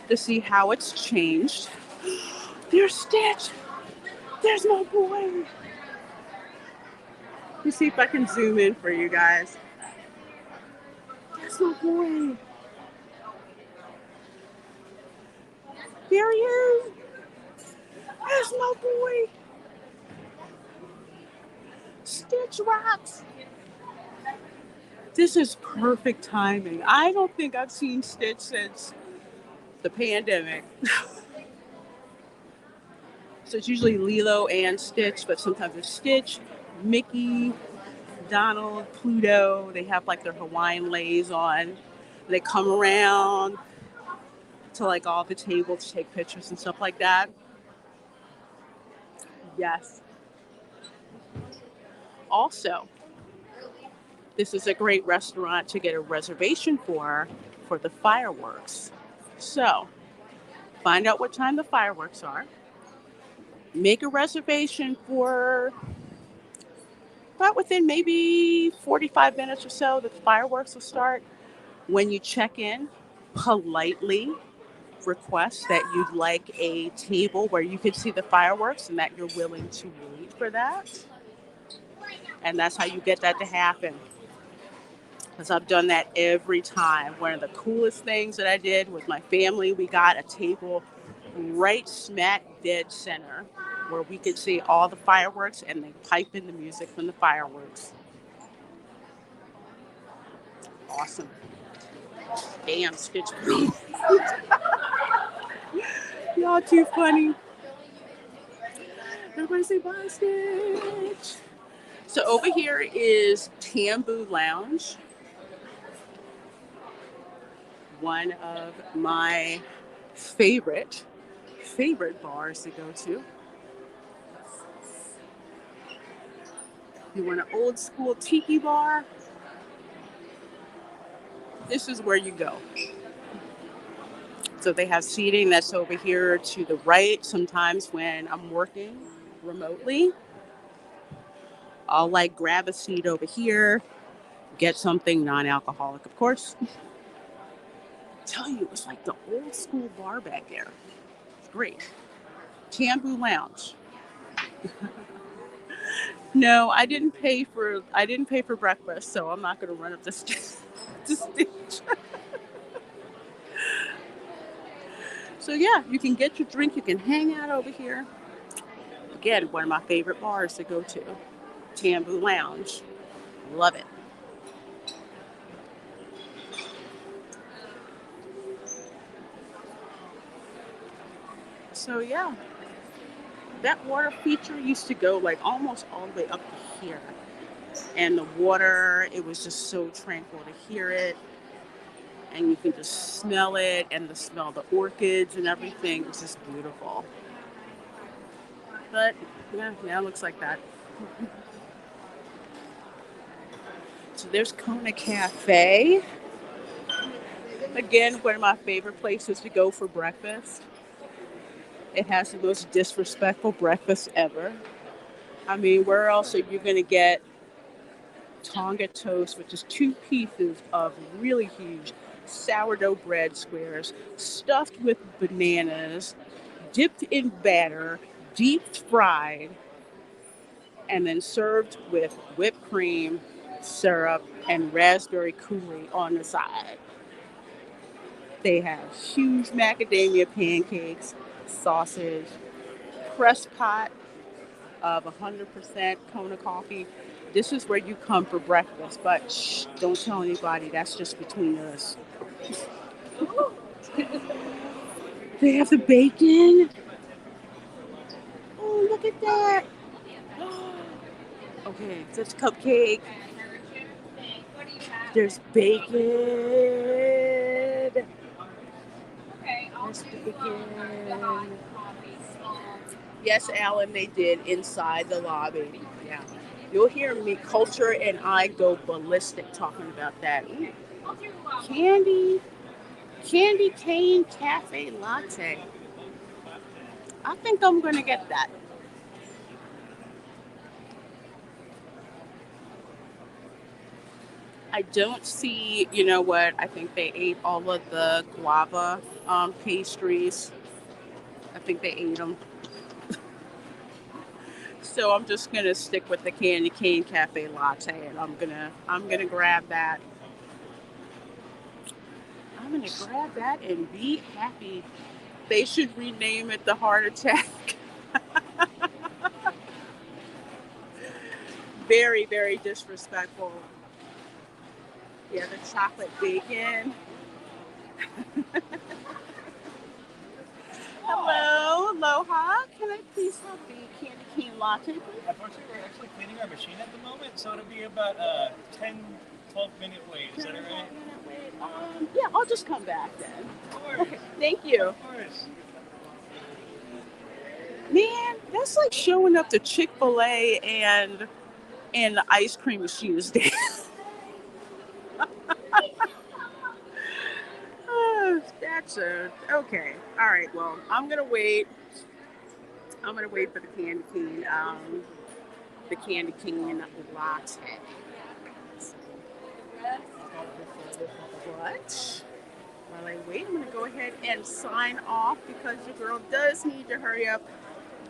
to see how it's changed. There's Stitch. There's my boy. Let me see if I can zoom in for you guys. There's my boy. There he is. There's my boy. Stitch rocks. This is perfect timing. I don't think I've seen Stitch since the pandemic. So it's usually Lilo and Stitch, but sometimes it's Stitch, Mickey, Donald, Pluto. They have like their Hawaiian leis on. They come around to like all the tables to take pictures and stuff like that. Yes. Also, this is a great restaurant to get a reservation for the fireworks. So, find out what time the fireworks are. Make a reservation for about within maybe 45 minutes or so that the fireworks will start. When you check in, politely request that you'd like a table where you can see the fireworks and that you're willing to wait for that. And that's how you get that to happen. Because I've done that every time. One of the coolest things that I did with my family, we got a table right smack dead center where we could see all the fireworks and they pipe in the music from the fireworks. Awesome. Damn, Stitch. Y'all too funny. Everybody say bye, Stitch. So over here is Tambu Lounge. One of my favorite bars to go to. You want an old school tiki bar? This is where you go. So they have seating that's over here to the right. Sometimes when I'm working remotely, I'll like grab a seat over here, get something non-alcoholic, of course. I tell you, it was like the old school bar back there. It's great. Tambu Lounge. No, I didn't pay for breakfast, so I'm not going to run up the stage. So yeah, you can get your drink, you can hang out over here. Again, one of my favorite bars to go to. Tambu Lounge. Love it. So yeah, that water feature used to go like almost all the way up to here. And the water, it was just so tranquil to hear it. And you can just smell it, and the smell of the orchids and everything was just beautiful. But yeah, now it looks like that. So there's Kona Cafe. Again, one of my favorite places to go for breakfast. It has the most disrespectful breakfast ever. I mean, where else are you going to get Tonga toast, which is 2 pieces of really huge sourdough bread squares stuffed with bananas, dipped in batter, deep fried, and then served with whipped cream, syrup, and raspberry Kool-Aid on the side. They have huge macadamia pancakes, sausage, press pot of 100% Kona coffee. This is where you come for breakfast, but shh, don't tell anybody. That's just between us. They have the bacon. Oh, look at that. Okay, there's cupcake. There's bacon. There's bacon. Yes, Alan, they did inside the lobby. Yeah. You'll hear me, Culture, and I go ballistic talking about that. Ooh. Candy cane cafe latte. I think I'm going to get that. I don't see, you know what, I think they ate all of the guava pastries. I think they ate them. So I'm just gonna stick with the candy cane cafe latte, and I'm gonna grab that. I'm gonna grab that and be happy. They should rename it the heart attack. Very, very disrespectful. Yeah, the chocolate bacon. Hello, aloha. Can I please have the candy cane latte, please? Unfortunately, we're actually cleaning our machine at the moment, so it'll be about 10-12-minute wait. Is that all right? Yeah, I'll just come back then. Of course. Okay, thank you. Of course. Man, that's like showing up to Chick-fil-A and the ice cream machine is there. That's okay. All right. Well, I'm gonna wait. I'm gonna wait for the candy cane latte. But while I wait, I'm gonna go ahead and sign off because your girl does need to hurry up,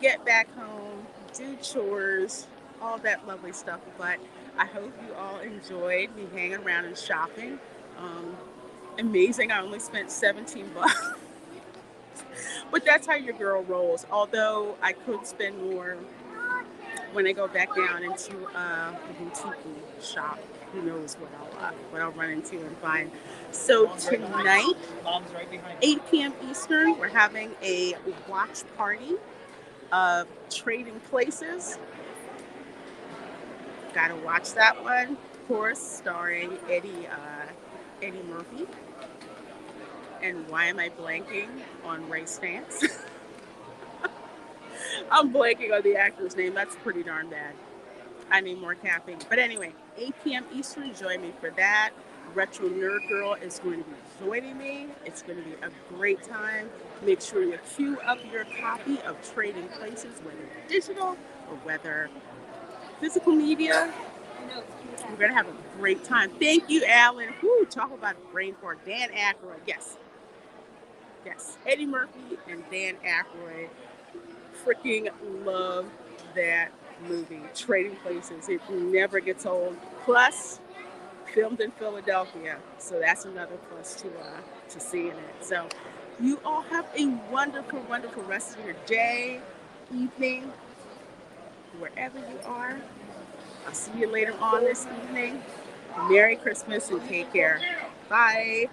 get back home, do chores, all that lovely stuff. But I hope you all enjoyed me hanging around and shopping. Amazing. I only spent $17. But that's how your girl rolls. Although I could spend more when I go back down into the boutique shop. Who knows what I'll run into and find. So tonight, 8 p.m. Eastern, we're having a watch party of Trading Places. Gotta watch that one, of course, starring Eddie Murphy. And why am I blanking on Ray Stantz? I'm blanking on the actor's name. That's pretty darn bad. I need more caffeine. But anyway, 8 p.m. Eastern, join me for that. Retro Nerd Girl is going to be joining me. It's going to be a great time. Make sure you queue up your copy of Trading Places, whether digital or whether physical media. We're going to have a great time. Thank you, Alan. Woo, talk about brain fart. Dan Aykroyd. Yes. Eddie Murphy and Dan Aykroyd. Freaking love that movie, Trading Places. It never gets old. Plus, filmed in Philadelphia, so that's another plus to seeing it. So, you all have a wonderful, wonderful rest of your day, evening, wherever you are. I'll see you later on this evening. Merry Christmas and take care. Bye.